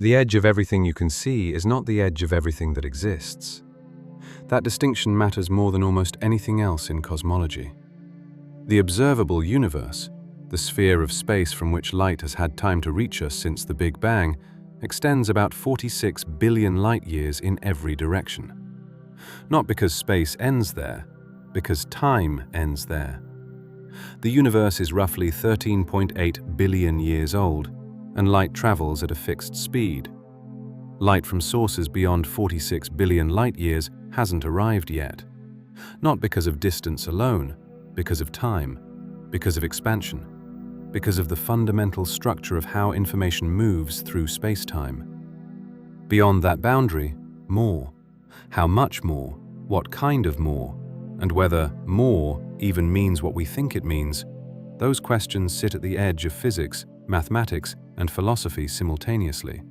The edge of everything you can see is not the edge of everything that exists. That distinction matters more than almost anything else in cosmology. The observable universe, the sphere of space from which light has had time to reach us since the Big Bang, extends about 46 billion light-years in every direction. Not because space ends there, because time ends there. The universe is roughly 13.8 billion years old, and light travels at a fixed speed. Light from sources beyond 46 billion light-years hasn't arrived yet. Not because of distance alone, because of time, because of expansion, because of the fundamental structure of how information moves through space-time. Beyond that boundary, more. How much more? What kind of more? And whether more even means what we think it means, those questions sit at the edge of physics, mathematics, and philosophy simultaneously.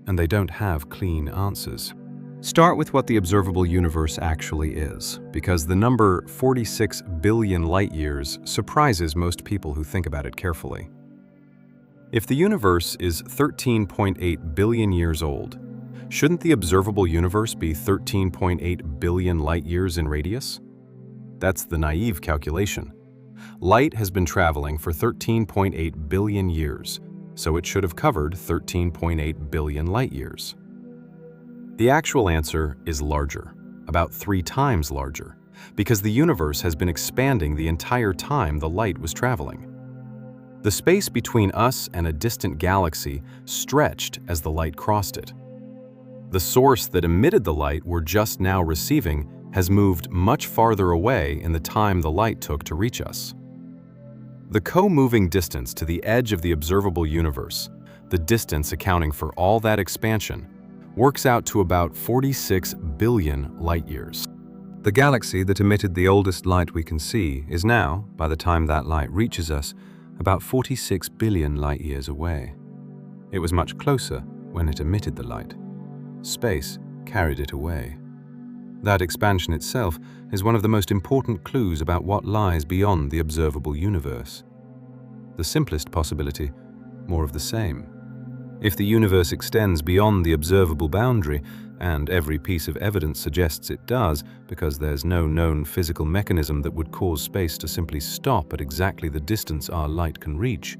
And they don't have clean answers. Start with what the observable universe actually is, because the number 46 billion light-years surprises most people who think about it carefully. If the universe is 13.8 billion years old, shouldn't the observable universe be 13.8 billion light-years in radius? That's the naive calculation. Light has been traveling for 13.8 billion years, so it should have covered 13.8 billion light-years. The actual answer is larger, about 3 times larger, because the universe has been expanding the entire time the light was traveling. The space between us and a distant galaxy stretched as the light crossed it. The source that emitted the light we're just now receiving has moved much farther away in the time the light took to reach us. The co-moving distance to the edge of the observable universe, the distance accounting for all that expansion, works out to about 46 billion light-years. The galaxy that emitted the oldest light we can see is now, by the time that light reaches us, about 46 billion light-years away. It was much closer when it emitted the light. Space carried it away. That expansion itself is one of the most important clues about what lies beyond the observable universe. The simplest possibility, more of the same. If the universe extends beyond the observable boundary, and every piece of evidence suggests it does, because there's no known physical mechanism that would cause space to simply stop at exactly the distance our light can reach,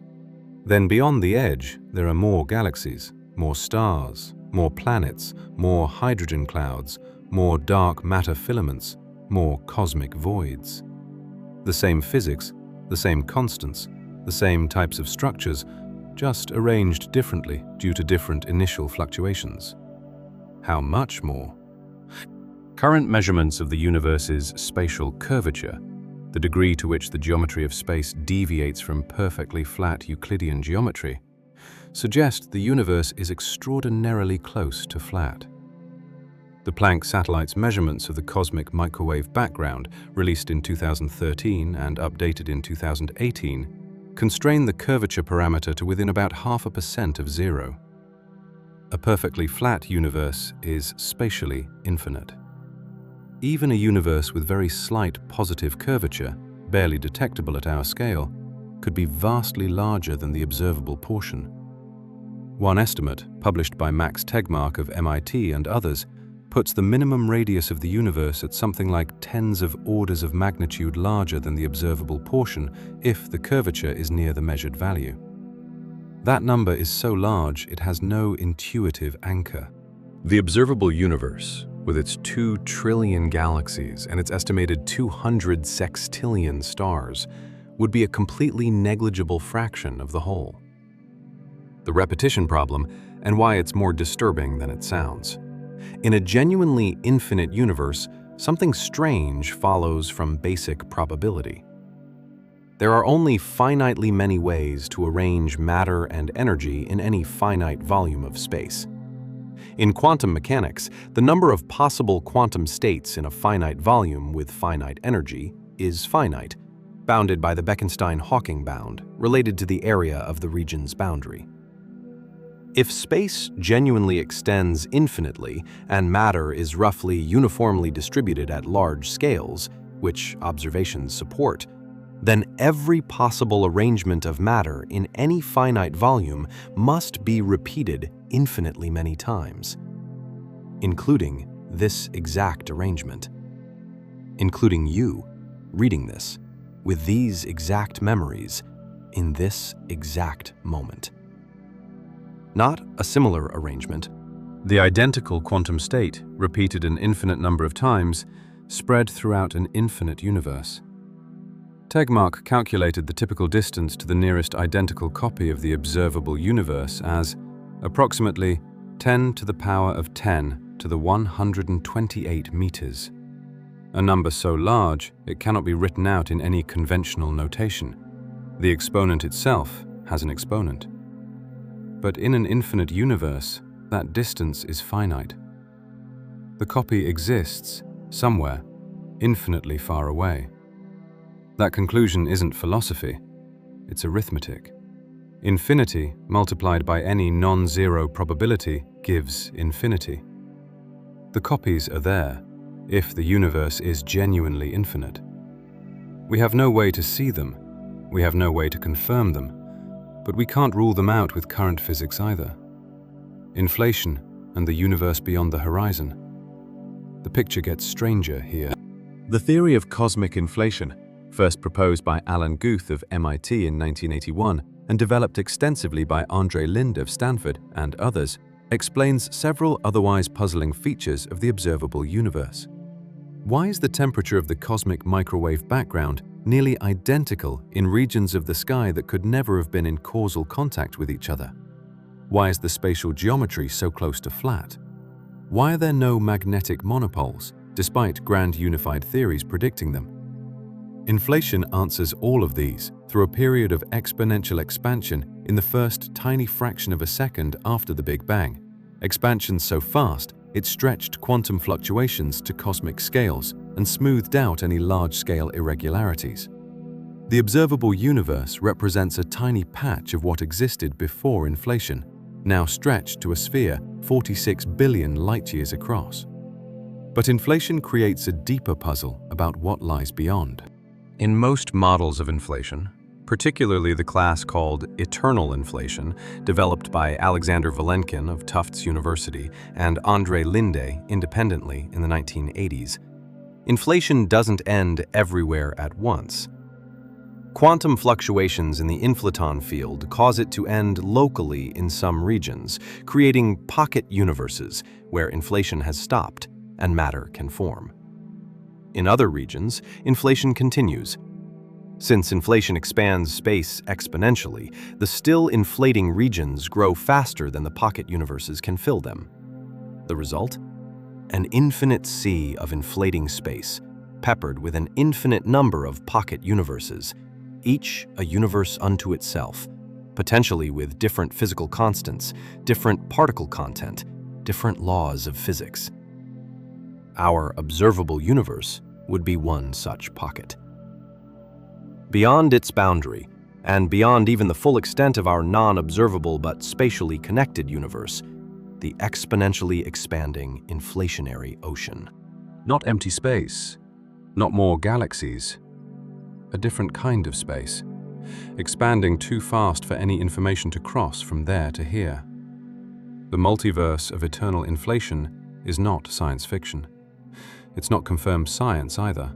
then beyond the edge there are more galaxies, more stars, more planets, more hydrogen clouds, more dark matter filaments, more cosmic voids. The same physics, the same constants, the same types of structures, just arranged differently due to different initial fluctuations. How much more? Current measurements of the universe's spatial curvature, the degree to which the geometry of space deviates from perfectly flat Euclidean geometry, suggest the universe is extraordinarily close to flat. The Planck satellite's measurements of the cosmic microwave background, released in 2013 and updated in 2018, constrain the curvature parameter to within about 0.5% of zero. A perfectly flat universe is spatially infinite. Even a universe with very slight positive curvature, barely detectable at our scale, could be vastly larger than the observable portion. One estimate, published by Max Tegmark of MIT and others, puts the minimum radius of the universe at something like tens of orders of magnitude larger than the observable portion if the curvature is near the measured value. That number is so large it has no intuitive anchor. The observable universe, with its 2 trillion galaxies and its estimated 200 sextillion stars, would be a completely negligible fraction of the whole. The repetition problem, and why it's more disturbing than it sounds. In a genuinely infinite universe, something strange follows from basic probability. There are only finitely many ways to arrange matter and energy in any finite volume of space. In quantum mechanics, the number of possible quantum states in a finite volume with finite energy is finite, bounded by the Bekenstein-Hawking bound, related to the area of the region's boundary. If space genuinely extends infinitely and matter is roughly uniformly distributed at large scales, which observations support, then every possible arrangement of matter in any finite volume must be repeated infinitely many times, including this exact arrangement, including you reading this with these exact memories in this exact moment. Not a similar arrangement. The identical quantum state, repeated an infinite number of times, spread throughout an infinite universe. Tegmark calculated the typical distance to the nearest identical copy of the observable universe as approximately 10 to the power of 10 to the 128 meters. A number so large it cannot be written out in any conventional notation. The exponent itself has an exponent. But in an infinite universe, that distance is finite. The copy exists somewhere, infinitely far away. That conclusion isn't philosophy, it's arithmetic. Infinity multiplied by any non-zero probability gives infinity. The copies are there, if the universe is genuinely infinite. We have no way to see them, we have no way to confirm them, but we can't rule them out with current physics either. Inflation and the universe beyond the horizon. The picture gets stranger here. The theory of cosmic inflation, first proposed by Alan Guth of MIT in 1981 and developed extensively by Andre Linde of Stanford and others, explains several otherwise puzzling features of the observable universe. Why is the temperature of the cosmic microwave background nearly identical in regions of the sky that could never have been in causal contact with each other? Why is the spatial geometry so close to flat? Why are there no magnetic monopoles, despite grand unified theories predicting them? Inflation answers all of these through a period of exponential expansion in the first tiny fraction of a second after the Big Bang. Expansion so fast, it stretched quantum fluctuations to cosmic scales and smoothed out any large-scale irregularities. The observable universe represents a tiny patch of what existed before inflation, now stretched to a sphere 46 billion light-years across. But inflation creates a deeper puzzle about what lies beyond. In most models of inflation, particularly the class called eternal inflation, developed by Alexander Vilenkin of Tufts University and Andre Linde independently in the 1980s, inflation doesn't end everywhere at once. Quantum fluctuations in the inflaton field cause it to end locally in some regions, creating pocket universes where inflation has stopped and matter can form. In other regions, inflation continues. Since inflation expands space exponentially, the still inflating regions grow faster than the pocket universes can fill them. The result? An infinite sea of inflating space, peppered with an infinite number of pocket universes, each a universe unto itself, potentially with different physical constants, different particle content, different laws of physics. Our observable universe would be one such pocket. Beyond its boundary, and beyond even the full extent of our non-observable but spatially connected universe, the exponentially expanding inflationary ocean. Not empty space, not more galaxies, a different kind of space, expanding too fast for any information to cross from there to here. The multiverse of eternal inflation is not science fiction. It's not confirmed science either.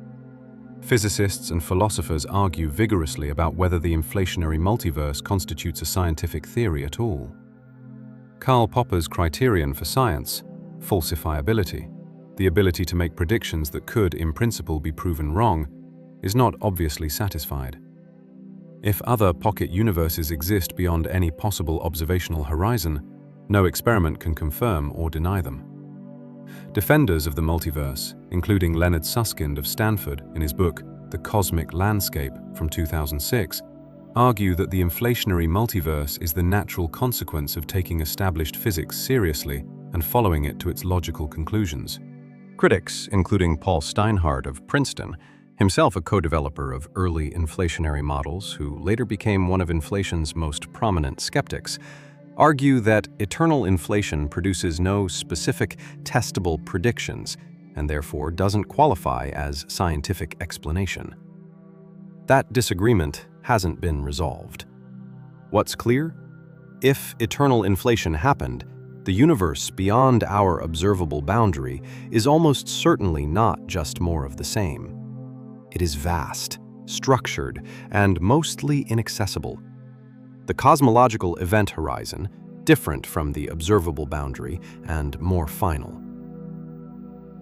Physicists and philosophers argue vigorously about whether the inflationary multiverse constitutes a scientific theory at all. Karl Popper's criterion for science, falsifiability, the ability to make predictions that could, in principle, be proven wrong, is not obviously satisfied. If other pocket universes exist beyond any possible observational horizon, no experiment can confirm or deny them. Defenders of the multiverse, including Leonard Susskind of Stanford in his book The Cosmic Landscape from 2006, argue that the inflationary multiverse is the natural consequence of taking established physics seriously and following it to its logical conclusions. Critics, including Paul Steinhardt of Princeton, himself a co-developer of early inflationary models who later became one of inflation's most prominent skeptics, argue that eternal inflation produces no specific, testable predictions and therefore doesn't qualify as scientific explanation. That disagreement hasn't been resolved. What's clear? If eternal inflation happened, The universe beyond our observable boundary is almost certainly not just more of the same. It is vast, structured, and mostly inaccessible. The cosmological event horizon, different from the observable boundary and more final.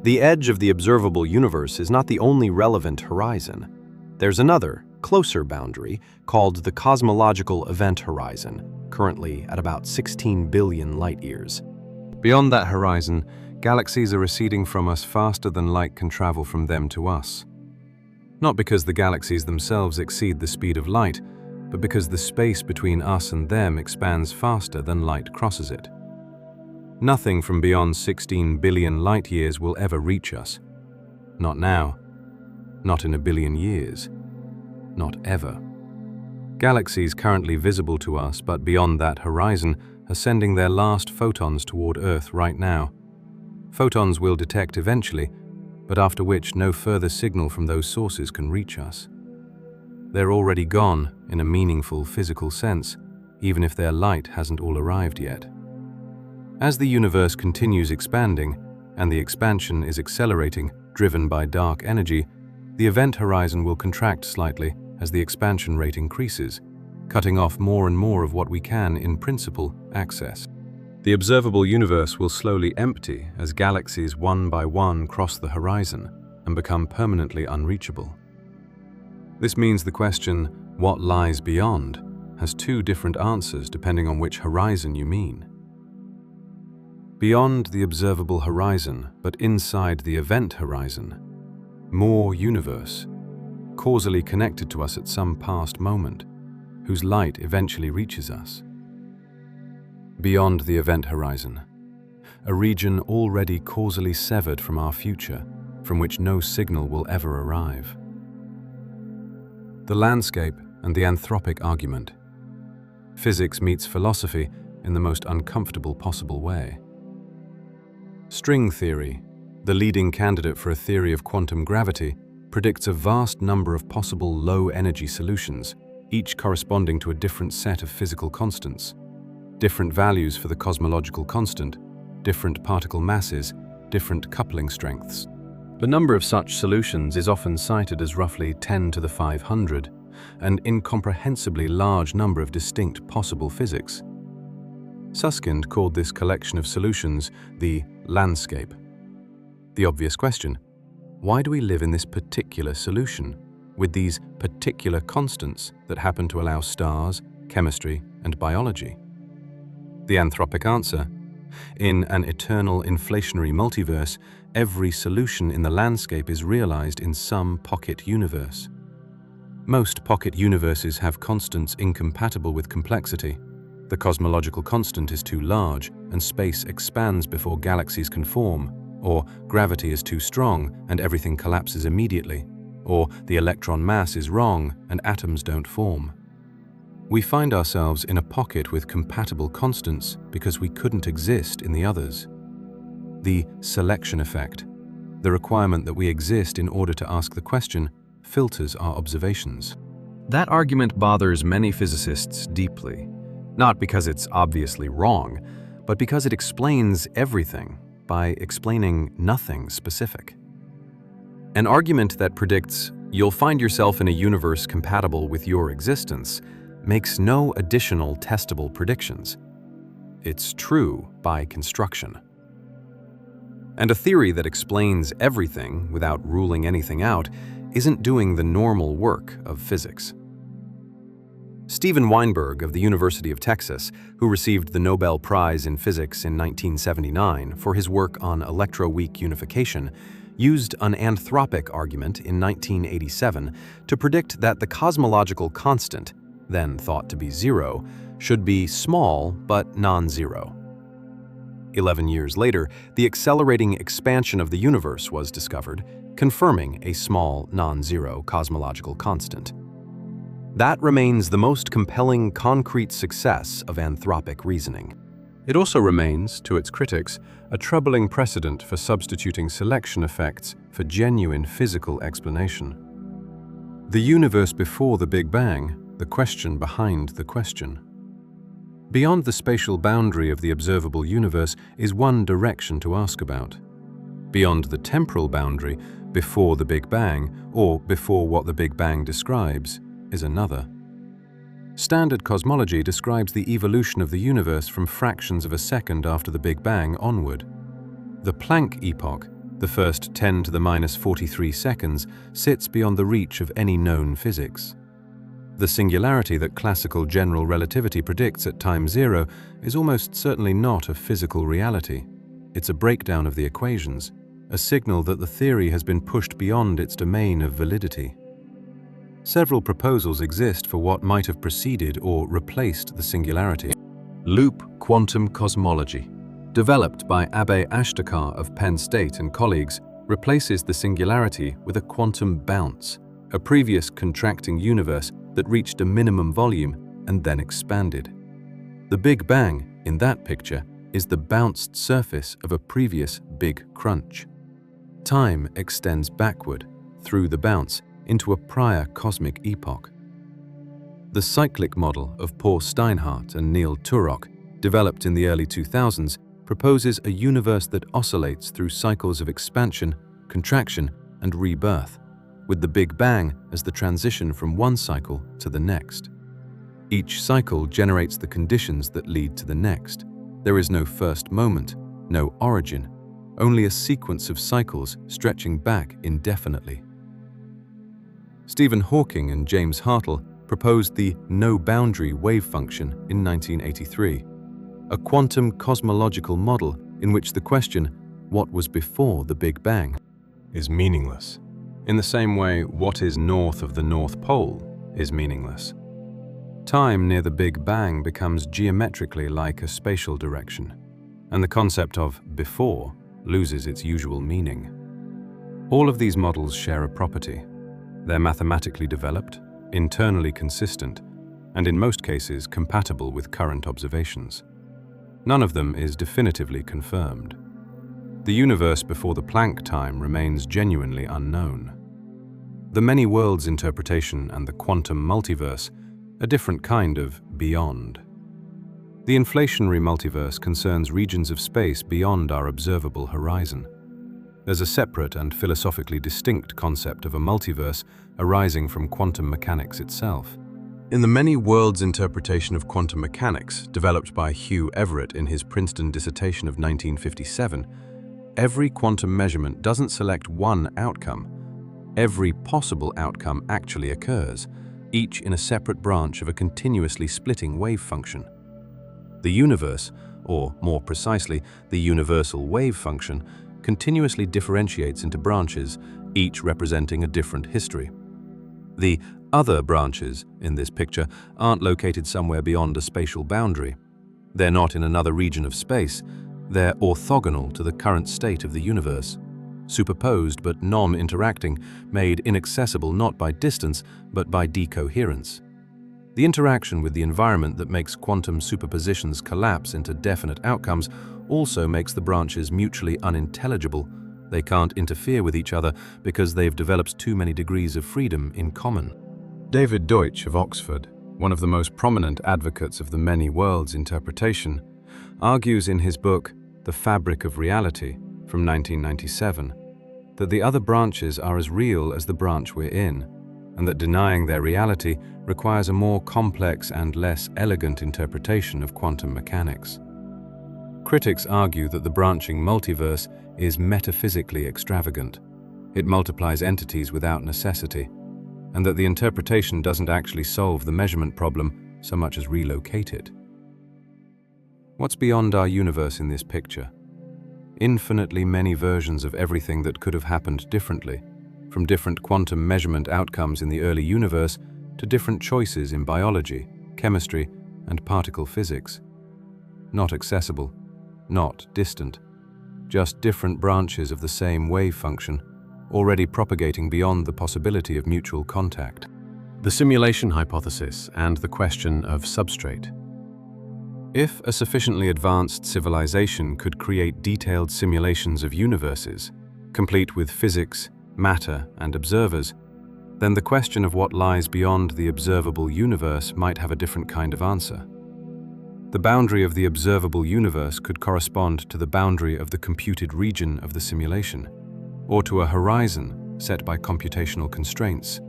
The edge of the observable universe is not the only relevant horizon. There's another, closer boundary called the cosmological event horizon, currently at about 16 billion light-years. Beyond that horizon, galaxies are receding from us faster than light can travel from them to us. Not because the galaxies themselves exceed the speed of light, but because the space between us and them expands faster than light crosses it. Nothing from beyond 16 billion light-years will ever reach us. Not now. Not in a billion years. Not ever. Galaxies currently visible to us but beyond that horizon are sending their last photons toward Earth right now. Photons we'll detect eventually, but after which no further signal from those sources can reach us. They're already gone in a meaningful physical sense, even if their light hasn't all arrived yet. As the universe continues expanding, and the expansion is accelerating, driven by dark energy, the event horizon will contract slightly as the expansion rate increases, cutting off more and more of what we can, in principle, access. The observable universe will slowly empty as galaxies one by one cross the horizon and become permanently unreachable. This means the question, what lies beyond, has two different answers depending on which horizon you mean. Beyond the observable horizon, but inside the event horizon, more universe, causally connected to us at some past moment, whose light eventually reaches us. Beyond the event horizon, a region already causally severed from our future, from which no signal will ever arrive. The landscape and the anthropic argument. Physics meets philosophy in the most uncomfortable possible way. String theory, the leading candidate for a theory of quantum gravity, predicts a vast number of possible low-energy solutions, each corresponding to a different set of physical constants. Different values for the cosmological constant, different particle masses, different coupling strengths. The number of such solutions is often cited as roughly 10 to the 500, an incomprehensibly large number of distinct possible physics. Susskind called this collection of solutions the landscape. The obvious question, why do we live in this particular solution, with these particular constants that happen to allow stars, chemistry, and biology? The anthropic answer, in an eternal inflationary multiverse, every solution in the landscape is realized in some pocket universe. Most pocket universes have constants incompatible with complexity. The cosmological constant is too large, and space expands before galaxies can form, or gravity is too strong and everything collapses immediately, or the electron mass is wrong and atoms don't form. We find ourselves in a pocket with compatible constants because we couldn't exist in the others. The selection effect, the requirement that we exist in order to ask the question, filters our observations. That argument bothers many physicists deeply, not because it's obviously wrong, but because it explains everything by explaining nothing specific. An argument that predicts you'll find yourself in a universe compatible with your existence makes no additional testable predictions. It's true by construction. And a theory that explains everything without ruling anything out isn't doing the normal work of physics. Steven Weinberg of the University of Texas, who received the Nobel Prize in Physics in 1979 for his work on electroweak unification, used an anthropic argument in 1987 to predict that the cosmological constant, then thought to be zero, should be small but non-zero. 11 years later, the accelerating expansion of the universe was discovered, confirming a small non-zero cosmological constant. That remains the most compelling concrete success of anthropic reasoning. It also remains, to its critics, a troubling precedent for substituting selection effects for genuine physical explanation. The universe before the Big Bang, the question behind the question. Beyond the spatial boundary of the observable universe is one direction to ask about. Beyond the temporal boundary, before the Big Bang, or before what the Big Bang describes, is another. Standard cosmology describes the evolution of the universe from fractions of a second after the Big Bang onward. The Planck epoch, the first 10 to the minus 43 seconds, sits beyond the reach of any known physics. The singularity that classical general relativity predicts at time zero is almost certainly not a physical reality. It's a breakdown of the equations, a signal that the theory has been pushed beyond its domain of validity. Several proposals exist for what might have preceded or replaced the singularity. Loop quantum cosmology, developed by Abe Ashtekar of Penn State and colleagues, replaces the singularity with a quantum bounce, a previous contracting universe that reached a minimum volume and then expanded. The Big Bang, in that picture, is the bounced surface of a previous big crunch. Time extends backward, through the bounce, into a prior cosmic epoch. The cyclic model of Paul Steinhardt and Neil Turok, developed in the early 2000s, proposes a universe that oscillates through cycles of expansion, contraction, and rebirth, with the Big Bang as the transition from one cycle to the next. Each cycle generates the conditions that lead to the next. There is no first moment, no origin, only a sequence of cycles stretching back indefinitely. Stephen Hawking and James Hartle proposed the no-boundary wave function in 1983, a quantum cosmological model in which the question, what was before the Big Bang, is meaningless. In the same way, what is north of the North Pole is meaningless. Time near the Big Bang becomes geometrically like a spatial direction, and the concept of before loses its usual meaning. All of these models share a property. They're mathematically developed, internally consistent, and in most cases compatible with current observations. None of them is definitively confirmed. The universe before the Planck time remains genuinely unknown. The many worlds interpretation and the quantum multiverse, a different kind of beyond. The inflationary multiverse concerns regions of space beyond our observable horizon. There's a separate and philosophically distinct concept of a multiverse arising from quantum mechanics itself. In the many worlds interpretation of quantum mechanics, developed by Hugh Everett in his Princeton dissertation of 1957, every quantum measurement doesn't select one outcome. Every possible outcome actually occurs, each in a separate branch of a continuously splitting wave function. The universe, or more precisely, the universal wave function, continuously differentiates into branches, each representing a different history. The other branches in this picture aren't located somewhere beyond a spatial boundary. They're not in another region of space. They're orthogonal to the current state of the universe, superposed but non-interacting, made inaccessible not by distance but by decoherence. The interaction with the environment that makes quantum superpositions collapse into definite outcomes also makes the branches mutually unintelligible. They can't interfere with each other because they've developed too many degrees of freedom in common. David Deutsch of Oxford, one of the most prominent advocates of the many worlds interpretation, argues in his book, The Fabric of Reality, from 1997, that the other branches are as real as the branch we're in, and that denying their reality requires a more complex and less elegant interpretation of quantum mechanics. Critics argue that the branching multiverse is metaphysically extravagant. It multiplies entities without necessity, and that the interpretation doesn't actually solve the measurement problem so much as relocate it. What's beyond our universe in this picture? Infinitely many versions of everything that could have happened differently, from different quantum measurement outcomes in the early universe to different choices in biology, chemistry, and particle physics. Not accessible, not distant, just different branches of the same wave function, already propagating beyond the possibility of mutual contact. The simulation hypothesis and the question of substrate. If a sufficiently advanced civilization could create detailed simulations of universes, complete with physics, matter, and observers, then the question of what lies beyond the observable universe might have a different kind of answer. The boundary of the observable universe could correspond to the boundary of the computed region of the simulation, or to a horizon set by computational constraints,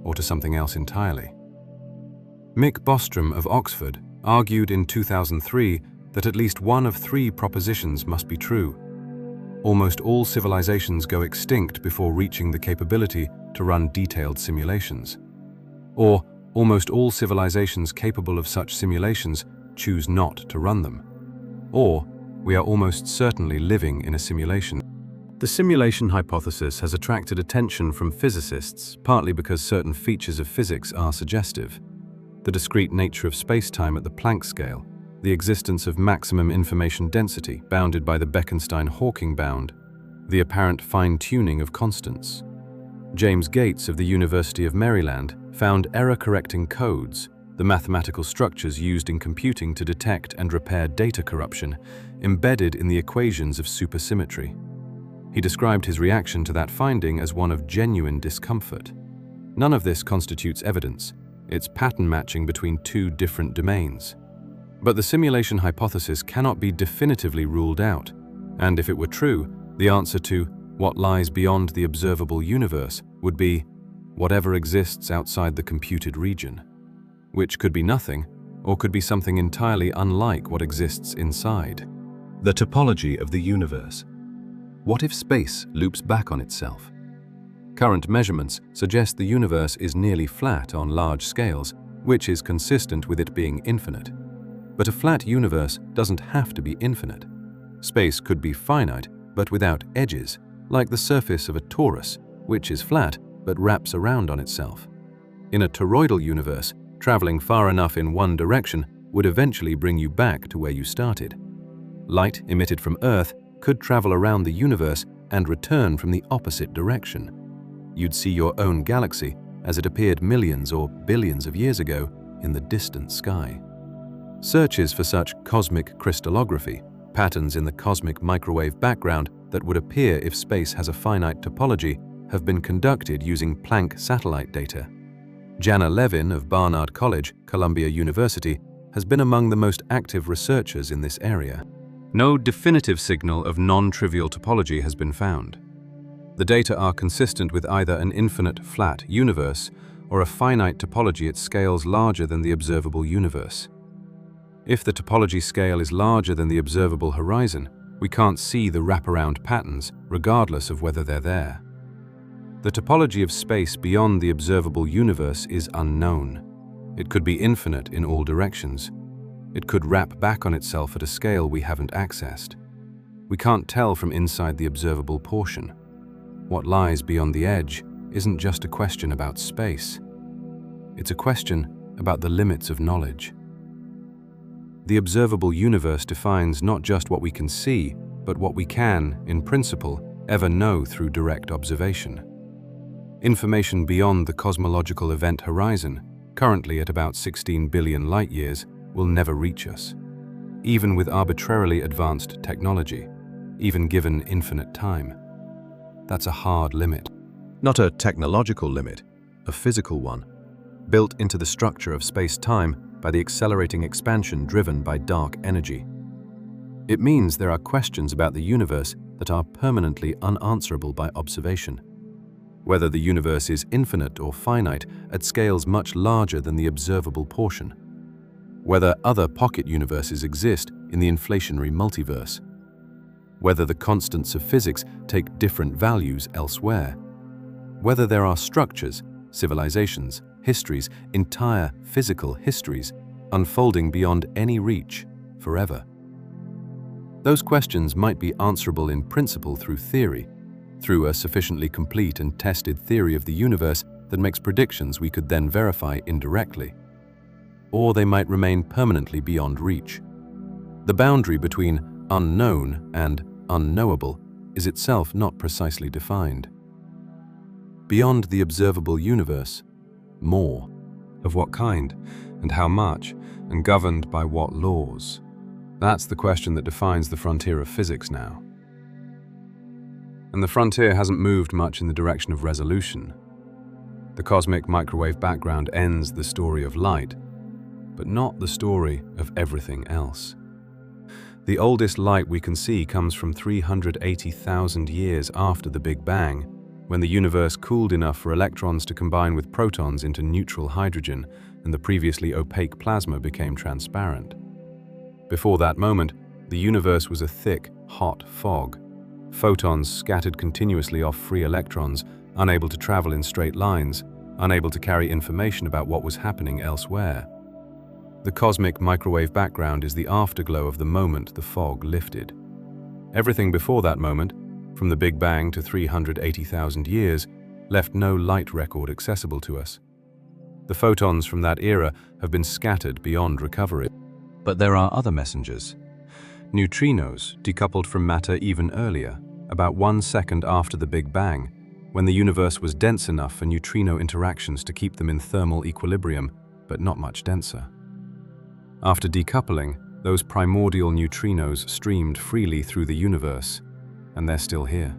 or to something else entirely. Mick Bostrom of Oxford argued in 2003 that at least one of three propositions must be true. Almost all civilizations go extinct before reaching the capability to run detailed simulations. Or, almost all civilizations capable of such simulations choose not to run them. Or, we are almost certainly living in a simulation. The simulation hypothesis has attracted attention from physicists, partly because certain features of physics are suggestive. The discrete nature of space-time at the Planck scale, the existence of maximum information density bounded by the Bekenstein-Hawking bound, the apparent fine-tuning of constants. James Gates of the University of Maryland found error-correcting codes, the mathematical structures used in computing to detect and repair data corruption, embedded in the equations of supersymmetry. He described his reaction to that finding as one of genuine discomfort. None of this constitutes evidence. It's pattern matching between two different domains. But the simulation hypothesis cannot be definitively ruled out, and if it were true, the answer to what lies beyond the observable universe would be whatever exists outside the computed region, which could be nothing, or could be something entirely unlike what exists inside. The topology of the universe. What if space loops back on itself? Current measurements suggest the universe is nearly flat on large scales, which is consistent with it being infinite. But a flat universe doesn't have to be infinite. Space could be finite, but without edges, like the surface of a torus, which is flat but wraps around on itself. In a toroidal universe, traveling far enough in one direction would eventually bring you back to where you started. Light emitted from Earth could travel around the universe and return from the opposite direction. You'd see your own galaxy as it appeared millions or billions of years ago in the distant sky. Searches for such cosmic crystallography, patterns in the cosmic microwave background that would appear if space has a finite topology, have been conducted using Planck satellite data. Jana Levin of Barnard College, Columbia University, has been among the most active researchers in this area. No definitive signal of non-trivial topology has been found. The data are consistent with either an infinite flat universe or a finite topology at scales larger than the observable universe. If the topology scale is larger than the observable horizon, we can't see the wraparound patterns, regardless of whether they're there. The topology of space beyond the observable universe is unknown. It could be infinite in all directions. It could wrap back on itself at a scale we haven't accessed. We can't tell from inside the observable portion. What lies beyond the edge isn't just a question about space. It's a question about the limits of knowledge. The observable universe defines not just what we can see, but what we can, in principle, ever know through direct observation. Information beyond the cosmological event horizon, currently at about 16 billion light-years, will never reach us, even with arbitrarily advanced technology, even given infinite time. That's a hard limit. Not a technological limit, a physical one, built into the structure of space-time by the accelerating expansion driven by dark energy. It means there are questions about the universe that are permanently unanswerable by observation. Whether the universe is infinite or finite at scales much larger than the observable portion. Whether other pocket universes exist in the inflationary multiverse. Whether the constants of physics take different values elsewhere. Whether there are structures, civilizations, histories, entire physical histories, unfolding beyond any reach, forever. Those questions might be answerable in principle through theory, through a sufficiently complete and tested theory of the universe that makes predictions we could then verify indirectly. Or they might remain permanently beyond reach. The boundary between unknown and unknowable is itself not precisely defined. Beyond the observable universe, more. Of what kind, and how much, and governed by what laws? That's the question that defines the frontier of physics now. And the frontier hasn't moved much in the direction of resolution. The cosmic microwave background ends the story of light, but but not the story of everything else. The oldest light we can see comes from 380,000 years after the Big Bang, when the universe cooled enough for electrons to combine with protons into neutral hydrogen and the previously opaque plasma became transparent. Before that moment, the universe was a thick, hot fog. Photons scattered continuously off free electrons, unable to travel in straight lines, unable to carry information about what was happening elsewhere. The cosmic microwave background is the afterglow of the moment the fog lifted. Everything before that moment, from the Big Bang to 380,000 years, left no light record accessible to us. The photons from that era have been scattered beyond recovery. But there are other messengers. Neutrinos decoupled from matter even earlier, about 1 second after the Big Bang, when the universe was dense enough for neutrino interactions to keep them in thermal equilibrium, but not much denser. After decoupling, those primordial neutrinos streamed freely through the universe, and they're still here.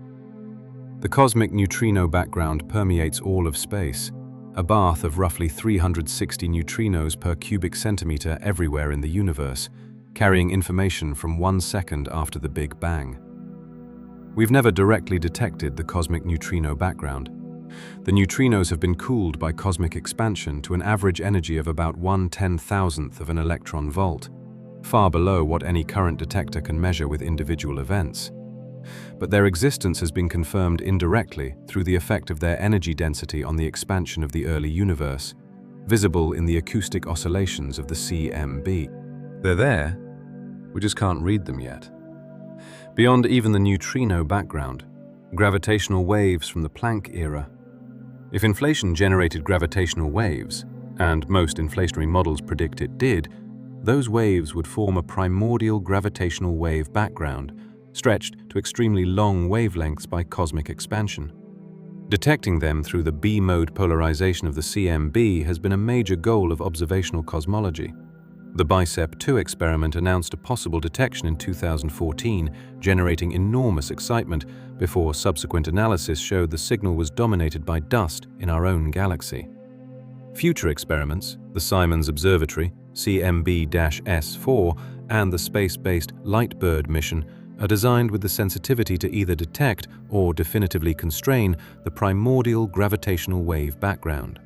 The cosmic neutrino background permeates all of space, a bath of roughly 360 neutrinos per cubic centimeter everywhere in the universe, carrying information from 1 second after the Big Bang. We've never directly detected the cosmic neutrino background. The neutrinos have been cooled by cosmic expansion to an average energy of about 1/10,000th of an electron volt, far below what any current detector can measure with individual events. But their existence has been confirmed indirectly through the effect of their energy density on the expansion of the early universe, visible in the acoustic oscillations of the CMB. They're there, we just can't read them yet. Beyond even the neutrino background, gravitational waves from the Planck era. If inflation generated gravitational waves, and most inflationary models predict it did, those waves would form a primordial gravitational wave background, stretched to extremely long wavelengths by cosmic expansion. Detecting them through the B-mode polarization of the CMB has been a major goal of observational cosmology. The BICEP-2 experiment announced a possible detection in 2014, generating enormous excitement before subsequent analysis showed the signal was dominated by dust in our own galaxy. Future experiments, the Simons Observatory, CMB-S4, and the space-based LightBird mission are designed with the sensitivity to either detect or definitively constrain the primordial gravitational wave background.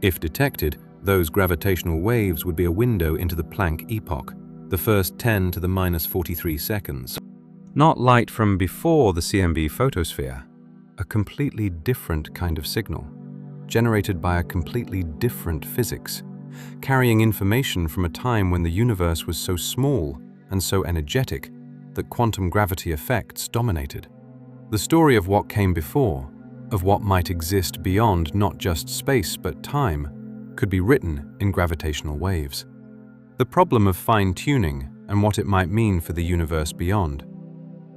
If detected, those gravitational waves would be a window into the Planck epoch, the first 10 to the minus 43 seconds. Not light from before the CMB photosphere, a completely different kind of signal, generated by a completely different physics, carrying information from a time when the universe was so small and so energetic that quantum gravity effects dominated. The story of what came before, of what might exist beyond not just space but time, could be written in gravitational waves. The problem of fine-tuning and what it might mean for the universe beyond,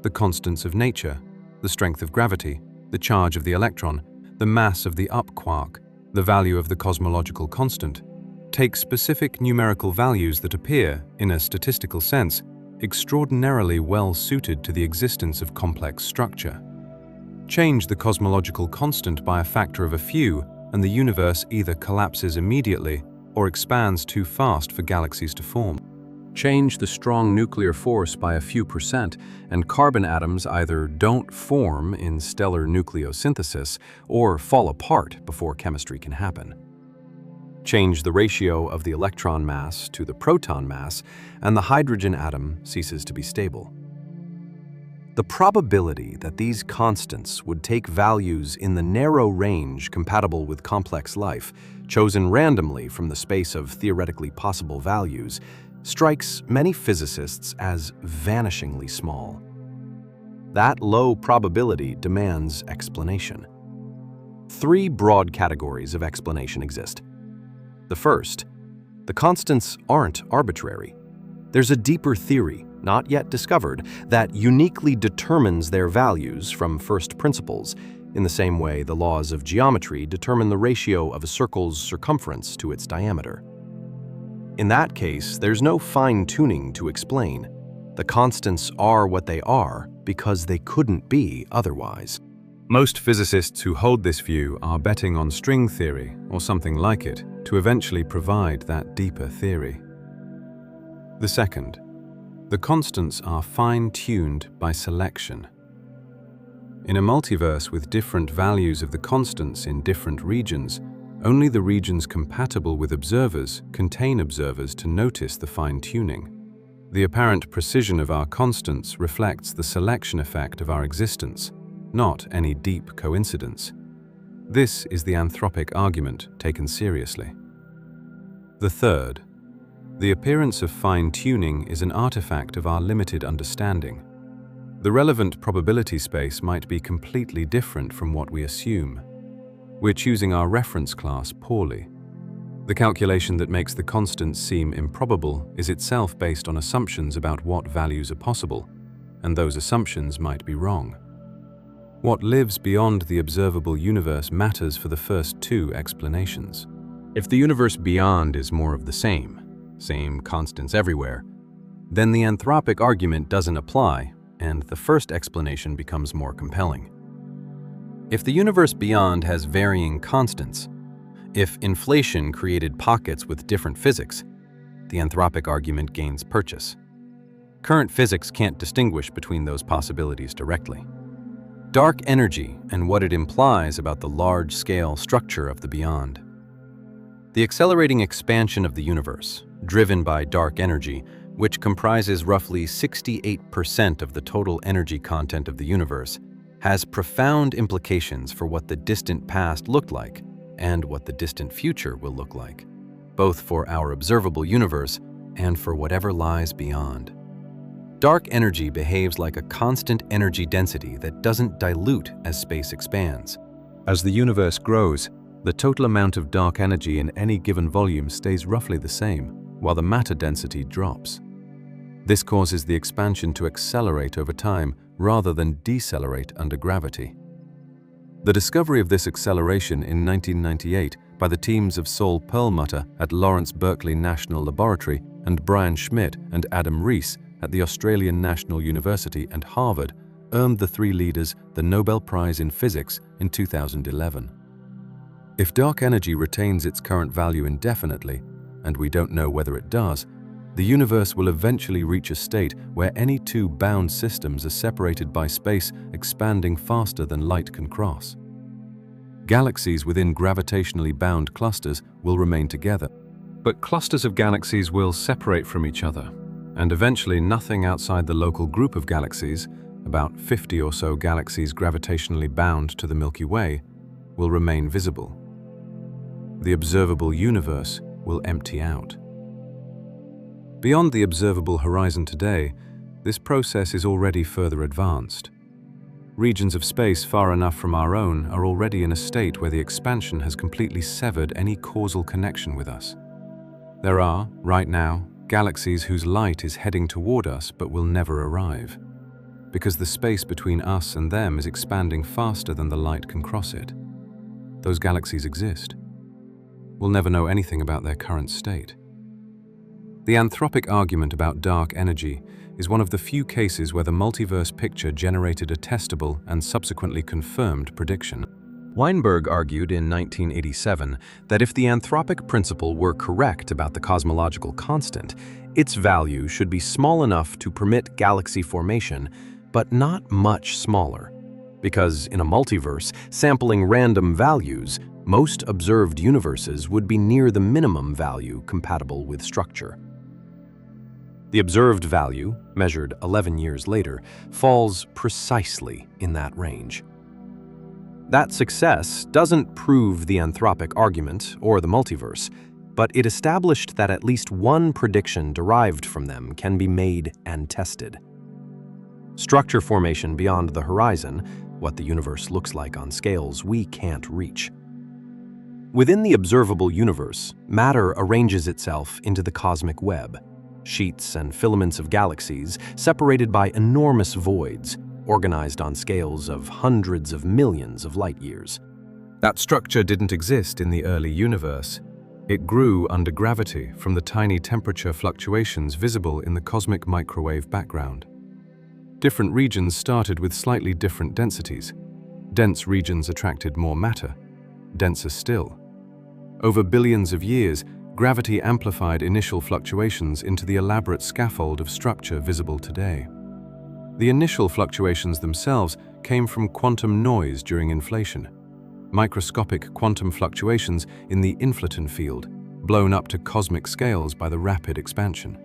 the constants of nature, the strength of gravity, the charge of the electron, the mass of the up quark, the value of the cosmological constant, take specific numerical values that appear, in a statistical sense, extraordinarily well suited to the existence of complex structure. Change the cosmological constant by a factor of a few, and the universe either collapses immediately or expands too fast for galaxies to form. Change the strong nuclear force by a few percent, and carbon atoms either don't form in stellar nucleosynthesis or fall apart before chemistry can happen. Change the ratio of the electron mass to the proton mass, and the hydrogen atom ceases to be stable. The probability that these constants would take values in the narrow range compatible with complex life, chosen randomly from the space of theoretically possible values, strikes many physicists as vanishingly small. That low probability demands explanation. 3 broad categories of explanation exist. The first, the constants aren't arbitrary. There's a deeper theory, not yet discovered, that uniquely determines their values from first principles, in the same way the laws of geometry determine the ratio of a circle's circumference to its diameter. In that case, there's no fine-tuning to explain. The constants are what they are because they couldn't be otherwise. Most physicists who hold this view are betting on string theory or something like it to eventually provide that deeper theory. The second, the constants are fine-tuned by selection. In a multiverse with different values of the constants in different regions, only the regions compatible with observers contain observers to notice the fine-tuning. The apparent precision of our constants reflects the selection effect of our existence, not any deep coincidence. This is the anthropic argument taken seriously. The third, the appearance of fine-tuning is an artifact of our limited understanding. The relevant probability space might be completely different from what we assume. We're choosing our reference class poorly. The calculation that makes the constants seem improbable is itself based on assumptions about what values are possible, and those assumptions might be wrong. What lives beyond the observable universe matters for the first two explanations. If the universe beyond is more of the same constants everywhere, then the anthropic argument doesn't apply, and the first explanation becomes more compelling. If the universe beyond has varying constants, if inflation created pockets with different physics, the anthropic argument gains purchase. Current physics can't distinguish between those possibilities directly. Dark energy and what it implies about the large-scale structure of the beyond. The accelerating expansion of the universe, driven by dark energy, which comprises roughly 68% of the total energy content of the universe, has profound implications for what the distant past looked like and what the distant future will look like, both for our observable universe and for whatever lies beyond. Dark energy behaves like a constant energy density that doesn't dilute as space expands. As the universe grows, the total amount of dark energy in any given volume stays roughly the same, while the matter density drops. This causes the expansion to accelerate over time rather than decelerate under gravity. The discovery of this acceleration in 1998 by the teams of Saul Perlmutter at Lawrence Berkeley National Laboratory and Brian Schmidt and Adam Rees at the Australian National University and Harvard earned the three leaders the Nobel Prize in Physics in 2011. If dark energy retains its current value indefinitely, and we don't know whether it does, the universe will eventually reach a state where any two bound systems are separated by space expanding faster than light can cross. Galaxies within gravitationally bound clusters will remain together, but clusters of galaxies will separate from each other, and eventually nothing outside the local group of galaxies, about 50 or so galaxies gravitationally bound to the Milky Way, will remain visible. The observable universe will empty out. Beyond the observable horizon today, this process is already further advanced. Regions of space far enough from our own are already in a state where the expansion has completely severed any causal connection with us. There are, right now, galaxies whose light is heading toward us but will never arrive, because the space between us and them is expanding faster than the light can cross it. Those galaxies exist. We'll never know anything about their current state. The anthropic argument about dark energy is one of the few cases where the multiverse picture generated a testable and subsequently confirmed prediction. Weinberg argued in 1987 that if the anthropic principle were correct about the cosmological constant, its value should be small enough to permit galaxy formation, but not much smaller. Because in a multiverse, sampling random values, most observed universes would be near the minimum value compatible with structure. The observed value, measured 11 years later, falls precisely in that range. That success doesn't prove the anthropic argument or the multiverse, but it established that at least one prediction derived from them can be made and tested. Structure formation beyond the horizon, what the universe looks like on scales we can't reach. Within the observable universe, matter arranges itself into the cosmic web, sheets and filaments of galaxies separated by enormous voids, organized on scales of hundreds of millions of light years. That structure didn't exist in the early universe. It grew under gravity from the tiny temperature fluctuations visible in the cosmic microwave background. Different regions started with slightly different densities. Dense regions attracted more matter, denser still. Over billions of years, gravity amplified initial fluctuations into the elaborate scaffold of structure visible today. The initial fluctuations themselves came from quantum noise during inflation, microscopic quantum fluctuations in the inflaton field, blown up to cosmic scales by the rapid expansion.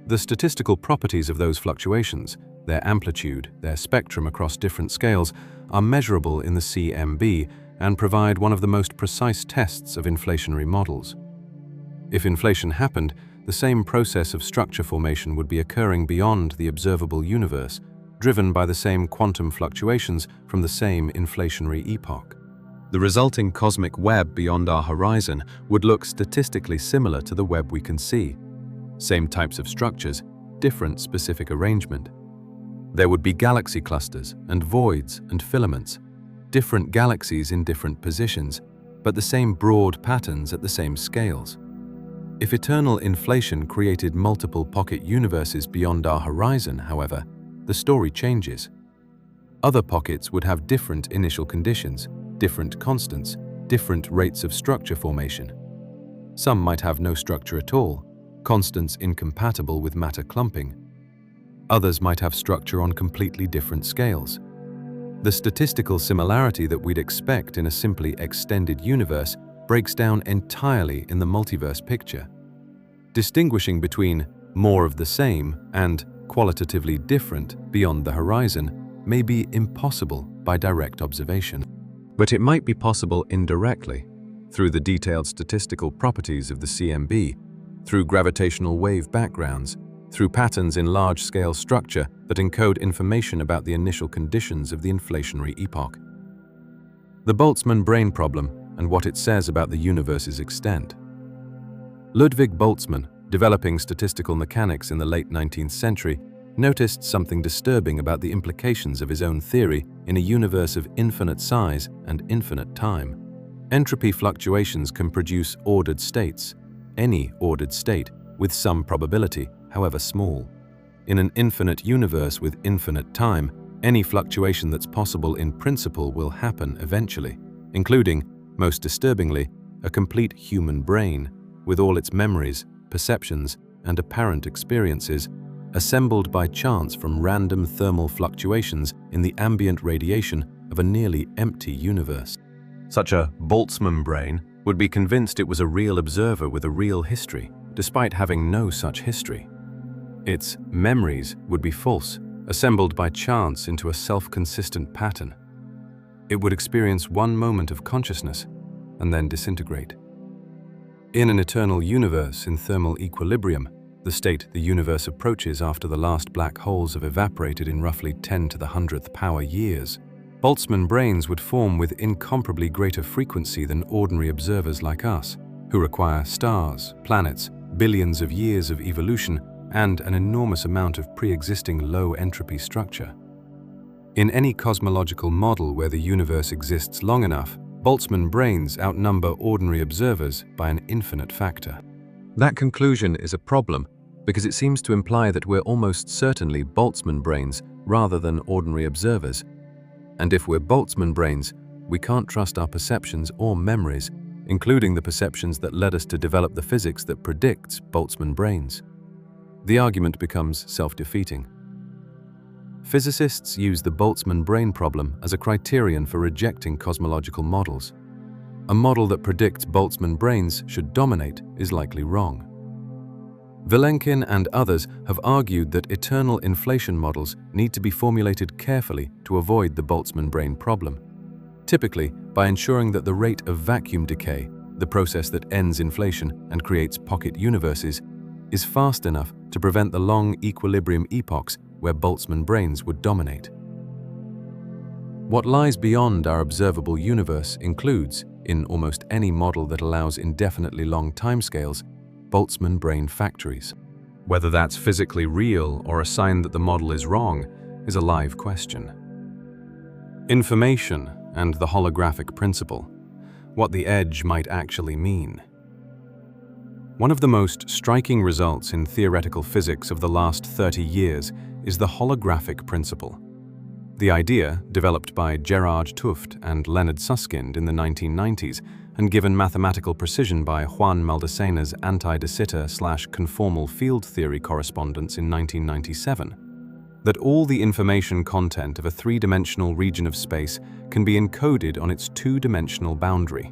The statistical properties of those fluctuations, their amplitude, their spectrum across different scales, are measurable in the CMB and provide one of the most precise tests of inflationary models. If inflation happened, the same process of structure formation would be occurring beyond the observable universe, driven by the same quantum fluctuations from the same inflationary epoch. The resulting cosmic web beyond our horizon would look statistically similar to the web we can see. Same types of structures, different specific arrangement. There would be galaxy clusters and voids and filaments, different galaxies in different positions, but the same broad patterns at the same scales. If eternal inflation created multiple pocket universes beyond our horizon, however, the story changes. Other pockets would have different initial conditions, different constants, different rates of structure formation. Some might have no structure at all, constants incompatible with matter clumping. Others might have structure on completely different scales. The statistical similarity that we'd expect in a simply extended universe breaks down entirely in the multiverse picture. Distinguishing between more of the same and qualitatively different beyond the horizon may be impossible by direct observation. But it might be possible indirectly, through the detailed statistical properties of the CMB, through gravitational wave backgrounds, through patterns in large-scale structure that encode information about the initial conditions of the inflationary epoch. The Boltzmann brain problem and what it says about the universe's extent. Ludwig Boltzmann, developing statistical mechanics in the late 19th century, noticed something disturbing about the implications of his own theory in a universe of infinite size and infinite time. Entropy fluctuations can produce ordered states, any ordered state, with some probability, however small. In an infinite universe with infinite time, any fluctuation that's possible in principle will happen eventually, including, most disturbingly, a complete human brain, with all its memories, perceptions, and apparent experiences, assembled by chance from random thermal fluctuations in the ambient radiation of a nearly empty universe. Such a Boltzmann brain would be convinced it was a real observer with a real history, despite having no such history. Its memories would be false, assembled by chance into a self-consistent pattern. It would experience one moment of consciousness and then disintegrate. In an eternal universe in thermal equilibrium, the state the universe approaches after the last black holes have evaporated in roughly 10 to the 100th power years, Boltzmann brains would form with incomparably greater frequency than ordinary observers like us, who require stars, planets, billions of years of evolution, and an enormous amount of pre-existing low-entropy structure. In any cosmological model where the universe exists long enough, Boltzmann brains outnumber ordinary observers by an infinite factor. That conclusion is a problem because it seems to imply that we're almost certainly Boltzmann brains rather than ordinary observers. And if we're Boltzmann brains, we can't trust our perceptions or memories, including the perceptions that led us to develop the physics that predicts Boltzmann brains. The argument becomes self-defeating. Physicists use the Boltzmann brain problem as a criterion for rejecting cosmological models. A model that predicts Boltzmann brains should dominate is likely wrong. Vilenkin and others have argued that eternal inflation models need to be formulated carefully to avoid the Boltzmann brain problem, typically by ensuring that the rate of vacuum decay, the process that ends inflation and creates pocket universes, is fast enough to prevent the long equilibrium epochs where Boltzmann brains would dominate. What lies beyond our observable universe includes, in almost any model that allows indefinitely long timescales, Boltzmann brain factories. Whether that's physically real or a sign that the model is wrong is a live question. Information and the holographic principle, what the edge might actually mean. One of the most striking results in theoretical physics of the last 30 years is the holographic principle. The idea, developed by Gerard 't Hooft and Leonard Susskind in the 1990s and given mathematical precision by Juan Maldacena's anti-de Sitter/conformal field theory correspondence in 1997, that all the information content of a three-dimensional region of space can be encoded on its two-dimensional boundary.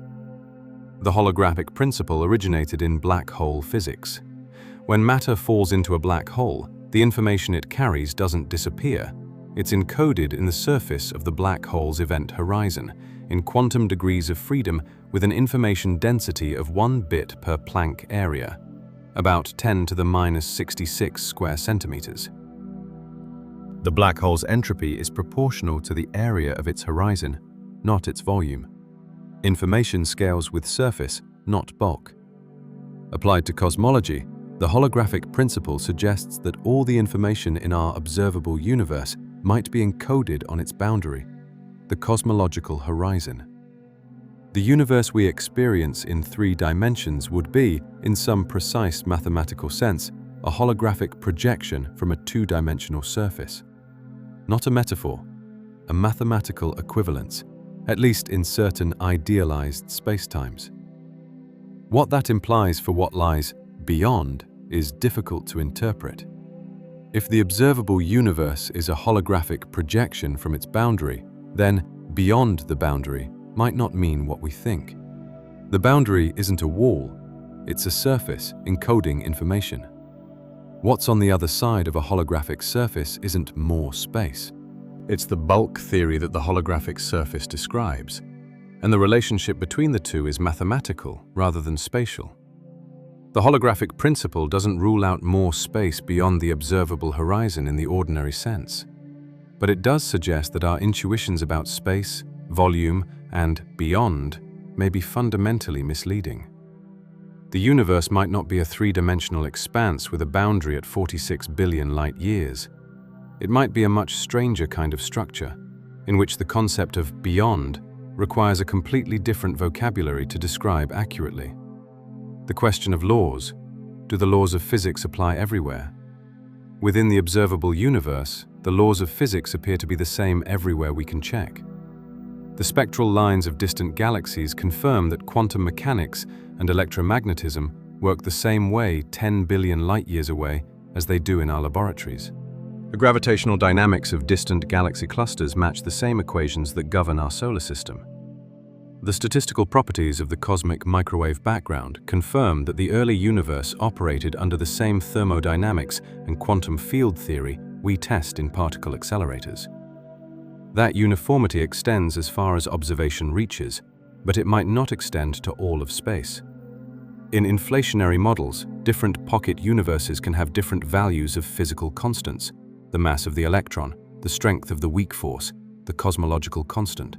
The holographic principle originated in black hole physics. When matter falls into a black hole, the information it carries doesn't disappear. It's encoded in the surface of the black hole's event horizon, in quantum degrees of freedom with an information density of 1 bit per Planck area, about 10 to the minus 66 square centimeters. The black hole's entropy is proportional to the area of its horizon, not its volume. Information scales with surface, not bulk. Applied to cosmology, the holographic principle suggests that all the information in our observable universe might be encoded on its boundary, the cosmological horizon. The universe we experience in 3 dimensions would be, in some precise mathematical sense, a holographic projection from a 2-dimensional surface. Not a metaphor, a mathematical equivalence, at least in certain idealized spacetimes. What that implies for what lies beyond is difficult to interpret. If the observable universe is a holographic projection from its boundary, then beyond the boundary might not mean what we think. The boundary isn't a wall, it's a surface encoding information. What's on the other side of a holographic surface isn't more space. It's the bulk theory that the holographic surface describes, and the relationship between the two is mathematical rather than spatial. The holographic principle doesn't rule out more space beyond the observable horizon in the ordinary sense, but it does suggest that our intuitions about space, volume, and beyond may be fundamentally misleading. The universe might not be a 3-dimensional expanse with a boundary at 46 billion light-years. It might be a much stranger kind of structure, in which the concept of beyond requires a completely different vocabulary to describe accurately. The question of laws. Do the laws of physics apply everywhere? Within the observable universe, the laws of physics appear to be the same everywhere we can check. The spectral lines of distant galaxies confirm that quantum mechanics and electromagnetism work the same way 10 billion light-years away as they do in our laboratories. The gravitational dynamics of distant galaxy clusters match the same equations that govern our solar system. The statistical properties of the cosmic microwave background confirm that the early universe operated under the same thermodynamics and quantum field theory we test in particle accelerators. That uniformity extends as far as observation reaches, but it might not extend to all of space. In inflationary models, different pocket universes can have different values of physical constants: the mass of the electron, the strength of the weak force, the cosmological constant.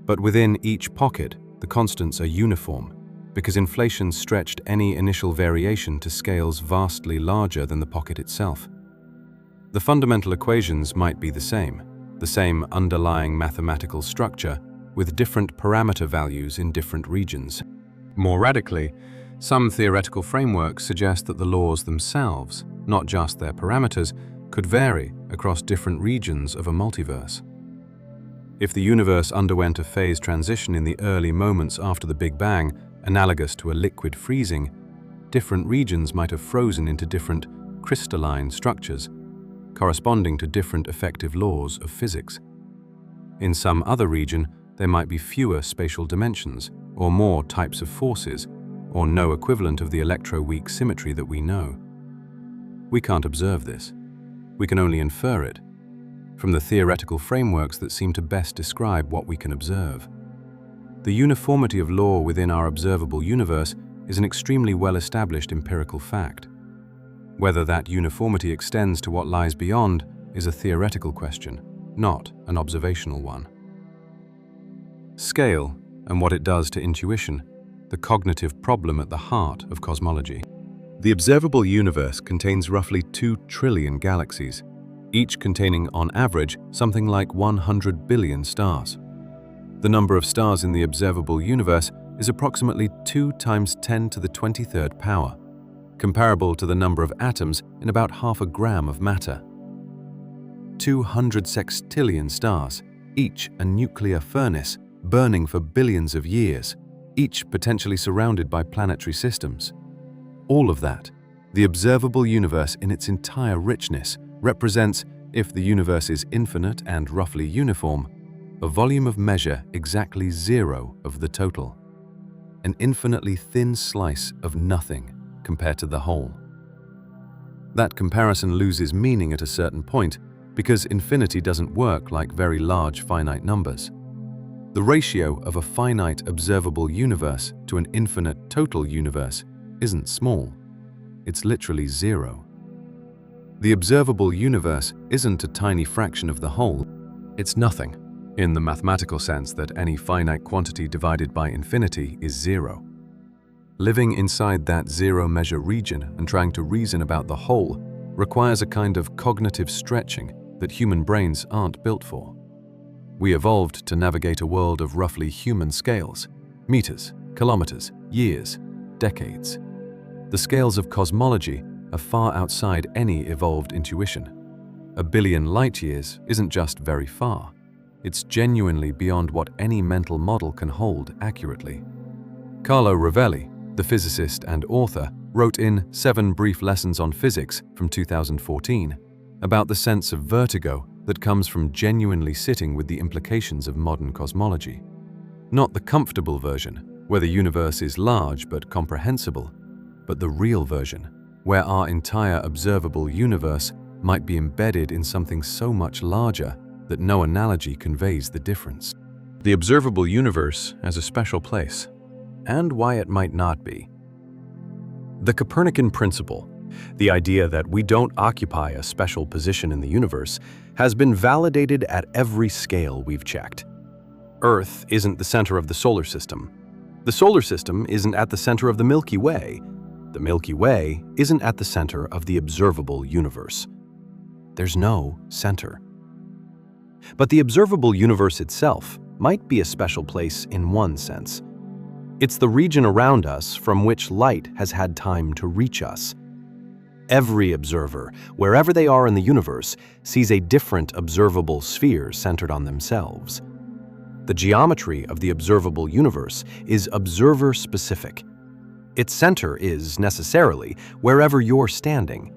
But within each pocket, the constants are uniform, because inflation stretched any initial variation to scales vastly larger than the pocket itself. The fundamental equations might be the same underlying mathematical structure, with different parameter values in different regions. More radically, some theoretical frameworks suggest that the laws themselves, not just their parameters, could vary across different regions of a multiverse. If the universe underwent a phase transition in the early moments after the Big Bang, analogous to a liquid freezing, different regions might have frozen into different crystalline structures, corresponding to different effective laws of physics. In some other region, there might be fewer spatial dimensions, or more types of forces, or no equivalent of the electroweak symmetry that we know. We can't observe this. We can only infer it from the theoretical frameworks that seem to best describe what we can observe. The uniformity of law within our observable universe is an extremely well-established empirical fact. Whether that uniformity extends to what lies beyond is a theoretical question, not an observational one. Scale, and what it does to intuition, the cognitive problem at the heart of cosmology. The observable universe contains roughly 2 trillion galaxies, each containing, on average, something like 100 billion stars. The number of stars in the observable universe is approximately 2 times 10 to the 23rd power, comparable to the number of atoms in about half a gram of matter. 200 sextillion stars, each a nuclear furnace burning for billions of years, each potentially surrounded by planetary systems. All of that, the observable universe in its entire richness, represents, if the universe is infinite and roughly uniform, a volume of measure exactly zero of the total. An infinitely thin slice of nothing compared to the whole. That comparison loses meaning at a certain point because infinity doesn't work like very large finite numbers. The ratio of a finite observable universe to an infinite total universe isn't small. It's literally zero. The observable universe isn't a tiny fraction of the whole. It's nothing, in the mathematical sense that any finite quantity divided by infinity is zero. Living inside that zero-measure region and trying to reason about the whole requires a kind of cognitive stretching that human brains aren't built for. We evolved to navigate a world of roughly human scales: meters, kilometers, years, decades. The scales of cosmology are far outside any evolved intuition. A billion light-years isn't just very far. It's genuinely beyond what any mental model can hold accurately. Carlo Rovelli, the physicist and author, wrote in 7 Brief Lessons on Physics from 2014 about the sense of vertigo that comes from genuinely sitting with the implications of modern cosmology. Not the comfortable version, where the universe is large but comprehensible, but the real version, where our entire observable universe might be embedded in something so much larger that no analogy conveys the difference. The observable universe has a special place, and why it might not be. The Copernican principle, the idea that we don't occupy a special position in the universe, has been validated at every scale we've checked. Earth isn't the center of the solar system. The solar system isn't at the center of the Milky Way. The Milky Way isn't at the center of the observable universe. There's no center. But the observable universe itself might be a special place in one sense. It's the region around us from which light has had time to reach us. Every observer, wherever they are in the universe, sees a different observable sphere centered on themselves. The geometry of the observable universe is observer-specific. Its center is, necessarily, wherever you're standing.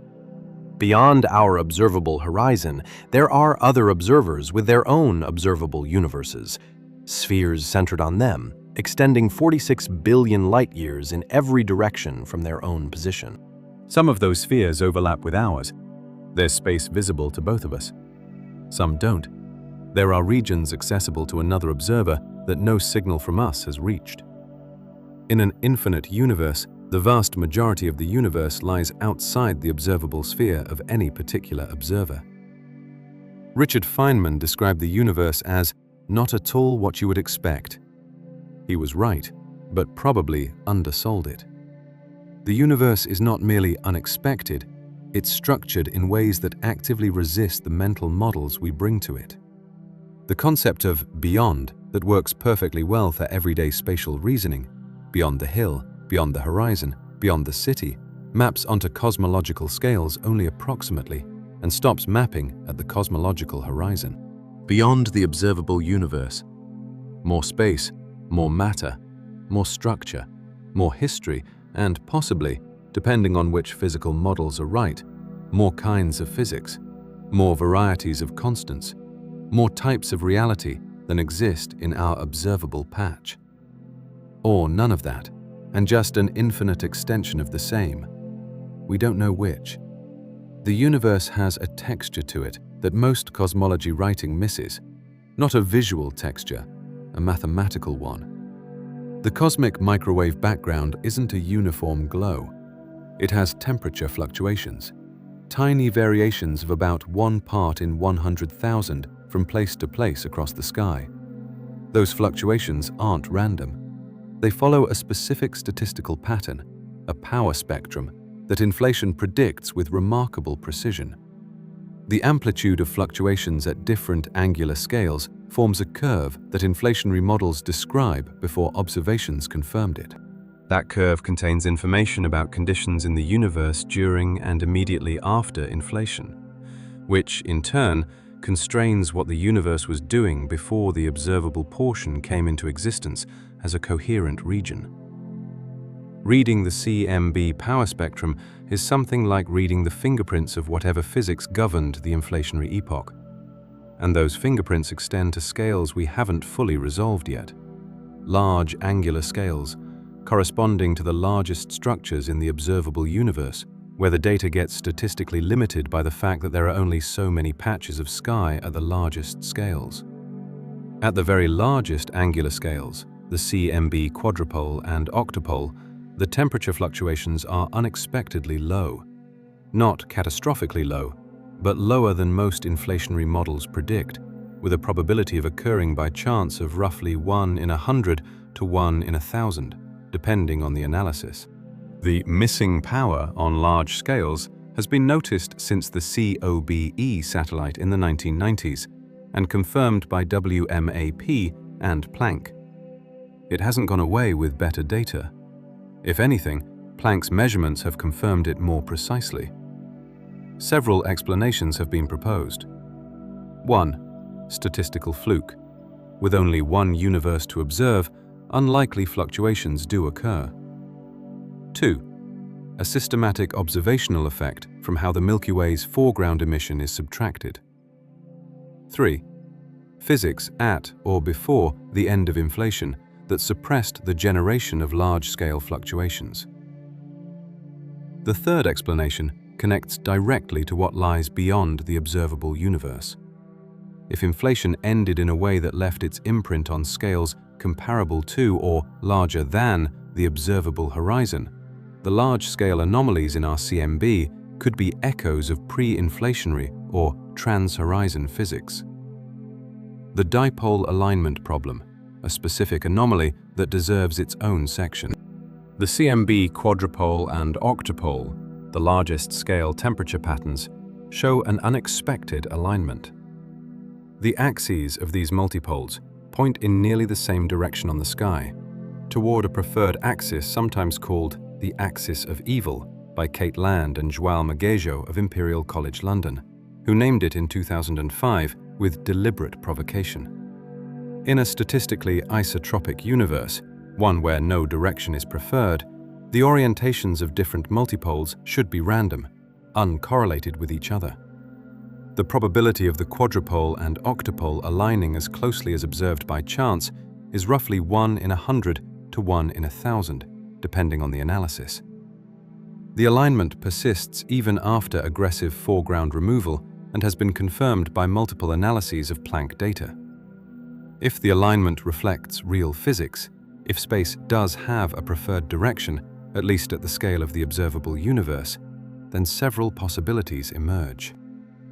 Beyond our observable horizon, there are other observers with their own observable universes, spheres centered on them, extending 46 billion light-years in every direction from their own position. Some of those spheres overlap with ours. There's space visible to both of us. Some don't. There are regions accessible to another observer that no signal from us has reached. In an infinite universe, the vast majority of the universe lies outside the observable sphere of any particular observer. Richard Feynman described the universe as not at all what you would expect. He was right, but probably undersold it. The universe is not merely unexpected, it's structured in ways that actively resist the mental models we bring to it. The concept of beyond that works perfectly well for everyday spatial reasoning, beyond the hill, beyond the horizon, beyond the city, maps onto cosmological scales only approximately and stops mapping at the cosmological horizon. Beyond the observable universe, more space, more matter, more structure, more history, and possibly, depending on which physical models are right, more kinds of physics, more varieties of constants, more types of reality than exist in our observable patch. Or none of that, and just an infinite extension of the same. We don't know which. The universe has a texture to it that most cosmology writing misses, not a visual texture, a mathematical one. The cosmic microwave background isn't a uniform glow. It has temperature fluctuations, tiny variations of about 1 part in 100,000 from place to place across the sky. Those fluctuations aren't random. They follow a specific statistical pattern, a power spectrum that inflation predicts with remarkable precision. The amplitude of fluctuations at different angular scales forms a curve that inflationary models describe before observations confirmed it. That curve contains information about conditions in the universe during and immediately after inflation, which, in turn, constrains what the universe was doing before the observable portion came into existence as a coherent region. Reading the CMB power spectrum is something like reading the fingerprints of whatever physics governed the inflationary epoch. And those fingerprints extend to scales we haven't fully resolved yet. Large angular scales, corresponding to the largest structures in the observable universe, where the data gets statistically limited by the fact that there are only so many patches of sky at the largest scales. At the very largest angular scales, the CMB quadrupole and octupole, the temperature fluctuations are unexpectedly low. Not catastrophically low, but lower than most inflationary models predict, with a probability of occurring by chance of roughly 1 in 100 to 1 in 1,000, depending on the analysis. The missing power on large scales has been noticed since the COBE satellite in the 1990s and confirmed by WMAP and Planck. It hasn't gone away with better data. If anything, Planck's measurements have confirmed it more precisely. Several explanations have been proposed. 1. Statistical fluke. With only one universe to observe, unlikely fluctuations do occur. 2. A systematic observational effect from how the Milky Way's foreground emission is subtracted. 3. Physics at or before the end of inflation that suppressed the generation of large-scale fluctuations. The third explanation connects directly to what lies beyond the observable universe. If inflation ended in a way that left its imprint on scales comparable to or larger than the observable horizon, the large-scale anomalies in our CMB could be echoes of pre-inflationary or trans-horizon physics. The dipole alignment problem, a specific anomaly that deserves its own section. The CMB quadrupole and octupole, the largest scale temperature patterns, show an unexpected alignment. The axes of these multipoles point in nearly the same direction on the sky, toward a preferred axis sometimes called the axis of evil by Kate Land and João Magejo of Imperial College London, who named it in 2005 with deliberate provocation. In a statistically isotropic universe, one where no direction is preferred, the orientations of different multipoles should be random, uncorrelated with each other. The probability of the quadrupole and octupole aligning as closely as observed by chance is roughly 1 in 100 to 1 in 1,000, depending on the analysis. The alignment persists even after aggressive foreground removal and has been confirmed by multiple analyses of Planck data. If the alignment reflects real physics, if space does have a preferred direction, at least at the scale of the observable universe, then several possibilities emerge.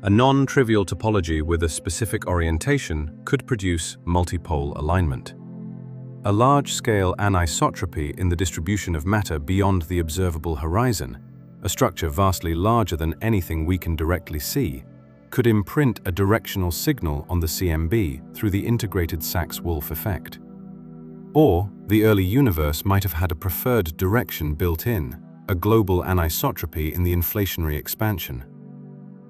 A non-trivial topology with a specific orientation could produce multipole alignment. A large-scale anisotropy in the distribution of matter beyond the observable horizon, a structure vastly larger than anything we can directly see, could imprint a directional signal on the CMB through the integrated Sachs-Wolf effect. Or the early universe might have had a preferred direction built in, a global anisotropy in the inflationary expansion.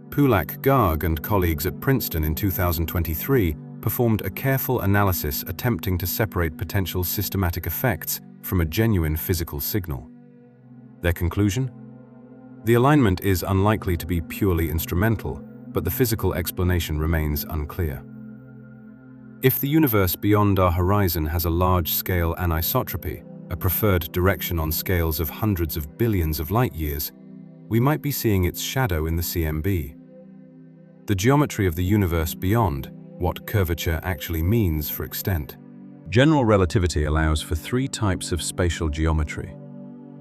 Pulak-Garg and colleagues at Princeton in 2023 performed a careful analysis attempting to separate potential systematic effects from a genuine physical signal. Their conclusion? The alignment is unlikely to be purely instrumental, but the physical explanation remains unclear. If the universe beyond our horizon has a large-scale anisotropy, a preferred direction on scales of hundreds of billions of light-years, we might be seeing its shadow in the CMB. The geometry of the universe beyond, what curvature actually means for extent. General relativity allows for three types of spatial geometry: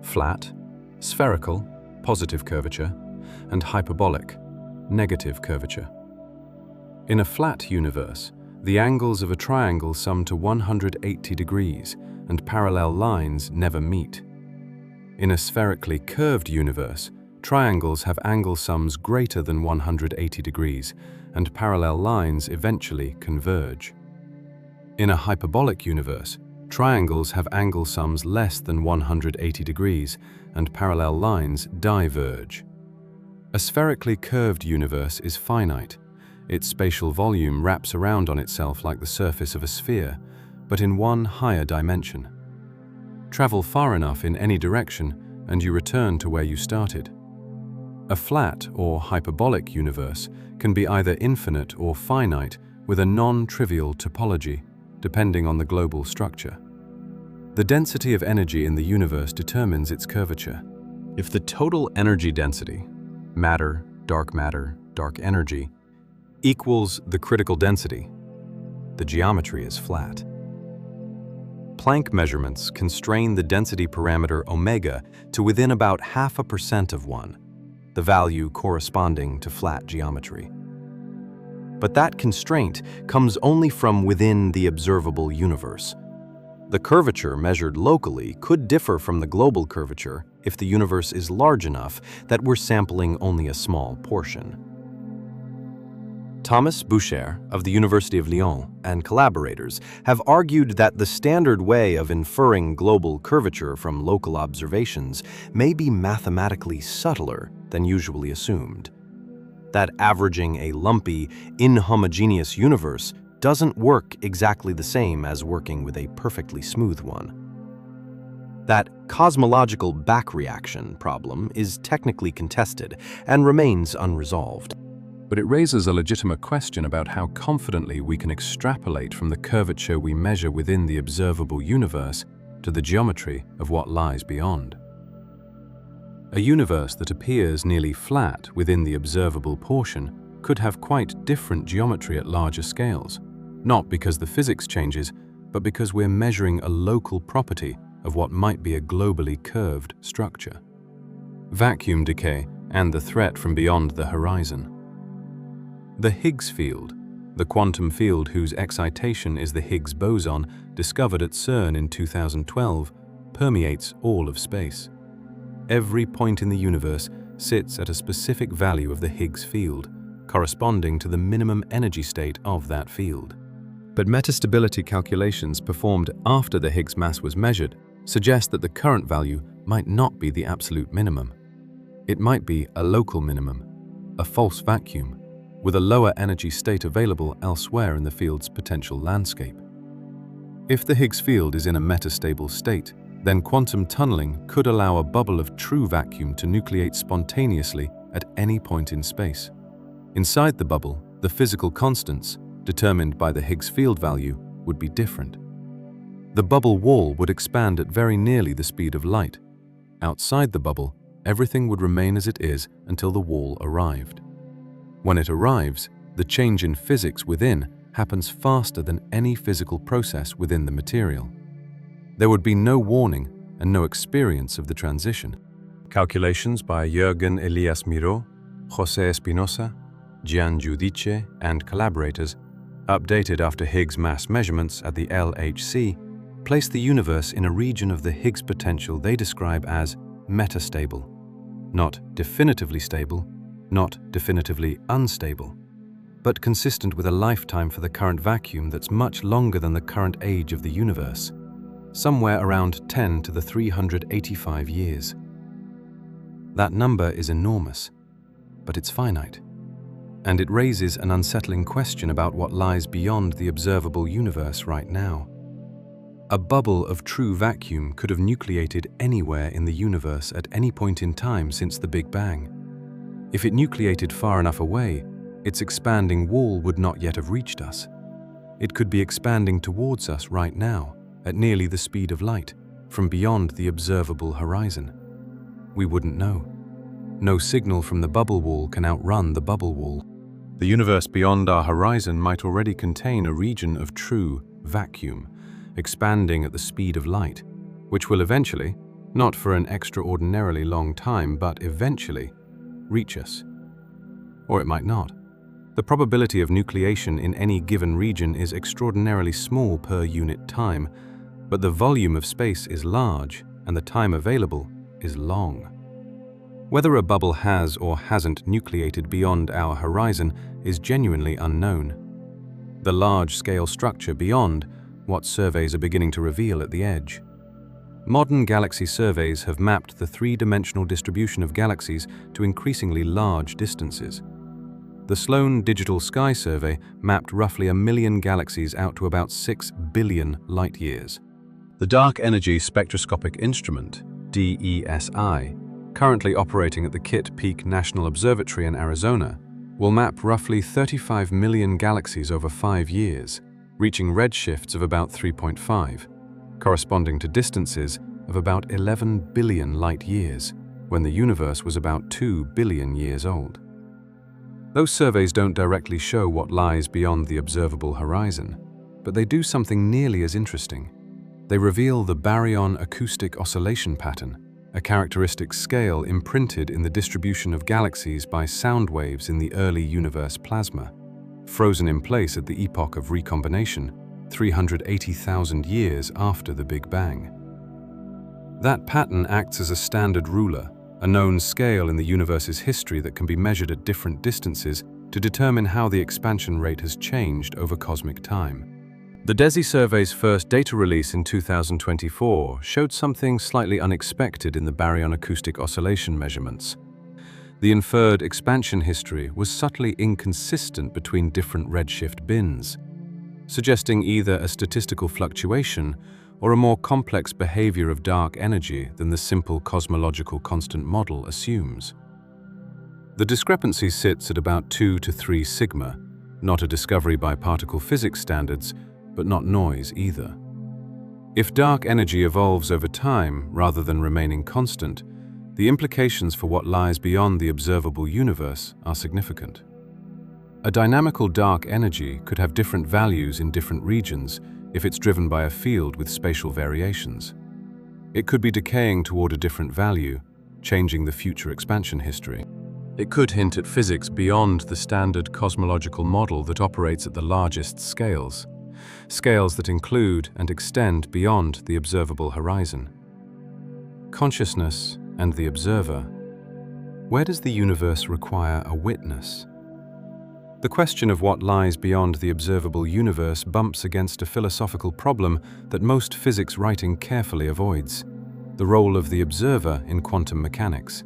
flat, spherical, positive curvature, and hyperbolic, negative curvature. In a flat universe, the angles of a triangle sum to 180 degrees, and parallel lines never meet. In a spherically curved universe, triangles have angle sums greater than 180 degrees, and parallel lines eventually converge. In a hyperbolic universe, triangles have angle sums less than 180 degrees, and parallel lines diverge. A spherically curved universe is finite, Its spatial volume wraps around on itself like the surface of a sphere, but in one higher dimension. Travel far enough in any direction, and you return to where you started. A flat or hyperbolic universe can be either infinite or finite with a non-trivial topology, depending on the global structure. The density of energy in the universe determines its curvature. If the total energy density, matter, dark energy, equals the critical density, the geometry is flat. Planck measurements constrain the density parameter omega to within about 0.5% of 1, the value corresponding to flat geometry. But that constraint comes only from within the observable universe. The curvature measured locally could differ from the global curvature if the universe is large enough that we're sampling only a small portion. Thomas Boucher of the University of Lyon and collaborators have argued that the standard way of inferring global curvature from local observations may be mathematically subtler than usually assumed. That averaging a lumpy, inhomogeneous universe doesn't work exactly the same as working with a perfectly smooth one. That cosmological back-reaction problem is technically contested and remains unresolved. But it raises a legitimate question about how confidently we can extrapolate from the curvature we measure within the observable universe to the geometry of what lies beyond. A universe that appears nearly flat within the observable portion could have quite different geometry at larger scales, not because the physics changes, but because we're measuring a local property of what might be a globally curved structure. Vacuum decay and the threat from beyond the horizon. The Higgs field, the quantum field whose excitation is the Higgs boson discovered at CERN in 2012, permeates all of space. Every point in the universe sits at a specific value of the Higgs field, corresponding to the minimum energy state of that field. But metastability calculations performed after the Higgs mass was measured suggest that the current value might not be the absolute minimum. It might be a local minimum, a false vacuum, with a lower energy state available elsewhere in the field's potential landscape. If the Higgs field is in a metastable state, then quantum tunneling could allow a bubble of true vacuum to nucleate spontaneously at any point in space. Inside the bubble, the physical constants, determined by the Higgs field value, would be different. The bubble wall would expand at very nearly the speed of light. Outside the bubble, everything would remain as it is until the wall arrived. When it arrives, the change in physics within happens faster than any physical process within the material. There would be no warning and no experience of the transition. Calculations by Jürgen Elias Miró, José Espinosa, Gian Giudice, and collaborators, updated after Higgs mass measurements at the LHC, place the universe in a region of the Higgs potential they describe as metastable, not definitively stable, not definitively unstable, but consistent with a lifetime for the current vacuum that's much longer than the current age of the universe, somewhere around 10 to the 385 years. That number is enormous, but it's finite, and it raises an unsettling question about what lies beyond the observable universe right now. A bubble of true vacuum could have nucleated anywhere in the universe at any point in time since the Big Bang. If it nucleated far enough away, its expanding wall would not yet have reached us. It could be expanding towards us right now, at nearly the speed of light, from beyond the observable horizon. We wouldn't know. No signal from the bubble wall can outrun the bubble wall. The universe beyond our horizon might already contain a region of true vacuum, expanding at the speed of light, which will eventually, not for an extraordinarily long time, but eventually, reach us. Or it might not. The probability of nucleation in any given region is extraordinarily small per unit time, but the volume of space is large and the time available is long. Whether a bubble has or hasn't nucleated beyond our horizon is genuinely unknown. The large-scale structure beyond what surveys are beginning to reveal at the edge. Modern galaxy surveys have mapped the three-dimensional distribution of galaxies to increasingly large distances. The Sloan Digital Sky Survey mapped roughly 1 million galaxies out to about 6 billion light-years. The Dark Energy Spectroscopic Instrument, DESI, currently operating at the Kitt Peak National Observatory in Arizona, will map roughly 35 million galaxies over 5 years, reaching redshifts of about 3.5, corresponding to distances of about 11 billion light-years, when the universe was about 2 billion years old. Those surveys don't directly show what lies beyond the observable horizon, but they do something nearly as interesting. They reveal the baryon acoustic oscillation pattern, a characteristic scale imprinted in the distribution of galaxies by sound waves in the early universe plasma, frozen in place at the epoch of recombination, 380,000 years after the Big Bang. That pattern acts as a standard ruler, a known scale in the universe's history that can be measured at different distances to determine how the expansion rate has changed over cosmic time. The DESI survey's first data release in 2024 showed something slightly unexpected in the baryon acoustic oscillation measurements. The inferred expansion history was subtly inconsistent between different redshift bins, suggesting either a statistical fluctuation or a more complex behavior of dark energy than the simple cosmological constant model assumes. The discrepancy sits at about 2 to 3 sigma, not a discovery by particle physics standards, but not noise either. If dark energy evolves over time rather than remaining constant, the implications for what lies beyond the observable universe are significant. A dynamical dark energy could have different values in different regions if it's driven by a field with spatial variations. It could be decaying toward a different value, changing the future expansion history. It could hint at physics beyond the standard cosmological model that operates at the largest scales, scales that include and extend beyond the observable horizon. Consciousness and the observer. Where does the universe require a witness? The question of what lies beyond the observable universe bumps against a philosophical problem that most physics writing carefully avoids: the role of the observer in quantum mechanics.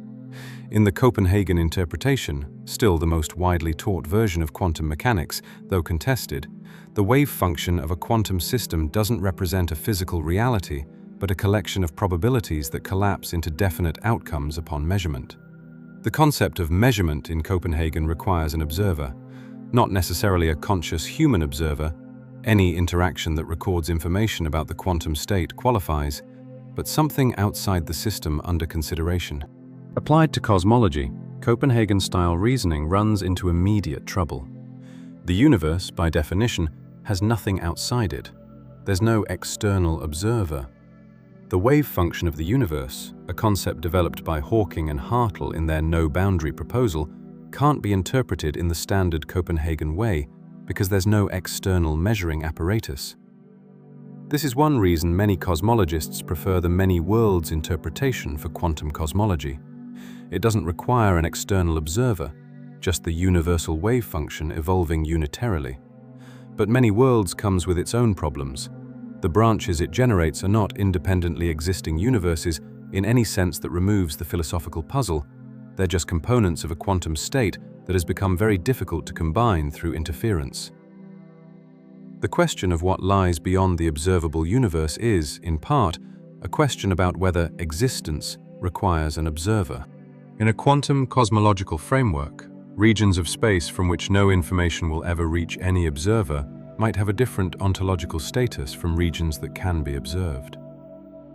In the Copenhagen interpretation, still the most widely taught version of quantum mechanics, though contested, the wave function of a quantum system doesn't represent a physical reality, but a collection of probabilities that collapse into definite outcomes upon measurement. The concept of measurement in Copenhagen requires an observer, not necessarily a conscious human observer. Any interaction that records information about the quantum state qualifies, but something outside the system under consideration. Applied to cosmology, Copenhagen-style reasoning runs into immediate trouble. The universe, by definition, has nothing outside it. There's no external observer. The wave function of the universe, a concept developed by Hawking and Hartle in their no-boundary proposal, can't be interpreted in the standard Copenhagen way because there's no external measuring apparatus. This is one reason many cosmologists prefer the many worlds interpretation for quantum cosmology. It doesn't require an external observer, just the universal wave function evolving unitarily. But many worlds comes with its own problems. The branches it generates are not independently existing universes in any sense that removes the philosophical puzzle. They're just components of a quantum state that has become very difficult to combine through interference. The question of what lies beyond the observable universe is, in part, a question about whether existence requires an observer. In a quantum cosmological framework, regions of space from which no information will ever reach any observer might have a different ontological status from regions that can be observed.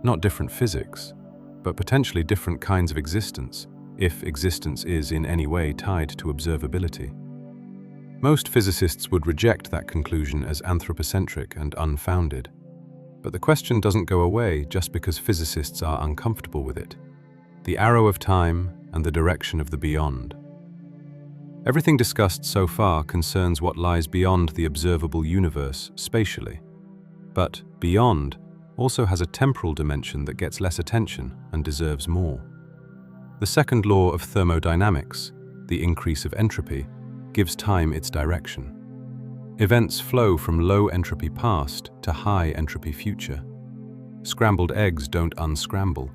Not different physics, but potentially different kinds of existence, if existence is in any way tied to observability. Most physicists would reject that conclusion as anthropocentric and unfounded. But the question doesn't go away just because physicists are uncomfortable with it. The arrow of time and the direction of the beyond. Everything discussed so far concerns what lies beyond the observable universe spatially. But beyond also has a temporal dimension that gets less attention and deserves more. The second law of thermodynamics, the increase of entropy, gives time its direction. Events flow from low entropy past to high entropy future. Scrambled eggs don't unscramble.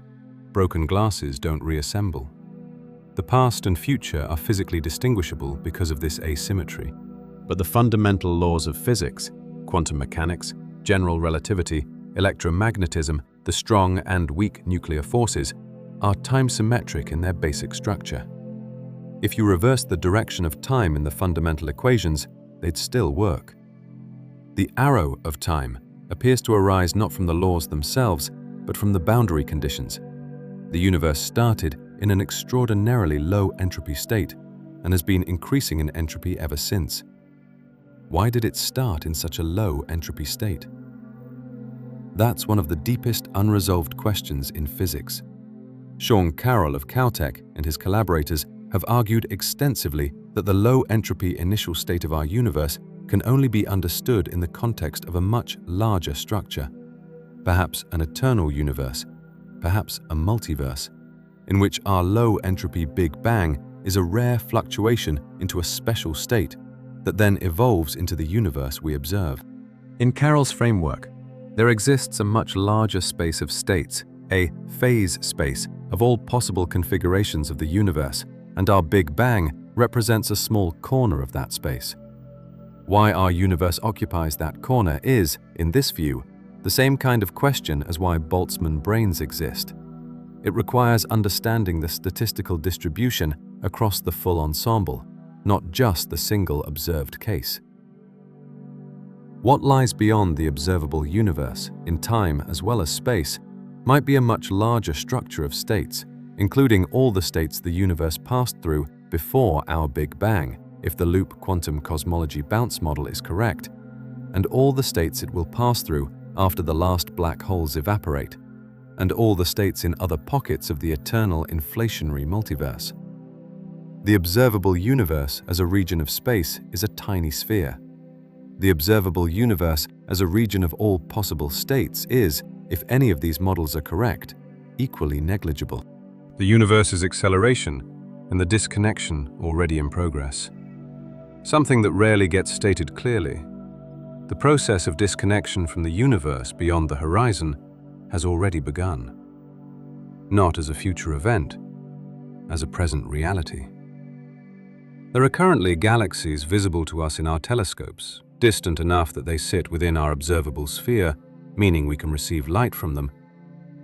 Broken glasses don't reassemble. The past and future are physically distinguishable because of this asymmetry. But the fundamental laws of physics, quantum mechanics, general relativity, electromagnetism, the strong and weak nuclear forces, are time-symmetric in their basic structure. If you reverse the direction of time in the fundamental equations, they'd still work. The arrow of time appears to arise not from the laws themselves, but from the boundary conditions. The universe started in an extraordinarily low entropy state and has been increasing in entropy ever since. Why did it start in such a low entropy state? That's one of the deepest unresolved questions in physics. Sean Carroll of Caltech and his collaborators have argued extensively that the low entropy initial state of our universe can only be understood in the context of a much larger structure, perhaps an eternal universe, perhaps a multiverse, in which our low entropy Big Bang is a rare fluctuation into a special state that then evolves into the universe we observe. In Carroll's framework, there exists a much larger space of states, a phase space of all possible configurations of the universe, and our Big Bang represents a small corner of that space. Why our universe occupies that corner is, in this view, the same kind of question as why Boltzmann brains exist. It requires understanding the statistical distribution across the full ensemble, not just the single observed case. What lies beyond the observable universe, in time as well as space, might be a much larger structure of states, including all the states the universe passed through before our Big Bang, if the loop quantum cosmology bounce model is correct, and all the states it will pass through after the last black holes evaporate, and all the states in other pockets of the eternal inflationary multiverse. The observable universe as a region of space is a tiny sphere. The observable universe as a region of all possible states is, if any of these models are correct, equally negligible. The universe's acceleration and the disconnection already in progress. Something that rarely gets stated clearly. The process of disconnection from the universe beyond the horizon has already begun. Not as a future event, as a present reality. There are currently galaxies visible to us in our telescopes, distant enough that they sit within our observable sphere, meaning we can receive light from them,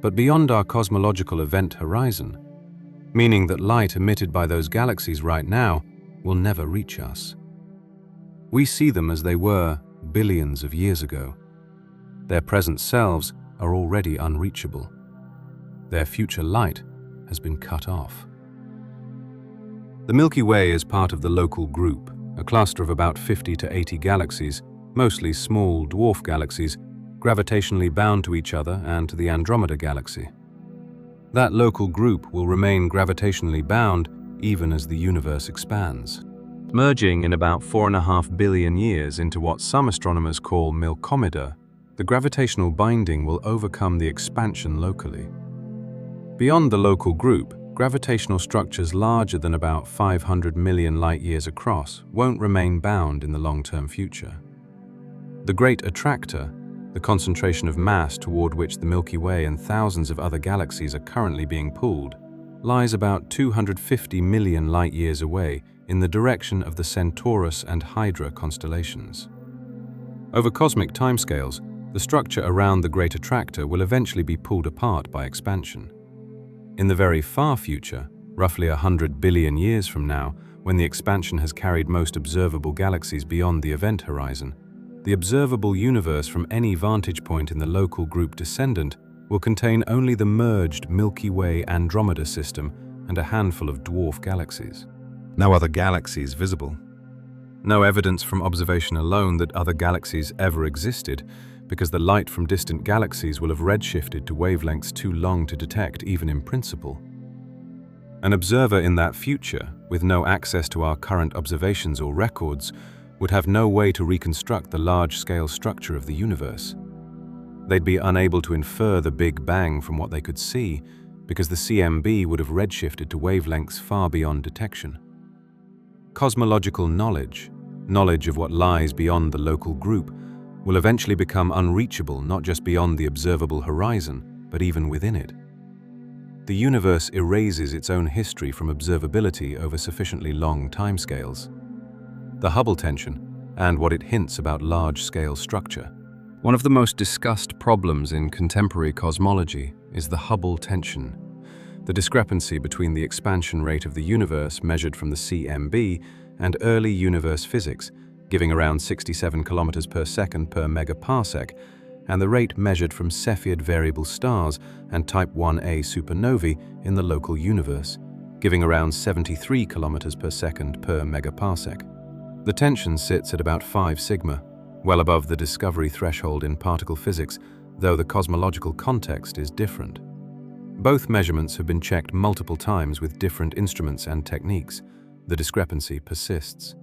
but beyond our cosmological event horizon, meaning that light emitted by those galaxies right now will never reach us. We see them as they were billions of years ago. Their present selves are already unreachable. Their future light has been cut off. The Milky Way is part of the Local Group, a cluster of about 50 to 80 galaxies, mostly small dwarf galaxies, gravitationally bound to each other and to the Andromeda Galaxy. That local group will remain gravitationally bound even as the universe expands, merging in about 4.5 billion years into what some astronomers call Milkomeda. The gravitational binding will overcome the expansion locally. Beyond the local group, gravitational structures larger than about 500 million light-years across won't remain bound in the long-term future. The great attractor, the concentration of mass toward which the Milky Way and thousands of other galaxies are currently being pulled, lies about 250 million light-years away in the direction of the Centaurus and Hydra constellations. Over cosmic timescales, the structure around the great attractor will eventually be pulled apart by expansion. In the very far future, roughly 100 billion years from now, when the expansion has carried most observable galaxies beyond the event horizon, the observable universe from any vantage point in the local group descendant will contain only the merged Milky Way Andromeda system and a handful of dwarf galaxies. No other galaxies visible. No evidence from observation alone that other galaxies ever existed, because the light from distant galaxies will have redshifted to wavelengths too long to detect even in principle. An observer in that future, with no access to our current observations or records, would have no way to reconstruct the large-scale structure of the universe. They'd be unable to infer the Big Bang from what they could see, because the CMB would have redshifted to wavelengths far beyond detection. Cosmological knowledge, knowledge of what lies beyond the local group, will eventually become unreachable not just beyond the observable horizon, but even within it. the universe erases its own history from observability over sufficiently long timescales. The Hubble tension, and what it hints about large-scale structure. One of the most discussed problems in contemporary cosmology is the Hubble tension, the discrepancy between the expansion rate of the universe measured from the CMB and early universe physics, giving around 67 kilometers per second per megaparsec, and the rate measured from Cepheid variable stars and Type 1a supernovae in the local universe, giving around 73 kilometers per second per megaparsec. The tension sits at about 5 sigma, well above the discovery threshold in particle physics, though the cosmological context is different. Both measurements have been checked multiple times with different instruments and techniques. The discrepancy persists.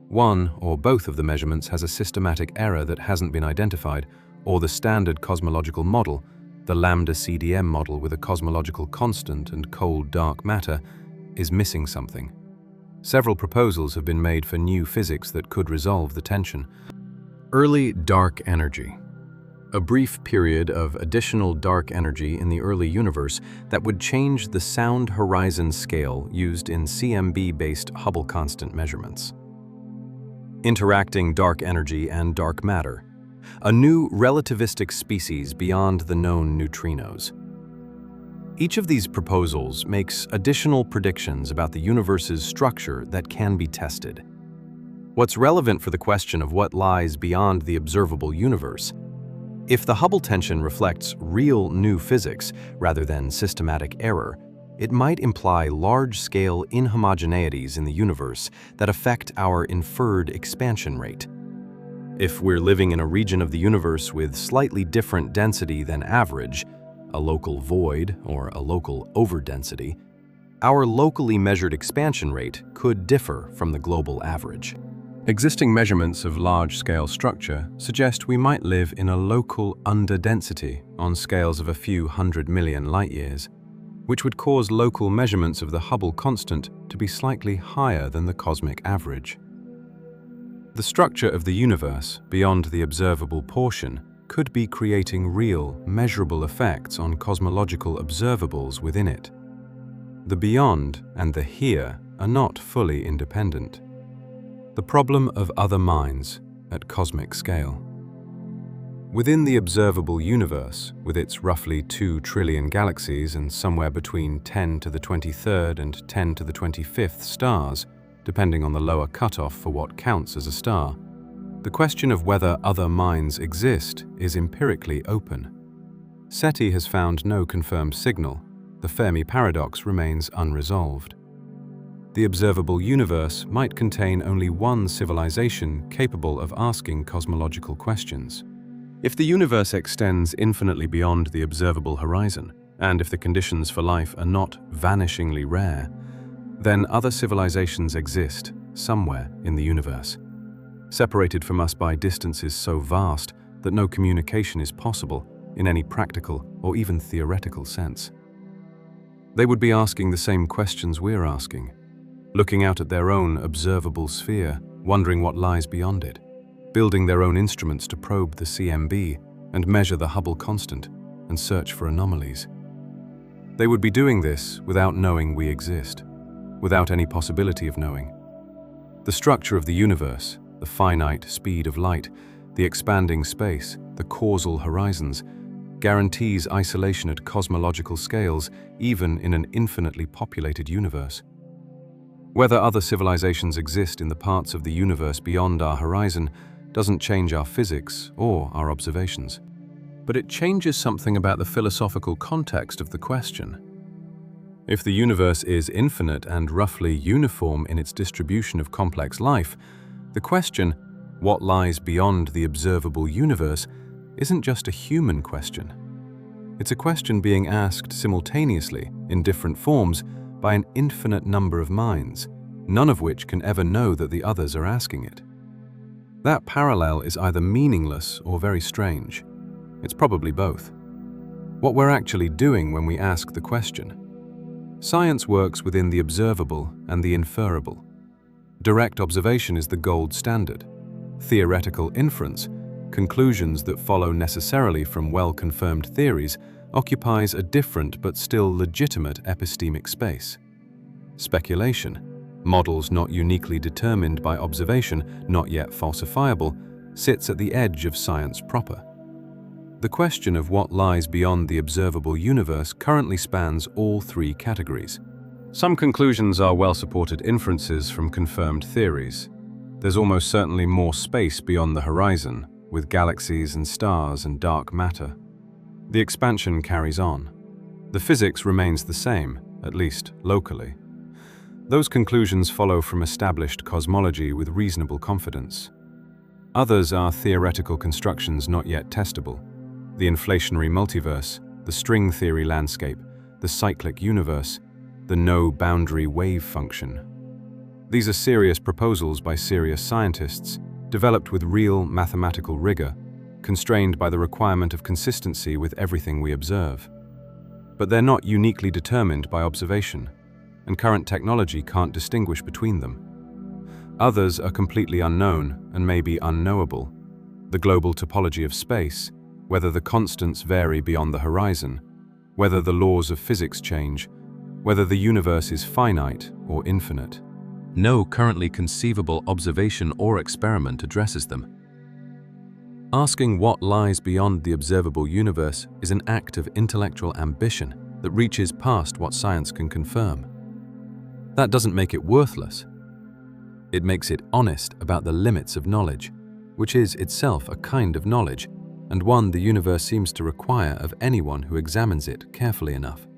One or both of the measurements has a systematic error that hasn't been identified, or the standard cosmological model, the lambda CDM model with a cosmological constant and cold dark matter, is missing something. Several proposals have been made for new physics that could resolve the tension. Early dark energy. A brief period of additional dark energy in the early universe that would change the sound horizon scale used in CMB-based Hubble constant measurements. Interacting dark energy and dark matter. A new relativistic species beyond the known neutrinos. Each of these proposals makes additional predictions about the universe's structure that can be tested. What's relevant for the question of what lies beyond the observable universe? If the Hubble tension reflects real new physics rather than systematic error, it might imply large-scale inhomogeneities in the universe that affect our inferred expansion rate. If we're living in a region of the universe with slightly different density than average, a local void or a local overdensity, our locally measured expansion rate could differ from the global average. Existing measurements of large-scale structure suggest we might live in a local underdensity on scales of a few 100 million light-years, which would cause local measurements of the Hubble constant to be slightly higher than the cosmic average. The structure of the universe, beyond the observable portion, could be creating real, measurable effects on cosmological observables within it. The beyond and the here are not fully independent. The problem of other minds at cosmic scale. Within the observable universe, with its roughly 2 trillion galaxies and somewhere between 10 to the 23rd and 10 to the 25th stars, depending on the lower cutoff for what counts as a star, the question of whether other minds exist is empirically open. SETI has found no confirmed signal. The Fermi paradox remains unresolved. The observable universe might contain only one civilization capable of asking cosmological questions. If the universe extends infinitely beyond the observable horizon, and if the conditions for life are not vanishingly rare, then other civilizations exist somewhere in the universe, separated from us by distances so vast that no communication is possible in any practical or even theoretical sense. They would be asking the same questions we're asking, looking out at their own observable sphere, wondering what lies beyond it, building their own instruments to probe the CMB and measure the Hubble constant and search for anomalies. They would be doing this without knowing we exist, without any possibility of knowing. The structure of the universe, the finite speed of light, the expanding space, the causal horizons, guarantees isolation at cosmological scales, even in an infinitely populated universe. Whether other civilizations exist in the parts of the universe beyond our horizon doesn't change our physics or our observations. But it changes something about the philosophical context of the question. If the universe is infinite and roughly uniform in its distribution of complex life, the question, what lies beyond the observable universe, isn't just a human question. It's a question being asked simultaneously, in different forms, by an infinite number of minds, none of which can ever know that the others are asking it. That parallel is either meaningless or very strange. It's probably both. What we're actually doing when we ask the question. Science works within the observable and the inferable. Direct observation is the gold standard. Theoretical inference, conclusions that follow necessarily from well-confirmed theories, occupies a different but still legitimate epistemic space. Speculation, models not uniquely determined by observation, not yet falsifiable, sits at the edge of science proper. The question of what lies beyond the observable universe currently spans all three categories. Some conclusions are well-supported inferences from confirmed theories. There's almost certainly more space beyond the horizon, with galaxies and stars and dark matter. The expansion carries on. The physics remains the same, at least locally. Those conclusions follow from established cosmology with reasonable confidence. Others are theoretical constructions not yet testable. The inflationary multiverse, the string theory landscape, the cyclic universe, the no-boundary wave function. These are serious proposals by serious scientists, developed with real mathematical rigor, constrained by the requirement of consistency with everything we observe. But they're not uniquely determined by observation, and current technology can't distinguish between them. Others are completely unknown and may be unknowable. The global topology of space, whether the constants vary beyond the horizon, whether the laws of physics change, whether the universe is finite or infinite. No currently conceivable observation or experiment addresses them. Asking what lies beyond the observable universe is an act of intellectual ambition that reaches past what science can confirm. That doesn't make it worthless. It makes it honest about the limits of knowledge, which is itself a kind of knowledge, and one the universe seems to require of anyone who examines it carefully enough.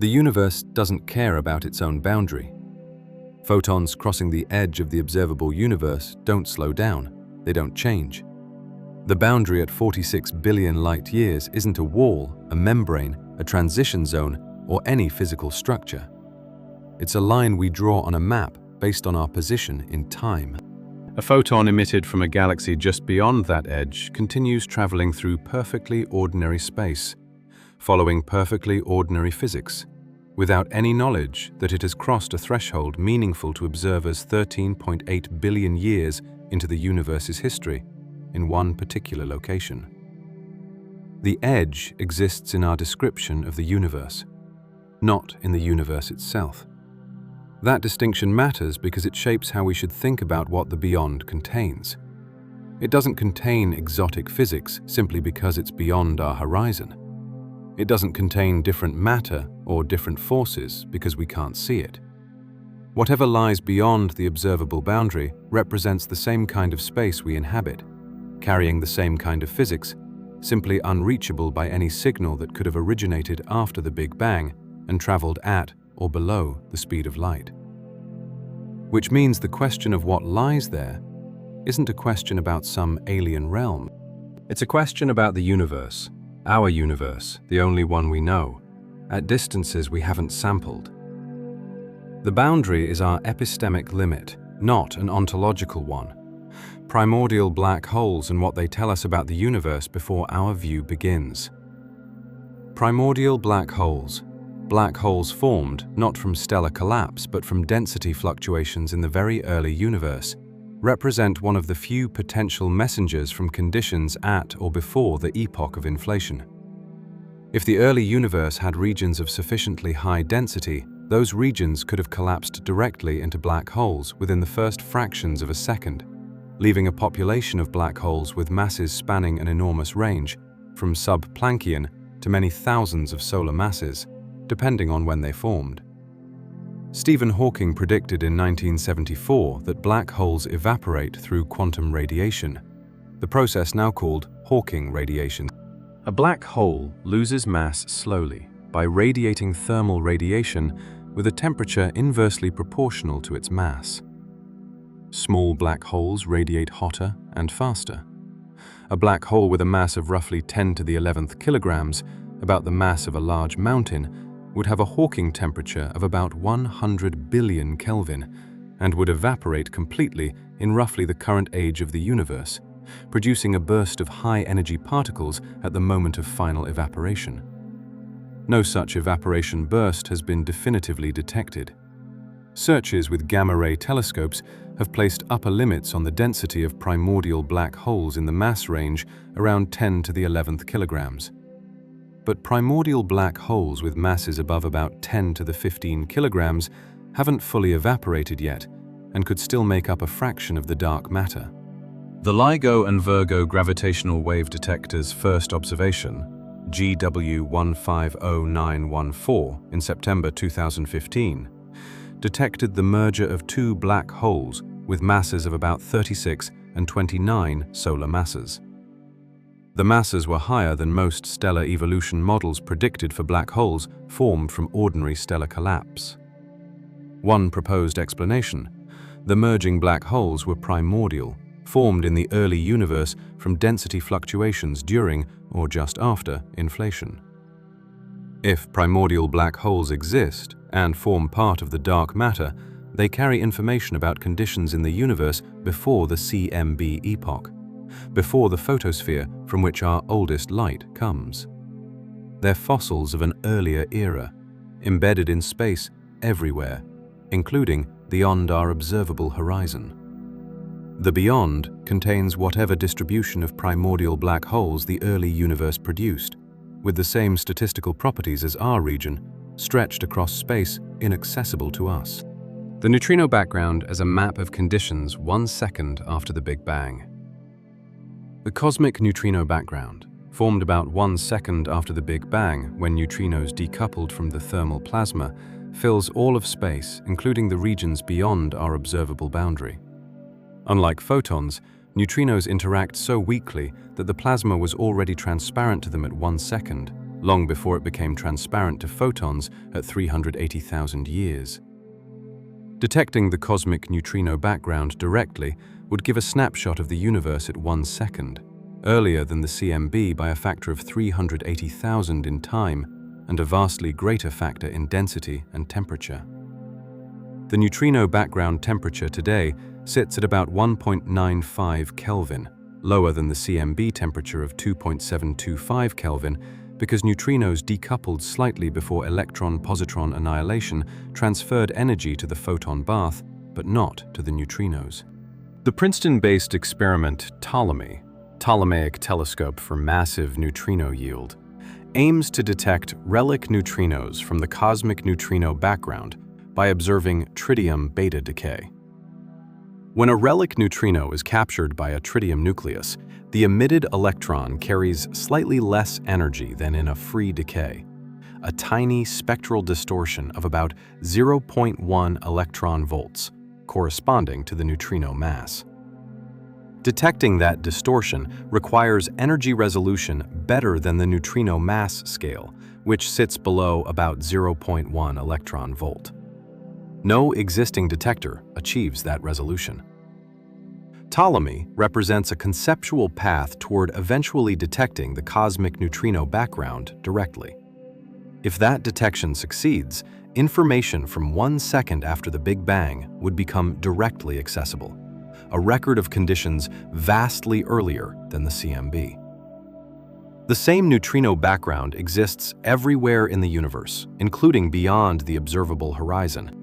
The universe doesn't care about its own boundary. Photons crossing the edge of the observable universe don't slow down, they don't change. The boundary at 46 billion light-years isn't a wall, a membrane, a transition zone, or any physical structure. It's a line we draw on a map based on our position in time. A photon emitted from a galaxy just beyond that edge continues traveling through perfectly ordinary space, following perfectly ordinary physics, without any knowledge that it has crossed a threshold meaningful to observers 13.8 billion years into the universe's history, in one particular location. The edge exists in our description of the universe, not in the universe itself. That distinction matters because it shapes how we should think about what the beyond contains. It doesn't contain exotic physics simply because it's beyond our horizon. It doesn't contain different matter or different forces because we can't see it. Whatever lies beyond the observable boundary represents the same kind of space we inhabit, carrying the same kind of physics, simply unreachable by any signal that could have originated after the Big Bang and traveled at or below the speed of light. Which means the question of what lies there isn't a question about some alien realm. It's a question about the universe, our universe, the only one we know, at distances we haven't sampled. The boundary is our epistemic limit, not an ontological one. Primordial black holes and what they tell us about the universe before our view begins. Primordial black holes. Black holes formed not from stellar collapse but from density fluctuations in the very early universe, represent one of the few potential messengers from conditions at or before the epoch of inflation. If the early universe had regions of sufficiently high density, those regions could have collapsed directly into black holes within the first fractions of a second, leaving a population of black holes with masses spanning an enormous range, from sub-Planckian to many thousands of solar masses, depending on when they formed. Stephen Hawking predicted in 1974 that black holes evaporate through quantum radiation, the process now called Hawking radiation. A black hole loses mass slowly by radiating thermal radiation with a temperature inversely proportional to its mass. Small black holes radiate hotter and faster. A black hole with a mass of roughly 10 to the 11th kilograms, about the mass of a large mountain, would have a Hawking temperature of about 100 billion Kelvin and would evaporate completely in roughly the current age of the universe, producing a burst of high-energy particles at the moment of final evaporation. No such evaporation burst has been definitively detected. Searches with gamma-ray telescopes have placed upper limits on the density of primordial black holes in the mass range around 10 to the 11th kilograms. But primordial black holes with masses above about 10 to the 15 kilograms haven't fully evaporated yet and could still make up a fraction of the dark matter. The LIGO and Virgo gravitational wave detector's first observation, GW150914, in September 2015, detected the merger of two black holes with masses of about 36 and 29 solar masses. The masses were higher than most stellar evolution models predicted for black holes formed from ordinary stellar collapse. One proposed explanation: the merging black holes were primordial, formed in the early universe from density fluctuations during or just after inflation. If primordial black holes exist and form part of the dark matter, they carry information about conditions in the universe before the CMB epoch, before the photosphere from which our oldest light comes. They're fossils of an earlier era, embedded in space everywhere, including beyond our observable horizon. The beyond contains whatever distribution of primordial black holes the early universe produced, with the same statistical properties as our region, stretched across space inaccessible to us. The neutrino background as a map of conditions 1 second after the Big Bang. The cosmic neutrino background, formed about 1 second after the Big Bang when neutrinos decoupled from the thermal plasma, fills all of space, including the regions beyond our observable boundary. Unlike photons, neutrinos interact so weakly that the plasma was already transparent to them at 1 second, long before it became transparent to photons at 380,000 years. Detecting the cosmic neutrino background directly would give a snapshot of the universe at 1 second, earlier than the CMB by a factor of 380,000 in time and a vastly greater factor in density and temperature. The neutrino background temperature today sits at about 1.95 Kelvin, lower than the CMB temperature of 2.725 Kelvin, because neutrinos decoupled slightly before electron-positron annihilation transferred energy to the photon bath, but not to the neutrinos. The Princeton-based experiment Ptolemaic Telescope for Massive Neutrino Yield, aims to detect relic neutrinos from the cosmic neutrino background by observing tritium beta decay. When a relic neutrino is captured by a tritium nucleus, the emitted electron carries slightly less energy than in a free decay, a tiny spectral distortion of about 0.1 electron volts, corresponding to the neutrino mass. Detecting that distortion requires energy resolution better than the neutrino mass scale, which sits below about 0.1 electron volt. No existing detector achieves that resolution. Ptolemy represents a conceptual path toward eventually detecting the cosmic neutrino background directly. If that detection succeeds, information from 1 second after the Big Bang would become directly accessible, a record of conditions vastly earlier than the CMB. The same neutrino background exists everywhere in the universe, including beyond the observable horizon.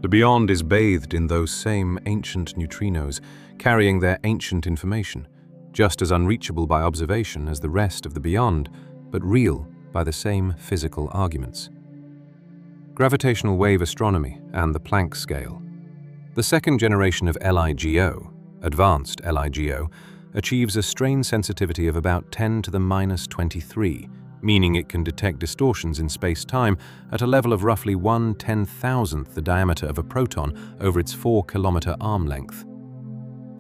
The beyond is bathed in those same ancient neutrinos, carrying their ancient information, just as unreachable by observation as the rest of the beyond, but real by the same physical arguments. Gravitational wave astronomy and the Planck scale. The second generation of LIGO, advanced LIGO, achieves a strain sensitivity of about 10 to the minus 23, meaning it can detect distortions in space-time at a level of roughly 1/10,000th the diameter of a proton over its 4-kilometer arm length.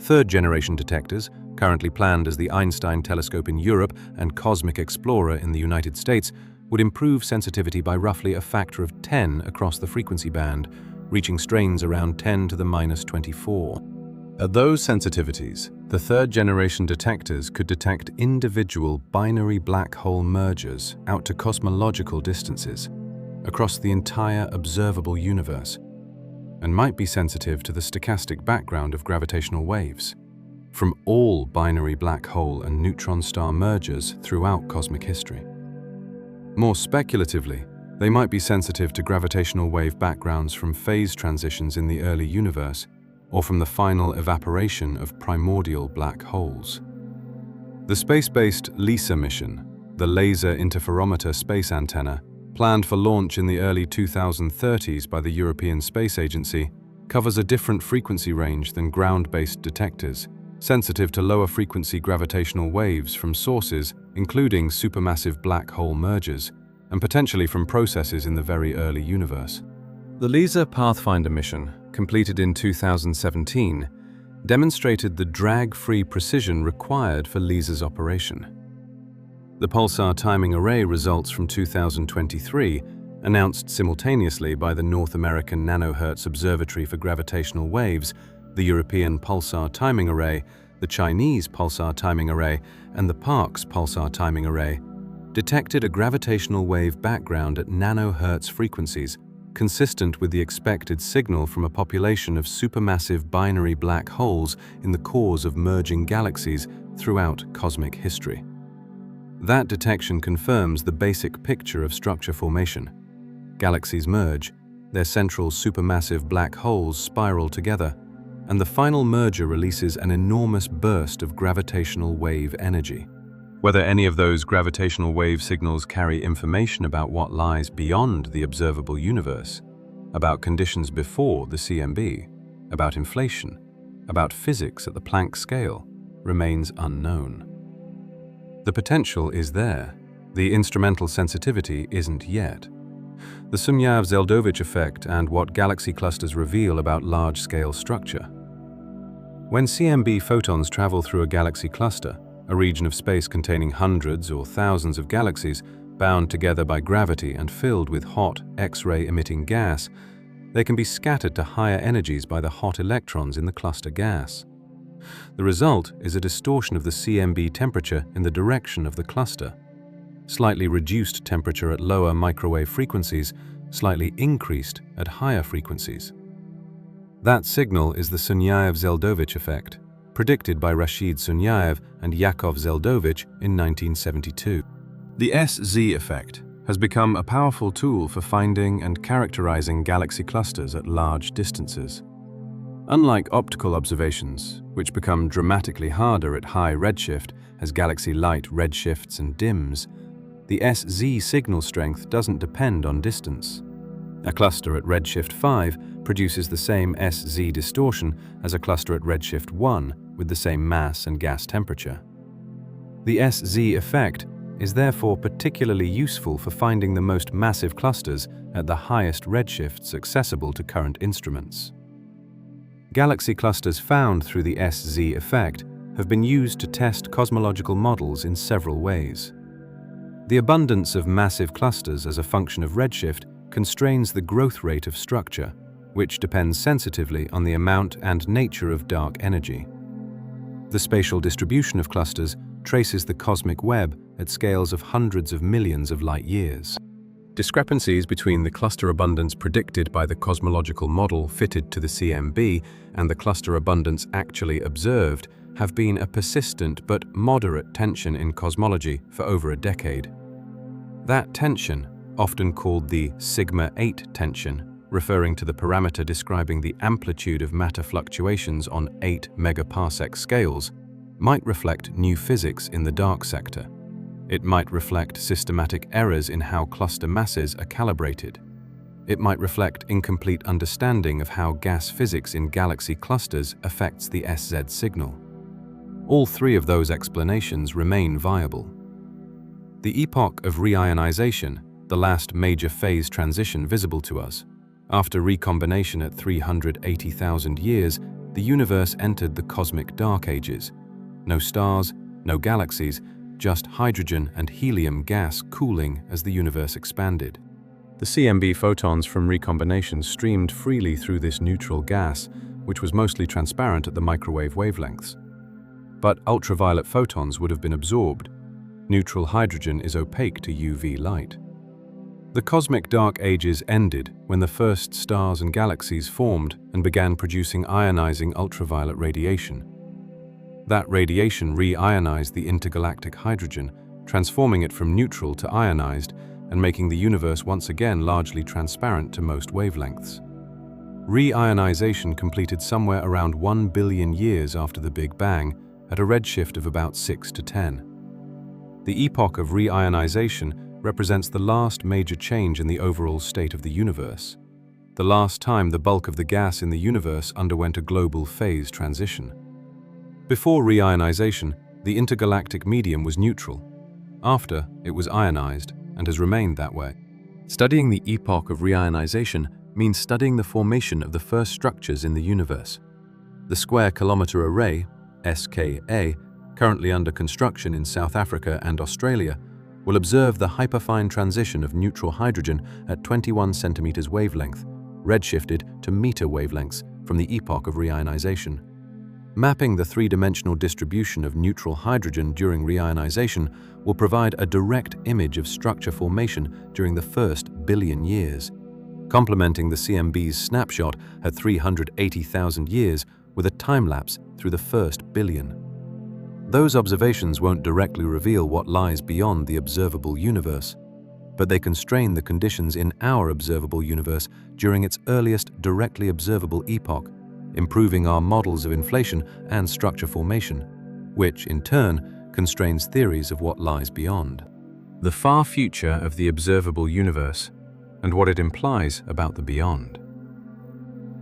Third-generation detectors, currently planned as the Einstein Telescope in Europe and Cosmic Explorer in the United States, would improve sensitivity by roughly a factor of 10 across the frequency band, reaching strains around 10 to the minus 24. At those sensitivities, the third-generation detectors could detect individual binary black hole mergers out to cosmological distances across the entire observable universe, and might be sensitive to the stochastic background of gravitational waves from all binary black hole and neutron star mergers throughout cosmic history. More speculatively, they might be sensitive to gravitational wave backgrounds from phase transitions in the early universe, or from the final evaporation of primordial black holes. The space-based LISA mission, the Laser Interferometer Space Antenna, planned for launch in the early 2030s by the European Space Agency, covers a different frequency range than ground-based detectors, sensitive to lower-frequency gravitational waves from sources including supermassive black hole mergers, and potentially from processes in the very early universe. The LISA Pathfinder mission, completed in 2017, demonstrated the drag-free precision required for LISA's operation. The pulsar timing array results from 2023, announced simultaneously by the North American Nanohertz Observatory for Gravitational Waves, the European Pulsar Timing Array, the Chinese Pulsar Timing Array, and the Parkes Pulsar Timing Array, detected a gravitational wave background at nanohertz frequencies, consistent with the expected signal from a population of supermassive binary black holes in the cores of merging galaxies throughout cosmic history. That detection confirms the basic picture of structure formation. Galaxies merge, their central supermassive black holes spiral together, and the final merger releases an enormous burst of gravitational wave energy. Whether any of those gravitational wave signals carry information about what lies beyond the observable universe, about conditions before the CMB, about inflation, about physics at the Planck scale, remains unknown. The potential is there. The instrumental sensitivity isn't yet. The Sunyaev-Zeldovich effect and what galaxy clusters reveal about large-scale structure. When CMB photons travel through a galaxy cluster, a region of space containing hundreds or thousands of galaxies bound together by gravity and filled with hot, X-ray emitting gas, they can be scattered to higher energies by the hot electrons in the cluster gas. The result is a distortion of the CMB temperature in the direction of the cluster. Slightly reduced temperature at lower microwave frequencies, slightly increased at higher frequencies. That signal is the Sunyaev-Zeldovich effect, predicted by Rashid Sunyaev and Yakov Zeldovich in 1972. The SZ effect has become a powerful tool for finding and characterizing galaxy clusters at large distances. Unlike optical observations, which become dramatically harder at high redshift as galaxy light redshifts and dims, the SZ signal strength doesn't depend on distance. A cluster at redshift 5 produces the same SZ distortion as a cluster at redshift 1 with the same mass and gas temperature. The SZ effect is therefore particularly useful for finding the most massive clusters at the highest redshifts accessible to current instruments. Galaxy clusters found through the SZ effect have been used to test cosmological models in several ways. The abundance of massive clusters as a function of redshift constrains the growth rate of structure, which depends sensitively on the amount and nature of dark energy. The spatial distribution of clusters traces the cosmic web at scales of hundreds of millions of light years. Discrepancies between the cluster abundance predicted by the cosmological model fitted to the CMB and the cluster abundance actually observed have been a persistent but moderate tension in cosmology for over a decade. That tension, often called the sigma-8 tension, referring to the parameter describing the amplitude of matter fluctuations on 8 megaparsec scales, might reflect new physics in the dark sector. It might reflect systematic errors in how cluster masses are calibrated. It might reflect incomplete understanding of how gas physics in galaxy clusters affects the SZ signal. All three of those explanations remain viable. The epoch of reionization, the last major phase transition visible to us. After recombination at 380,000 years, the universe entered the cosmic dark ages. No stars, no galaxies, just hydrogen and helium gas cooling as the universe expanded. The CMB photons from recombination streamed freely through this neutral gas, which was mostly transparent at the microwave wavelengths. But ultraviolet photons would have been absorbed. Neutral hydrogen is opaque to UV light. The cosmic dark ages ended when the first stars and galaxies formed and began producing ionizing ultraviolet radiation. That radiation re-ionized the intergalactic hydrogen, transforming it from neutral to ionized and making the universe once again largely transparent to most wavelengths. Re-ionization completed somewhere around 1 billion years after the Big Bang, at a redshift of about 6 to 10. The epoch of reionization represents the last major change in the overall state of the universe, the last time the bulk of the gas in the universe underwent a global phase transition. Before reionization, the intergalactic medium was neutral. After, it was ionized and has remained that way. Studying the epoch of reionization means studying the formation of the first structures in the universe. The Square Kilometre Array, SKA, currently under construction in South Africa and Australia, will observe the hyperfine transition of neutral hydrogen at 21 centimeters wavelength, redshifted to meter wavelengths from the epoch of reionization. Mapping the three-dimensional distribution of neutral hydrogen during reionization will provide a direct image of structure formation during the first billion years, complementing the CMB's snapshot at 380,000 years with a time-lapse through the first billion. Those observations won't directly reveal what lies beyond the observable universe, but they constrain the conditions in our observable universe during its earliest directly observable epoch, improving our models of inflation and structure formation, which, in turn, constrains theories of what lies beyond. The far future of the observable universe and what it implies about the beyond.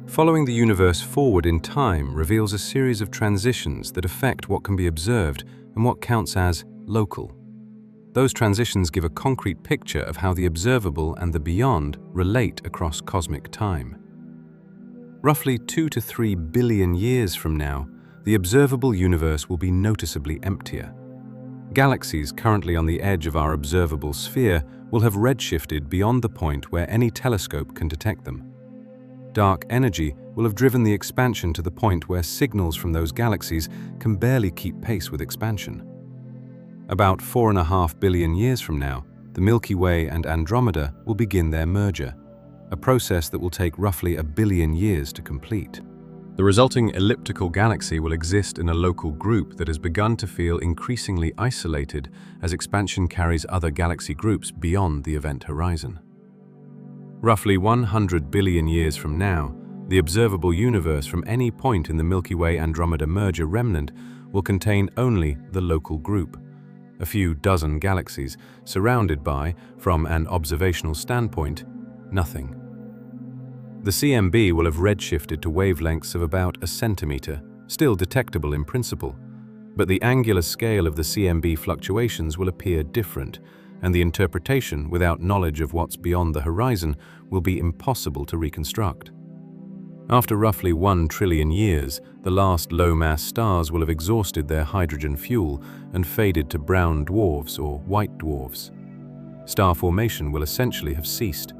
Following the universe forward in time reveals a series of transitions that affect what can be observed and what counts as local. Those transitions give a concrete picture of how the observable and the beyond relate across cosmic time. Roughly 2 to 3 billion years from now, the observable universe will be noticeably emptier. Galaxies currently on the edge of our observable sphere will have redshifted beyond the point where any telescope can detect them. Dark energy will have driven the expansion to the point where signals from those galaxies can barely keep pace with expansion. About 4.5 billion years from now, the Milky Way and Andromeda will begin their merger, a process that will take roughly 1 billion years to complete. The resulting elliptical galaxy will exist in a local group that has begun to feel increasingly isolated as expansion carries other galaxy groups beyond the event horizon. Roughly 100 billion years from now, the observable universe from any point in the Milky Way-Andromeda merger remnant will contain only the local group, a few dozen galaxies surrounded by, from an observational standpoint, nothing. The CMB will have redshifted to wavelengths of about a centimeter, still detectable in principle, but the angular scale of the CMB fluctuations will appear different, and the interpretation without knowledge of what's beyond the horizon will be impossible to reconstruct. After roughly 1 trillion years, the last low-mass stars will have exhausted their hydrogen fuel and faded to brown dwarfs or white dwarfs. Star formation will essentially have ceased.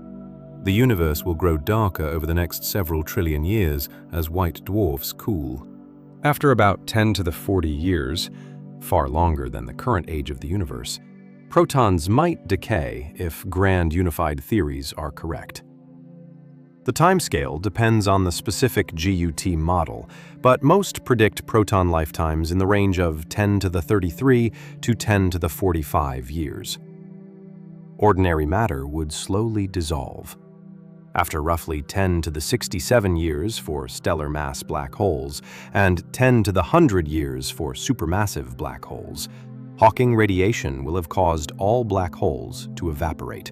The universe will grow darker over the next several trillion years as white dwarfs cool. After about 10 to the 40 years, far longer than the current age of the universe, protons might decay if grand unified theories are correct. The timescale depends on the specific GUT model, but most predict proton lifetimes in the range of 10 to the 33 to 10 to the 45 years. Ordinary matter would slowly dissolve. After roughly 10 to the 67 years for stellar mass black holes and 10 to the 100 years for supermassive black holes, Hawking radiation will have caused all black holes to evaporate.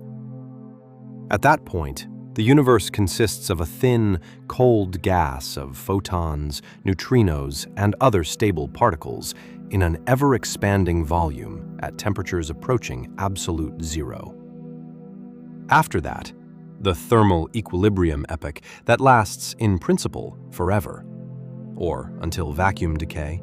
At that point, the universe consists of a thin, cold gas of photons, neutrinos, and other stable particles in an ever-expanding volume at temperatures approaching absolute zero. After that, the thermal equilibrium epoch that lasts, in principle, forever, or until vacuum decay,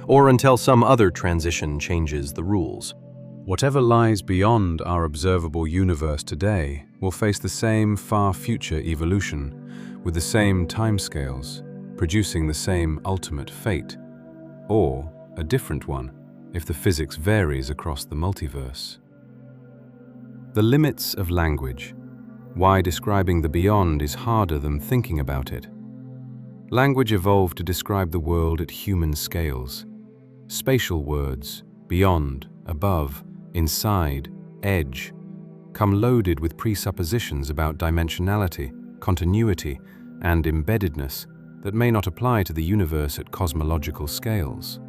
or until some other transition changes the rules. Whatever lies beyond our observable universe today will face the same far future evolution, with the same timescales, producing the same ultimate fate, or a different one if the physics varies across the multiverse. The limits of language. Why describing the beyond is harder than thinking about it. Language evolved to describe the world at human scales. Spatial words, beyond, above, inside, edge, come loaded with presuppositions about dimensionality, continuity, and embeddedness that may not apply to the universe at cosmological scales.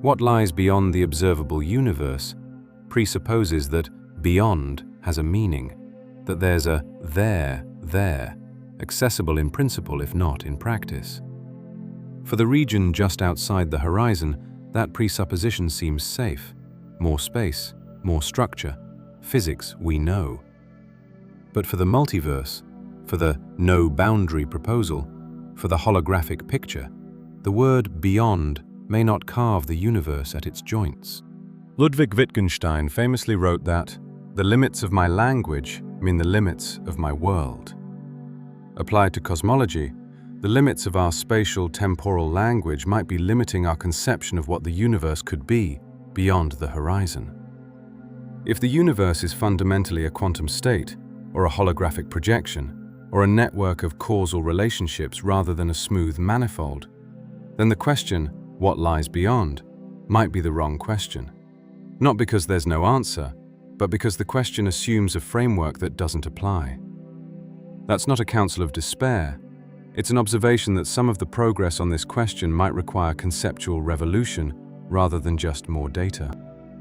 What lies beyond the observable universe presupposes that beyond has a meaning, that there's a there, accessible in principle if not in practice. For the region just outside the horizon, that presupposition seems safe. More space, more structure, physics we know. But for the multiverse, for the no-boundary proposal, for the holographic picture, the word beyond may not carve the universe at its joints. Ludwig Wittgenstein famously wrote that, "The limits of my language mean the limits of my world." Applied to cosmology, the limits of our spatial temporal language might be limiting our conception of what the universe could be beyond the horizon. If the universe is fundamentally a quantum state, or a holographic projection, or a network of causal relationships rather than a smooth manifold, then the question, what lies beyond, might be the wrong question. Not because there's no answer, but because the question assumes a framework that doesn't apply. That's not a counsel of despair. It's an observation that some of the progress on this question might require conceptual revolution rather than just more data.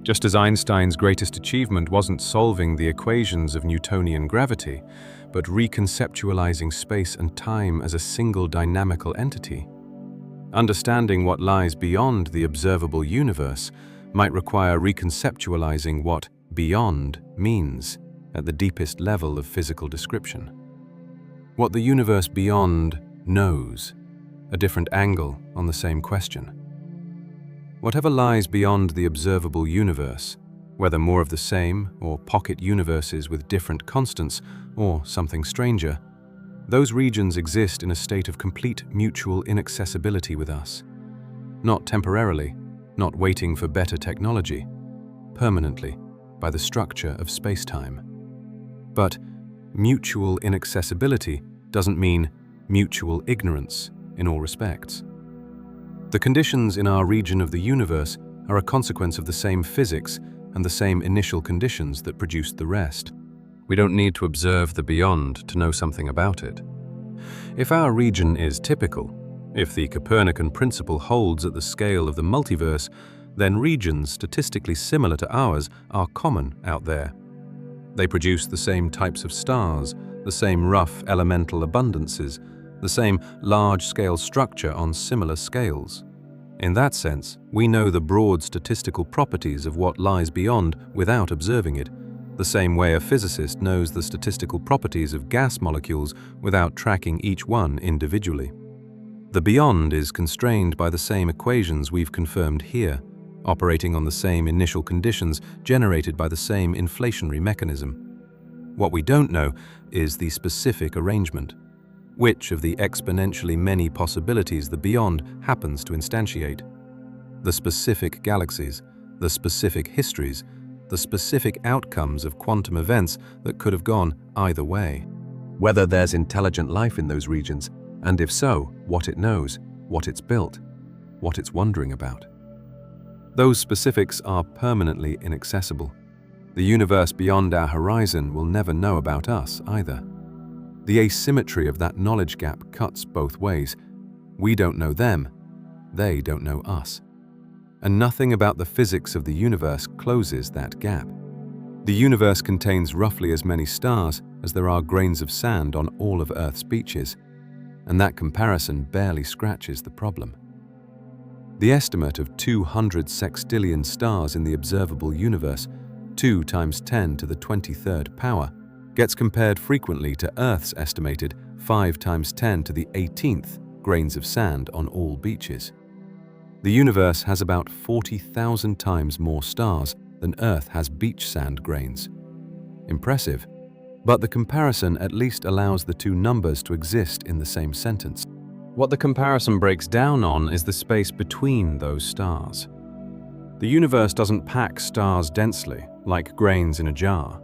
Just as Einstein's greatest achievement wasn't solving the equations of Newtonian gravity, but reconceptualizing space and time as a single dynamical entity. Understanding what lies beyond the observable universe might require reconceptualizing what beyond means at the deepest level of physical description. What the universe beyond knows, a different angle on the same question. Whatever lies beyond the observable universe, whether more of the same or pocket universes with different constants or something stranger, those regions exist in a state of complete mutual inaccessibility with us. Not temporarily, not waiting for better technology, permanently, by the structure of space-time. But mutual inaccessibility doesn't mean mutual ignorance in all respects. The conditions in our region of the universe are a consequence of the same physics and the same initial conditions that produced the rest. We don't need to observe the beyond to know something about it. If our region is typical, if the Copernican principle holds at the scale of the multiverse, then regions statistically similar to ours are common out there. They produce the same types of stars, the same rough elemental abundances, the same large-scale structure on similar scales. In that sense, we know the broad statistical properties of what lies beyond without observing it, the same way a physicist knows the statistical properties of gas molecules without tracking each one individually. The beyond is constrained by the same equations we've confirmed here, operating on the same initial conditions generated by the same inflationary mechanism. What we don't know is the specific arrangement. Which of the exponentially many possibilities the beyond happens to instantiate? The specific galaxies, the specific histories, the specific outcomes of quantum events that could have gone either way. Whether there's intelligent life in those regions, and if so, what it knows, what it's built, what it's wondering about. Those specifics are permanently inaccessible. The universe beyond our horizon will never know about us either. The asymmetry of that knowledge gap cuts both ways. We don't know them, they don't know us. And nothing about the physics of the universe closes that gap. The universe contains roughly as many stars as there are grains of sand on all of Earth's beaches, and that comparison barely scratches the problem. The estimate of 200 sextillion stars in the observable universe, 2 × 10 to the 23rd power, gets compared frequently to Earth's estimated 5 × 10 to the 18th grains of sand on all beaches. The universe has about 40,000 times more stars than Earth has beach sand grains. Impressive, but the comparison at least allows the two numbers to exist in the same sentence. What the comparison breaks down on is the space between those stars. The universe doesn't pack stars densely, like grains in a jar.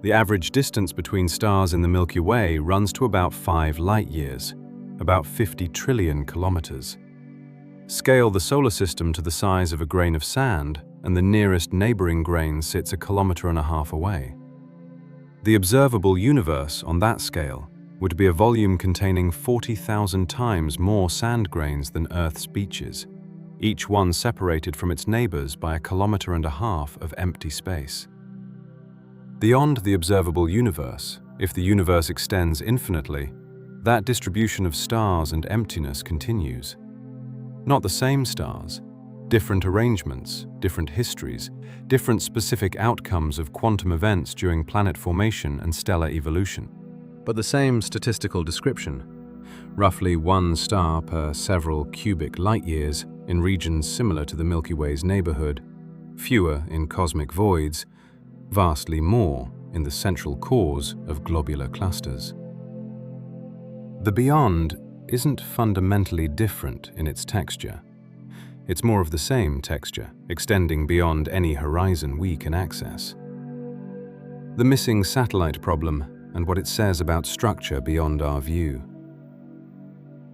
The average distance between stars in the Milky Way runs to about 5 light-years, about 50 trillion kilometers. Scale the solar system to the size of a grain of sand, and the nearest neighboring grain sits 1.5 kilometers away. The observable universe on that scale would be a volume containing 40,000 times more sand grains than Earth's beaches. each one separated from its neighbors by 1.5 kilometers of empty space. Beyond the observable universe, if the universe extends infinitely, that distribution of stars and emptiness continues. Not the same stars, different arrangements, different histories, different specific outcomes of quantum events during planet formation and stellar evolution. But the same statistical description, roughly one star per several cubic light-years in regions similar to the Milky Way's neighborhood, fewer in cosmic voids, vastly more in the central cores of globular clusters. The beyond isn't fundamentally different in its texture. It's more of the same texture, extending beyond any horizon we can access. The missing satellite problem and what it says about structure beyond our view.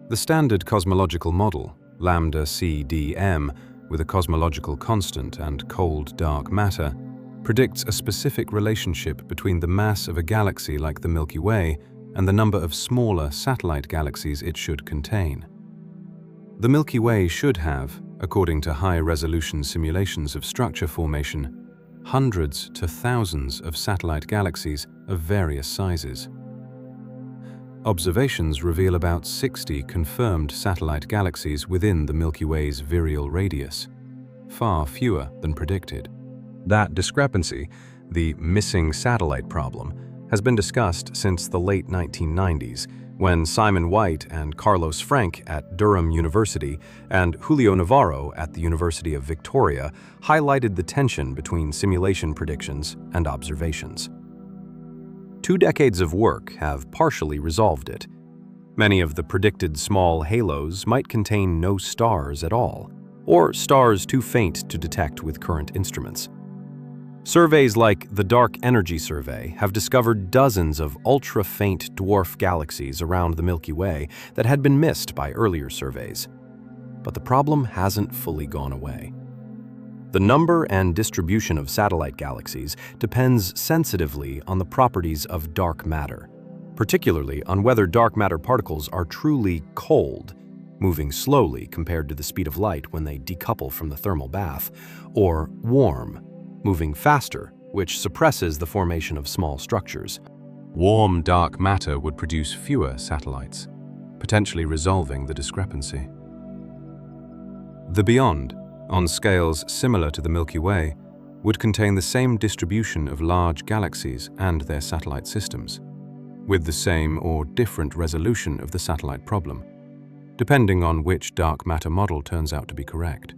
The standard cosmological model, lambda CDM, with a cosmological constant and cold dark matter, predicts a specific relationship between the mass of a galaxy like the Milky Way and the number of smaller satellite galaxies it should contain. The Milky Way should have, according to high-resolution simulations of structure formation, hundreds to thousands of satellite galaxies of various sizes. Observations reveal about 60 confirmed satellite galaxies within the Milky Way's virial radius, far fewer than predicted. That discrepancy, the missing satellite problem, has been discussed since the late 1990s, when Simon White and Carlos Frank at Durham University and Julio Navarro at the University of Victoria highlighted the tension between simulation predictions and observations. 2 decades of work have partially resolved it. Many of the predicted small halos might contain no stars at all, or stars too faint to detect with current instruments. Surveys like the Dark Energy Survey have discovered dozens of ultra-faint dwarf galaxies around the Milky Way that had been missed by earlier surveys. But the problem hasn't fully gone away. The number and distribution of satellite galaxies depends sensitively on the properties of dark matter, particularly on whether dark matter particles are truly cold, moving slowly compared to the speed of light when they decouple from the thermal bath, or warm, moving faster, which suppresses the formation of small structures. Warm dark matter would produce fewer satellites, potentially resolving the discrepancy. The beyond, on scales similar to the Milky Way, would contain the same distribution of large galaxies and their satellite systems, with the same or different resolution of the satellite problem, depending on which dark matter model turns out to be correct.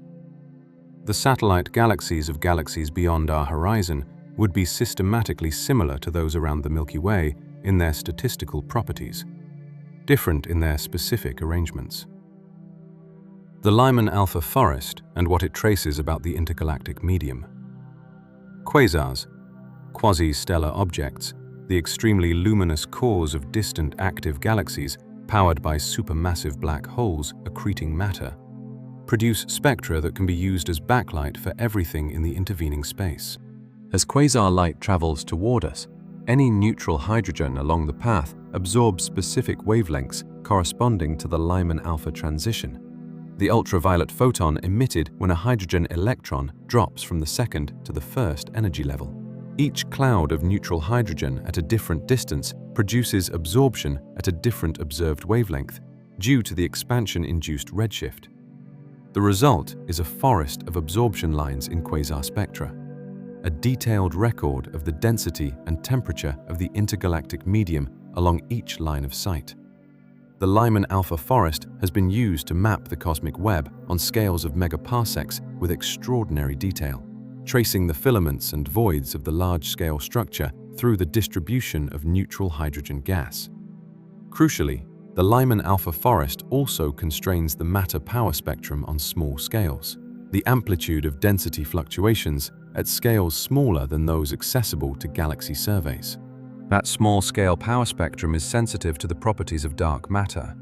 The satellite galaxies of galaxies beyond our horizon would be systematically similar to those around the Milky Way in their statistical properties, different in their specific arrangements. The Lyman alpha forest and what it traces about the intergalactic medium. Quasars, quasi-stellar objects, the extremely luminous cores of distant active galaxies powered by supermassive black holes accreting matter, produce spectra that can be used as backlight for everything in the intervening space. As quasar light travels toward us, any neutral hydrogen along the path absorbs specific wavelengths corresponding to the Lyman alpha transition, the ultraviolet photon emitted when a hydrogen electron drops from the second to the first energy level. Each cloud of neutral hydrogen at a different distance produces absorption at a different observed wavelength due to the expansion-induced redshift. The result is a forest of absorption lines in quasar spectra, a detailed record of the density and temperature of the intergalactic medium along each line of sight. The Lyman alpha forest has been used to map the cosmic web on scales of megaparsecs with extraordinary detail, tracing the filaments and voids of the large-scale structure through the distribution of neutral hydrogen gas. Crucially, the Lyman alpha forest also constrains the matter power spectrum on small scales, the amplitude of density fluctuations at scales smaller than those accessible to galaxy surveys. That small-scale power spectrum is sensitive to the properties of dark matter.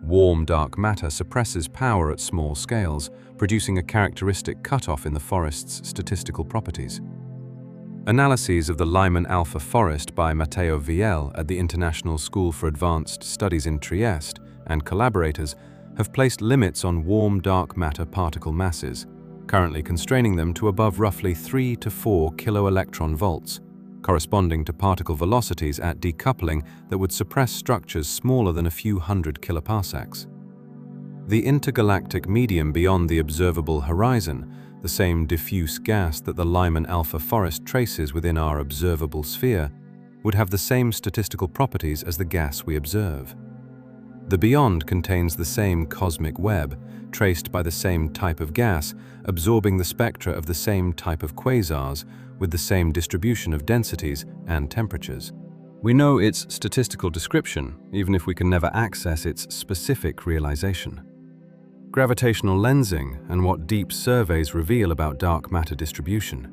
Warm dark matter suppresses power at small scales, producing a characteristic cutoff in the forest's statistical properties. Analyses of the Lyman alpha forest by Matteo Viel at the International School for Advanced Studies in Trieste and collaborators have placed limits on warm dark matter particle masses, currently constraining them to above roughly 3 to 4 kiloelectron volts, corresponding to particle velocities at decoupling that would suppress structures smaller than a few hundred kiloparsecs. The intergalactic medium beyond the observable horizon, the same diffuse gas that the Lyman alpha forest traces within our observable sphere, would have the same statistical properties as the gas we observe. The beyond contains the same cosmic web, traced by the same type of gas, absorbing the spectra of the same type of quasars, with the same distribution of densities and temperatures. We know its statistical description, even if we can never access its specific realization. Gravitational lensing and what deep surveys reveal about dark matter distribution.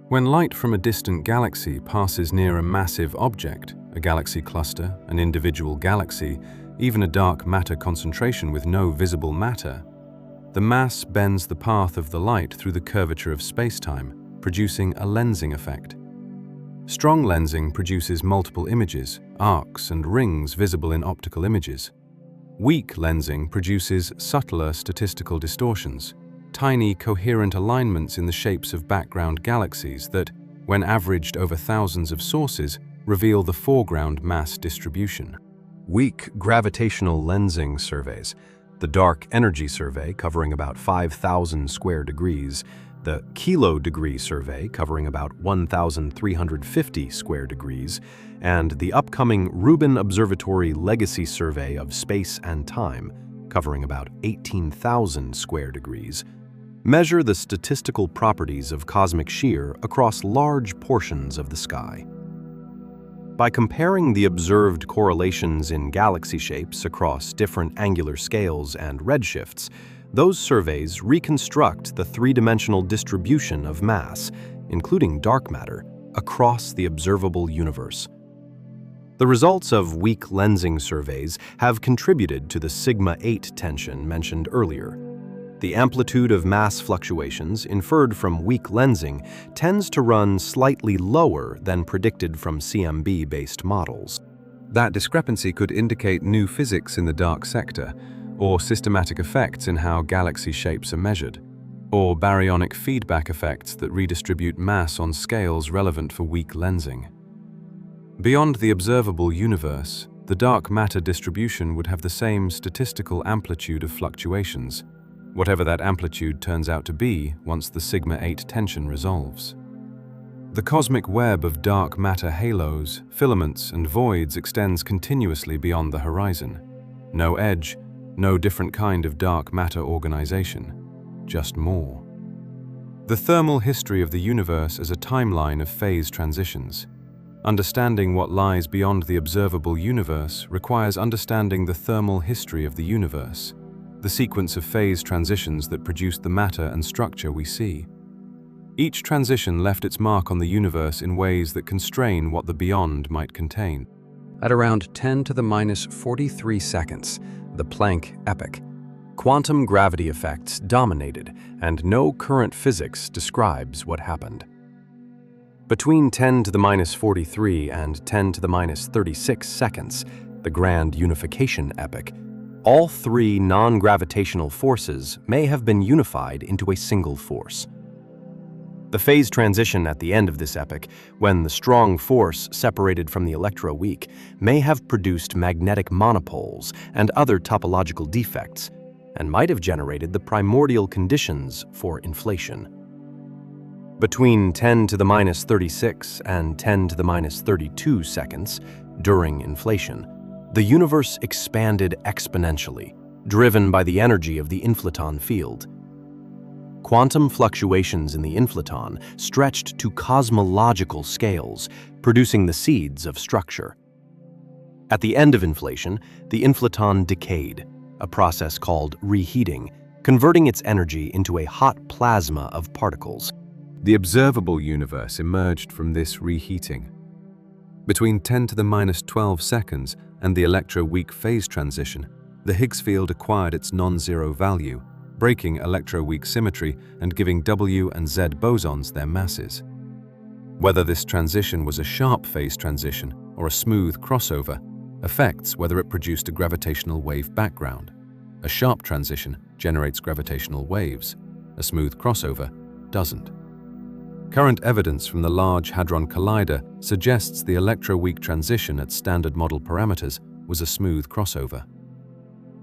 When light from a distant galaxy passes near a massive object, a galaxy cluster, an individual galaxy, even a dark matter concentration with no visible matter, the mass bends the path of the light through the curvature of space-time, producing a lensing effect. Strong lensing produces multiple images, arcs and rings visible in optical images. Weak lensing produces subtler statistical distortions, tiny coherent alignments in the shapes of background galaxies that, when averaged over thousands of sources, reveal the foreground mass distribution. Weak gravitational lensing surveys, the dark energy survey covering about 5,000 square degrees, the kilo-degree survey covering about 1,350 square degrees, and the upcoming Rubin Observatory Legacy Survey of Space and Time, covering about 18,000 square degrees, measure the statistical properties of cosmic shear across large portions of the sky. By comparing the observed correlations in galaxy shapes across different angular scales and redshifts, those surveys reconstruct the three-dimensional distribution of mass, including dark matter, across the observable universe. The results of weak lensing surveys have contributed to the sigma-8 tension mentioned earlier. The amplitude of mass fluctuations inferred from weak lensing tends to run slightly lower than predicted from CMB-based models. That discrepancy could indicate new physics in the dark sector, or systematic effects in how galaxy shapes are measured, or baryonic feedback effects that redistribute mass on scales relevant for weak lensing. Beyond the observable universe, the dark matter distribution would have the same statistical amplitude of fluctuations, whatever that amplitude turns out to be once the sigma-8 tension resolves. The cosmic web of dark matter halos, filaments, and voids extends continuously beyond the horizon. No edge, no different kind of dark matter organization, just more. The thermal history of the universe is a timeline of phase transitions. Understanding what lies beyond the observable universe requires understanding the thermal history of the universe, the sequence of phase transitions that produced the matter and structure we see. Each transition left its mark on the universe in ways that constrain what the beyond might contain. At around 10 to the minus 43 seconds, the Planck epoch, quantum gravity effects dominated, and no current physics describes what happened. Between 10 to the minus 43 and 10 to the minus 36 seconds, the grand unification epoch, all three non-gravitational forces may have been unified into a single force. The phase transition at the end of this epoch, when the strong force separated from the electroweak, may have produced magnetic monopoles and other topological defects, and might have generated the primordial conditions for inflation. Between 10 to the minus 36 and 10 to the minus 32 seconds, during inflation, the universe expanded exponentially, driven by the energy of the inflaton field. Quantum fluctuations in the inflaton stretched to cosmological scales, producing the seeds of structure. At the end of inflation, the inflaton decayed, a process called reheating, converting its energy into a hot plasma of particles. The observable universe emerged from this reheating. Between 10 to the minus 12 seconds and the electroweak phase transition, the Higgs field acquired its non-zero value, breaking electroweak symmetry and giving W and Z bosons their masses. Whether this transition was a sharp phase transition or a smooth crossover affects whether it produced a gravitational wave background. A sharp transition generates gravitational waves. A smooth crossover doesn't. Current evidence from the Large Hadron Collider suggests the electroweak transition at standard model parameters was a smooth crossover.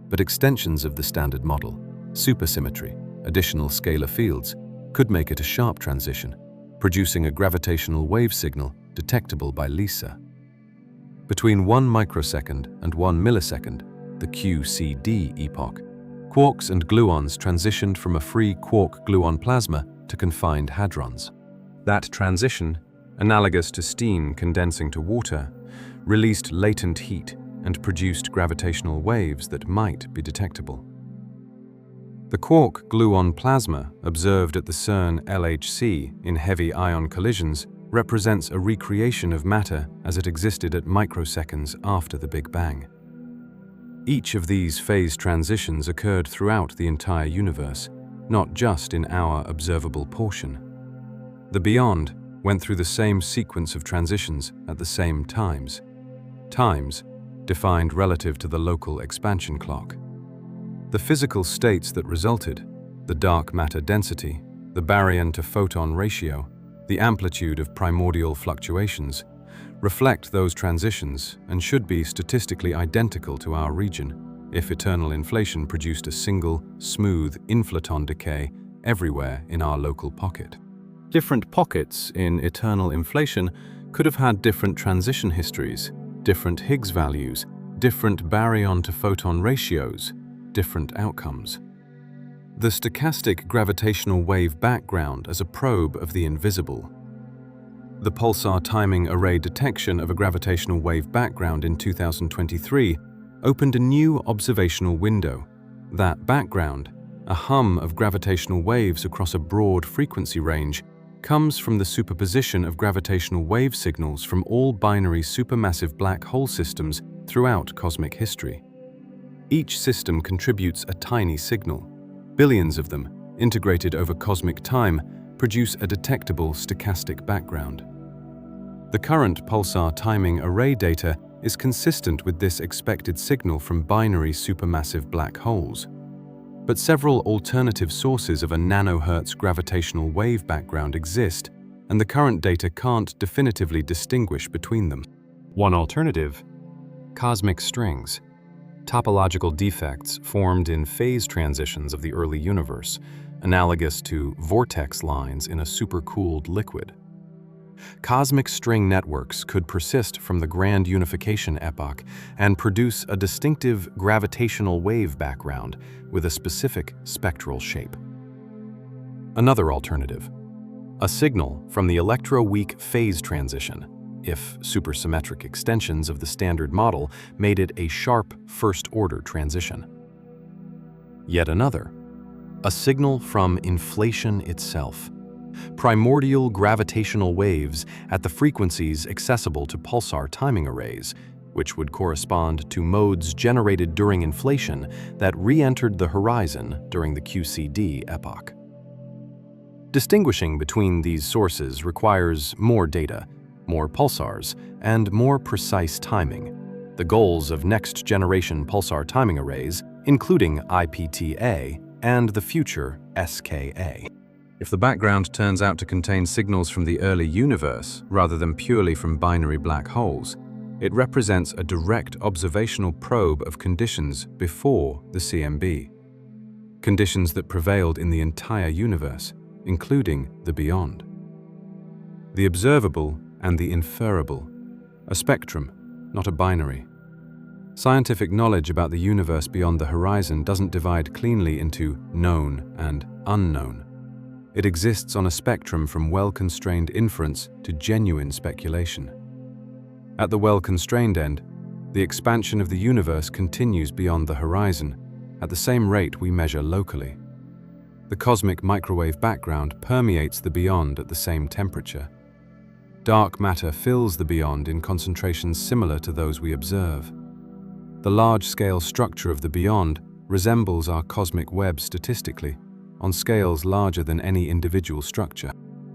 But extensions of the standard model, supersymmetry, additional scalar fields, could make it a sharp transition, producing a gravitational wave signal detectable by LISA. Between 1 microsecond and 1 millisecond, the QCD epoch, quarks and gluons transitioned from a free quark-gluon plasma to confined hadrons. That transition, analogous to steam condensing to water, released latent heat and produced gravitational waves that might be detectable. The quark-gluon plasma observed at the CERN LHC in heavy ion collisions represents a recreation of matter as it existed at microseconds after the Big Bang. Each of these phase transitions occurred throughout the entire universe, not just in our observable portion. The beyond went through the same sequence of transitions at the same times defined relative to the local expansion clock. The physical states that resulted, the dark matter density, the baryon to photon ratio, the amplitude of primordial fluctuations, reflect those transitions and should be statistically identical to our region if eternal inflation produced a single, smooth inflaton decay everywhere in our local pocket. Different pockets in eternal inflation could have had different transition histories, different Higgs values, different baryon to photon ratios, different outcomes. The stochastic gravitational wave background as a probe of the invisible. The pulsar timing array detection of a gravitational wave background in 2023 opened a new observational window. That background, a hum of gravitational waves across a broad frequency range, comes from the superposition of gravitational wave signals from all binary supermassive black hole systems throughout cosmic history. Each system contributes a tiny signal. Billions of them, integrated over cosmic time, produce a detectable stochastic background. The current pulsar timing array data is consistent with this expected signal from binary supermassive black holes. But several alternative sources of a nanohertz gravitational wave background exist, and the current data can't definitively distinguish between them. One alternative: cosmic strings. Topological defects formed in phase transitions of the early universe, analogous to vortex lines in a supercooled liquid. Cosmic string networks could persist from the grand unification epoch and produce a distinctive gravitational wave background with a specific spectral shape. Another alternative: a signal from the electroweak phase transition, if supersymmetric extensions of the standard model made it a sharp first-order transition. Yet another: a signal from inflation itself. Primordial gravitational waves at the frequencies accessible to pulsar timing arrays, which would correspond to modes generated during inflation that re-entered the horizon during the QCD epoch. Distinguishing between these sources requires more data, more pulsars, and more precise timing. The goals of next-generation pulsar timing arrays, including IPTA and the future SKA. If the background turns out to contain signals from the early universe rather than purely from binary black holes, it represents a direct observational probe of conditions before the CMB. Conditions that prevailed in the entire universe, including the beyond. The observable and the inferable, a spectrum, not a binary. Scientific knowledge about the universe beyond the horizon doesn't divide cleanly into known and unknown. It exists on a spectrum from well-constrained inference to genuine speculation. At the well-constrained end, the expansion of the universe continues beyond the horizon, at the same rate we measure locally. The cosmic microwave background permeates the beyond at the same temperature. Dark matter fills the beyond in concentrations similar to those we observe. The large-scale structure of the beyond resembles our cosmic web statistically, on scales larger than any individual structure.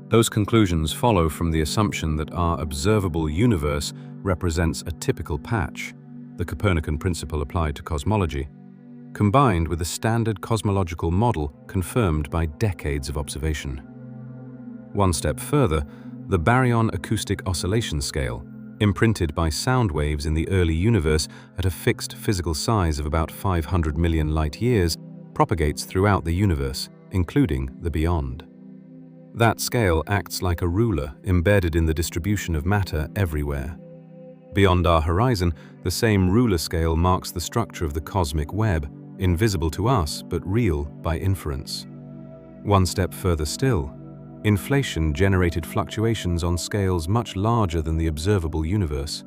Those conclusions follow from the assumption that our observable universe represents a typical patch, the Copernican principle applied to cosmology, combined with a standard cosmological model confirmed by decades of observation. One step further, the baryon acoustic oscillation scale, imprinted by sound waves in the early universe at a fixed physical size of about 500 million light-years, propagates throughout the universe, including the beyond. That scale acts like a ruler embedded in the distribution of matter everywhere. Beyond our horizon, the same ruler scale marks the structure of the cosmic web, invisible to us but real by inference. One step further still, inflation-generated fluctuations on scales much larger than the observable universe.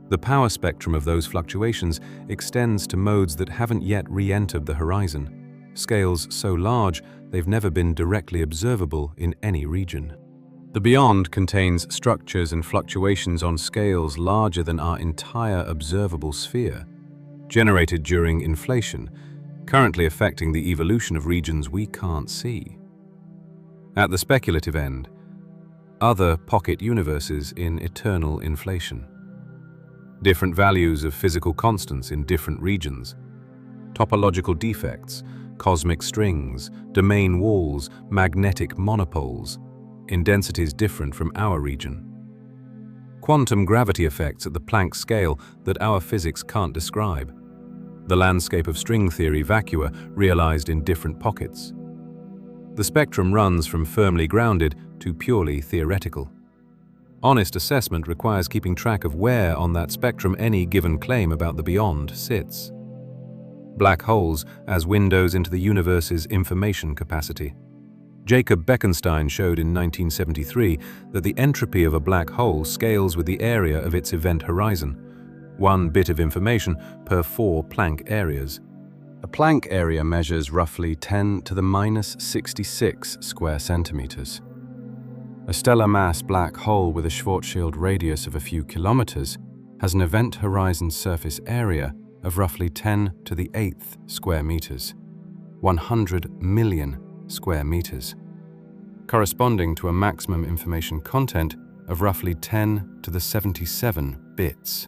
The power spectrum of those fluctuations extends to modes that haven't yet re-entered the horizon, scales so large they've never been directly observable in any region. The beyond contains structures and fluctuations on scales larger than our entire observable sphere, generated during inflation, currently affecting the evolution of regions we can't see. At the speculative end, other pocket universes in eternal inflation. Different values of physical constants in different regions, topological defects, cosmic strings, domain walls, magnetic monopoles, in densities different from our region. Quantum gravity effects at the Planck scale that our physics can't describe. The landscape of string theory vacua realized in different pockets. The spectrum runs from firmly grounded to purely theoretical. Honest assessment requires keeping track of where on that spectrum any given claim about the beyond sits. Black holes as windows into the universe's information capacity. Jacob Bekenstein showed in 1973 that the entropy of a black hole scales with the area of its event horizon, 1 bit of information per 4 Planck areas. A Planck area measures roughly 10 to the minus 66 square centimeters. A stellar mass black hole with a Schwarzschild radius of a few kilometers has an event horizon surface area of roughly 10 to the 8th square meters, 100 million square meters, corresponding to a maximum information content of roughly 10 to the 77 bits.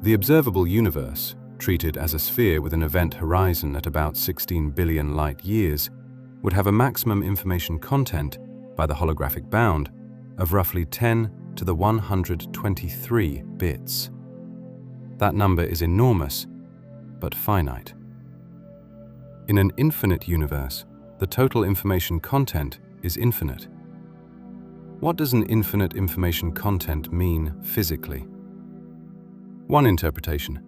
The observable universe, treated as a sphere with an event horizon at about 16 billion light-years, would have a maximum information content, by the holographic bound, of roughly 10 to the 123 bits. That number is enormous, but finite. In an infinite universe, the total information content is infinite. What does an infinite information content mean physically? One interpretation: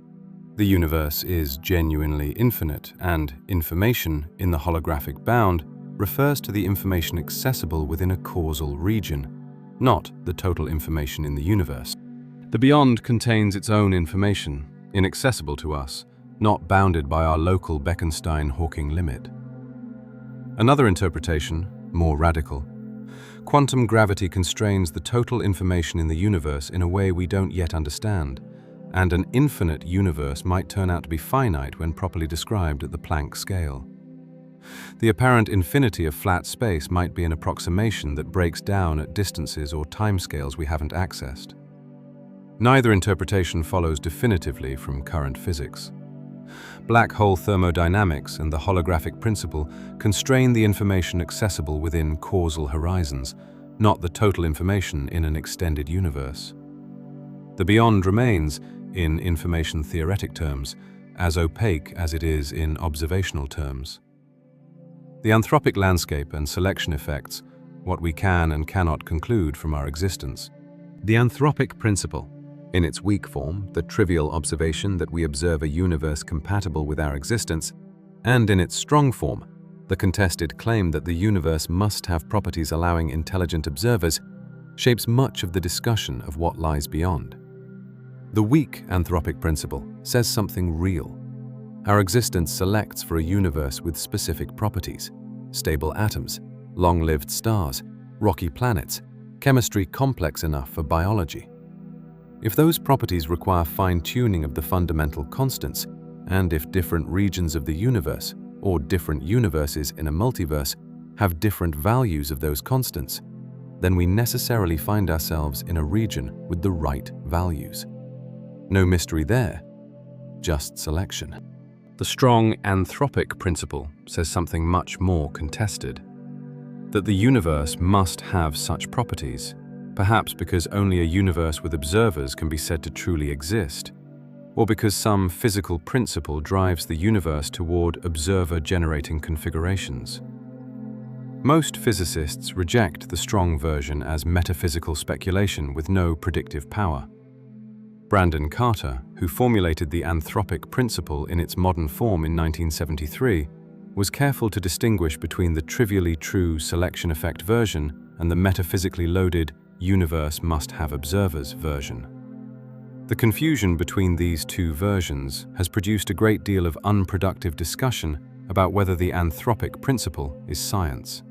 the universe is genuinely infinite, and information in the holographic bound refers to the information accessible within a causal region, not the total information in the universe. The beyond contains its own information, inaccessible to us, not bounded by our local Bekenstein-Hawking limit. Another interpretation, more radical: quantum gravity constrains the total information in the universe in a way we don't yet understand, and an infinite universe might turn out to be finite when properly described at the Planck scale. The apparent infinity of flat space might be an approximation that breaks down at distances or timescales we haven't accessed. Neither interpretation follows definitively from current physics. Black hole thermodynamics and the holographic principle constrain the information accessible within causal horizons, not the total information in an extended universe. The beyond remains, in information theoretic terms, as opaque as it is in observational terms. The anthropic landscape and selection effects, what we can and cannot conclude from our existence. The anthropic principle, in its weak form, the trivial observation that we observe a universe compatible with our existence, and in its strong form, the contested claim that the universe must have properties allowing intelligent observers, shapes much of the discussion of what lies beyond. The weak anthropic principle says something real. Our existence selects for a universe with specific properties: stable atoms, long-lived stars, rocky planets, chemistry complex enough for biology. If those properties require fine-tuning of the fundamental constants, and if different regions of the universe, or different universes in a multiverse, have different values of those constants, then we necessarily find ourselves in a region with the right values. No mystery there, just selection. The strong anthropic principle says something much more contested, that the universe must have such properties, perhaps because only a universe with observers can be said to truly exist, or because some physical principle drives the universe toward observer-generating configurations. Most physicists reject the strong version as metaphysical speculation with no predictive power. Brandon Carter, who formulated the anthropic principle in its modern form in 1973, was careful to distinguish between the trivially true selection effect version and the metaphysically loaded universe must have observers version. The confusion between these two versions has produced a great deal of unproductive discussion about whether the anthropic principle is science.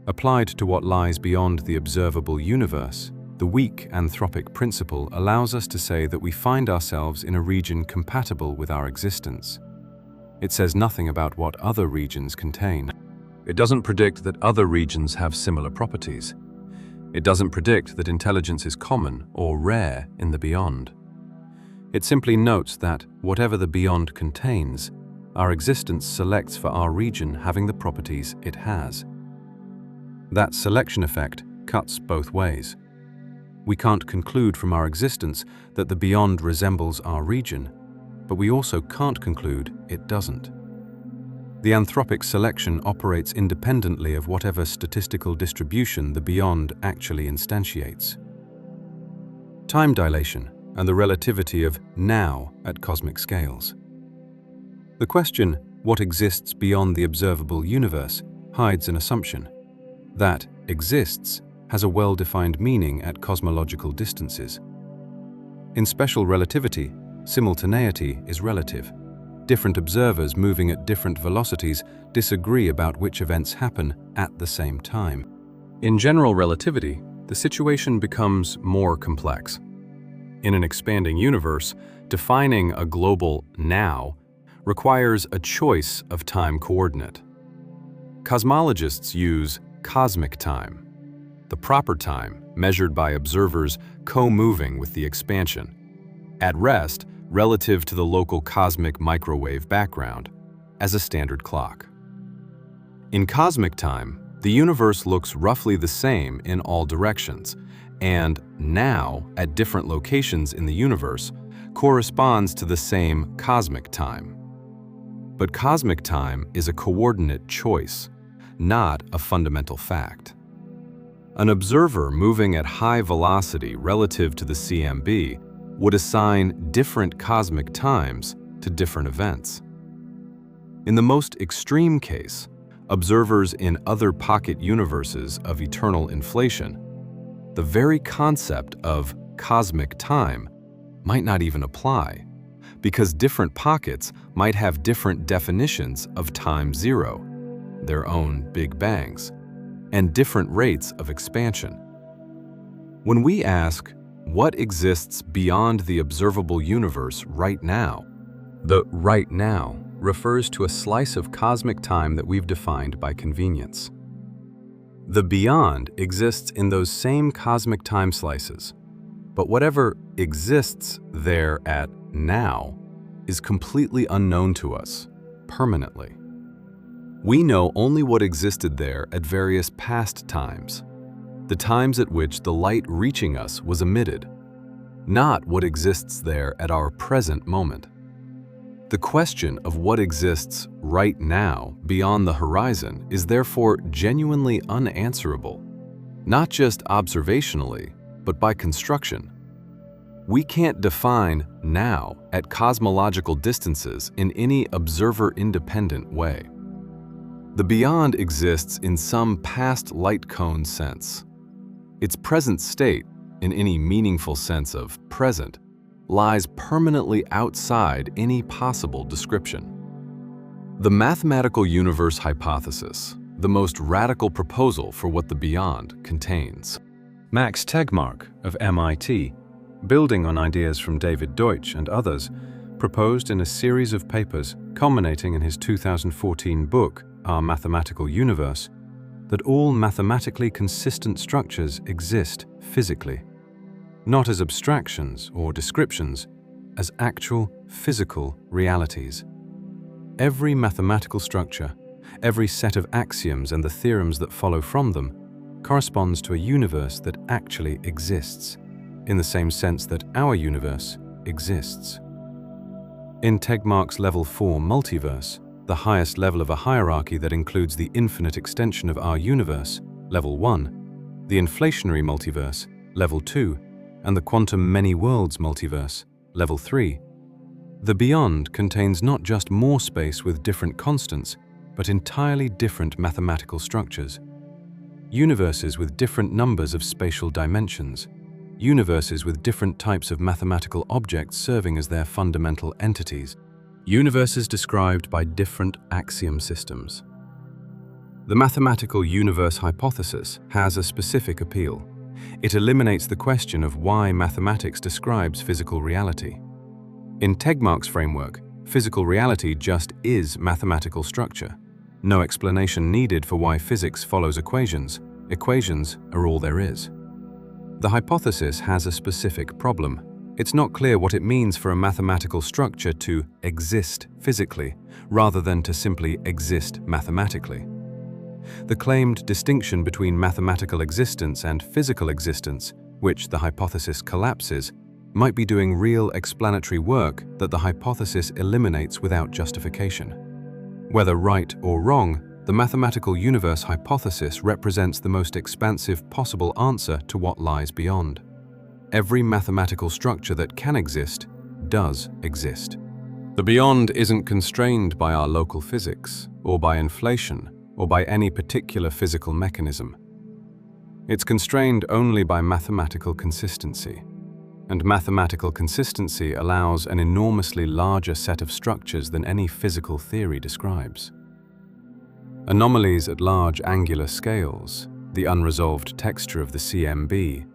Applied to what lies beyond the observable universe, the weak anthropic principle allows us to say that we find ourselves in a region compatible with our existence. It says nothing about what other regions contain. It doesn't predict that other regions have similar properties. It doesn't predict that intelligence is common or rare in the beyond. It simply notes that, whatever the beyond contains, our existence selects for our region having the properties it has. That selection effect cuts both ways. We can't conclude from our existence that the beyond resembles our region, but we also can't conclude it doesn't. The anthropic selection operates independently of whatever statistical distribution the beyond actually instantiates. Time dilation and the relativity of now at cosmic scales. The question, what exists beyond the observable universe, hides an assumption. That exists has a well-defined meaning at cosmological distances. In special relativity, simultaneity is relative. Different observers moving at different velocities disagree about which events happen at the same time. In general relativity, the situation becomes more complex. In an expanding universe, defining a global now requires a choice of time coordinate. Cosmologists use cosmic time, the proper time measured by observers co-moving with the expansion, at rest relative to the local cosmic microwave background, as a standard clock. In cosmic time, the universe looks roughly the same in all directions, and now, at different locations in the universe, corresponds to the same cosmic time. But cosmic time is a coordinate choice, not a fundamental fact. An observer moving at high velocity relative to the CMB would assign different cosmic times to different events. In the most extreme case, observers in other pocket universes of eternal inflation, the very concept of cosmic time might not even apply, because different pockets might have different definitions of time zero, their own Big Bangs, and different rates of expansion. When we ask, what exists beyond the observable universe right now? The right now refers to a slice of cosmic time that we've defined by convenience. The beyond exists in those same cosmic time slices, but whatever exists there at now is completely unknown to us, permanently. We know only what existed there at various past times, the times at which the light reaching us was emitted, not what exists there at our present moment. The question of what exists right now beyond the horizon is therefore genuinely unanswerable, not just observationally, but by construction. We can't define now at cosmological distances in any observer-independent way. The beyond exists in some past light cone sense. Its present state, in any meaningful sense of present, lies permanently outside any possible description. The mathematical universe hypothesis, the most radical proposal for what the beyond contains. Max Tegmark of MIT, building on ideas from David Deutsch and others, proposed in a series of papers culminating in his 2014 book, Our Mathematical Universe, that all mathematically consistent structures exist physically, not as abstractions or descriptions, as actual physical realities. Every mathematical structure, every set of axioms and the theorems that follow from them corresponds to a universe that actually exists, in the same sense that our universe exists. In Tegmark's Level 4 multiverse, the highest level of a hierarchy that includes the infinite extension of our universe, Level 1, the inflationary multiverse, Level 2, and the quantum many worlds multiverse, Level 3, the beyond contains not just more space with different constants, but entirely different mathematical structures. Universes with different numbers of spatial dimensions. Universes with different types of mathematical objects serving as their fundamental entities. Universes described by different axiom systems. The mathematical universe hypothesis has a specific appeal. It eliminates the question of why mathematics describes physical reality. In Tegmark's framework, physical reality just is mathematical structure. No explanation needed for why physics follows equations. Equations are all there is. The hypothesis has a specific problem. It's not clear what it means for a mathematical structure to exist physically, rather than to simply exist mathematically. The claimed distinction between mathematical existence and physical existence, which the hypothesis collapses, might be doing real explanatory work that the hypothesis eliminates without justification. Whether right or wrong, the mathematical universe hypothesis represents the most expansive possible answer to what lies beyond. Every mathematical structure that can exist does exist. The beyond isn't constrained by our local physics, or by inflation, or by any particular physical mechanism. It's constrained only by mathematical consistency. And mathematical consistency allows an enormously larger set of structures than any physical theory describes. Anomalies at large angular scales, the unresolved texture of the CMB.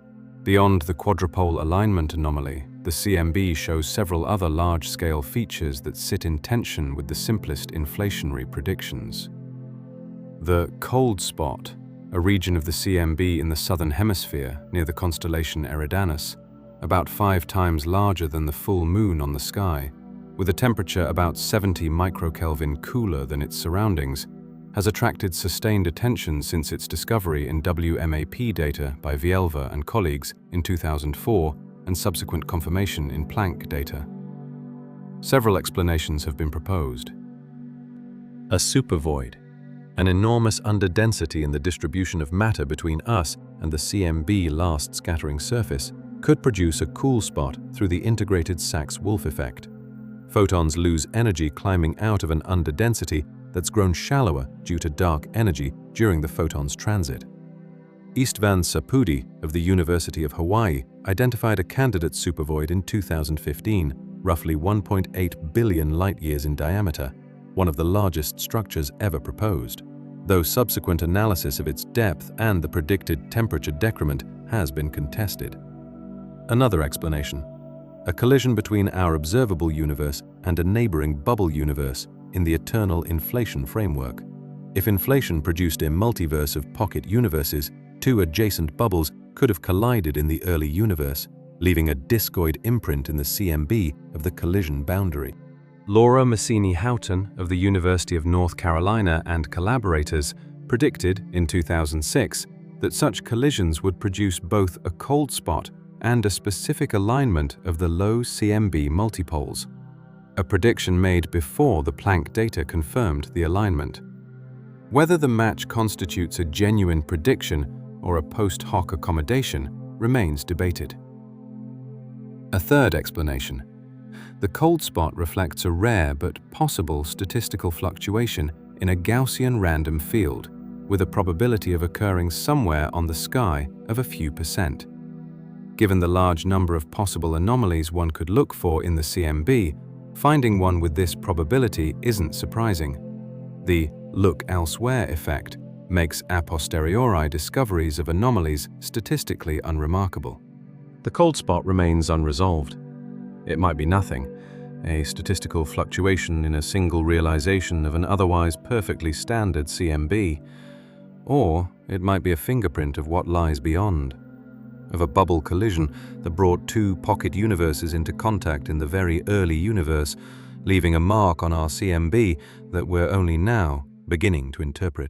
Beyond the quadrupole alignment anomaly, the CMB shows several other large-scale features that sit in tension with the simplest inflationary predictions. The cold spot, a region of the CMB in the southern hemisphere near the constellation Eridanus, about 5 times larger than the full moon on the sky, with a temperature about 70 microkelvin cooler than its surroundings, has attracted sustained attention since its discovery in WMAP data by Vielva and colleagues in 2004 and subsequent confirmation in Planck data. Several explanations have been proposed. A supervoid, an enormous underdensity in the distribution of matter between us and the CMB last scattering surface, could produce a cool spot through the integrated Sachs-Wolf effect. Photons lose energy climbing out of an underdensity that's grown shallower due to dark energy during the photon's transit. Istvan Sapudi of the University of Hawaii identified a candidate supervoid in 2015, roughly 1.8 billion light-years in diameter, one of the largest structures ever proposed, though subsequent analysis of its depth and the predicted temperature decrement has been contested. Another explanation: a collision between our observable universe and a neighboring bubble universe in the eternal inflation framework. If inflation produced a multiverse of pocket universes, 2 adjacent bubbles could have collided in the early universe, leaving a discoid imprint in the CMB of the collision boundary. Laura Massini-Houghton of the University of North Carolina and collaborators predicted in 2006 that such collisions would produce both a cold spot and a specific alignment of the low CMB multipoles, a prediction made before the Planck data confirmed the alignment. Whether the match constitutes a genuine prediction or a post hoc accommodation remains debated. A third explanation: the cold spot reflects a rare but possible statistical fluctuation in a Gaussian random field, with a probability of occurring somewhere on the sky of a few %. Given the large number of possible anomalies one could look for in the CMB, finding one with this probability isn't surprising. The "look elsewhere" effect makes a posteriori discoveries of anomalies statistically unremarkable. The cold spot remains unresolved. It might be nothing, a statistical fluctuation in a single realization of an otherwise perfectly standard CMB, or it might be a fingerprint of what lies beyond. Of a bubble collision that brought 2 pocket universes into contact in the very early universe, leaving a mark on our CMB that we're only now beginning to interpret.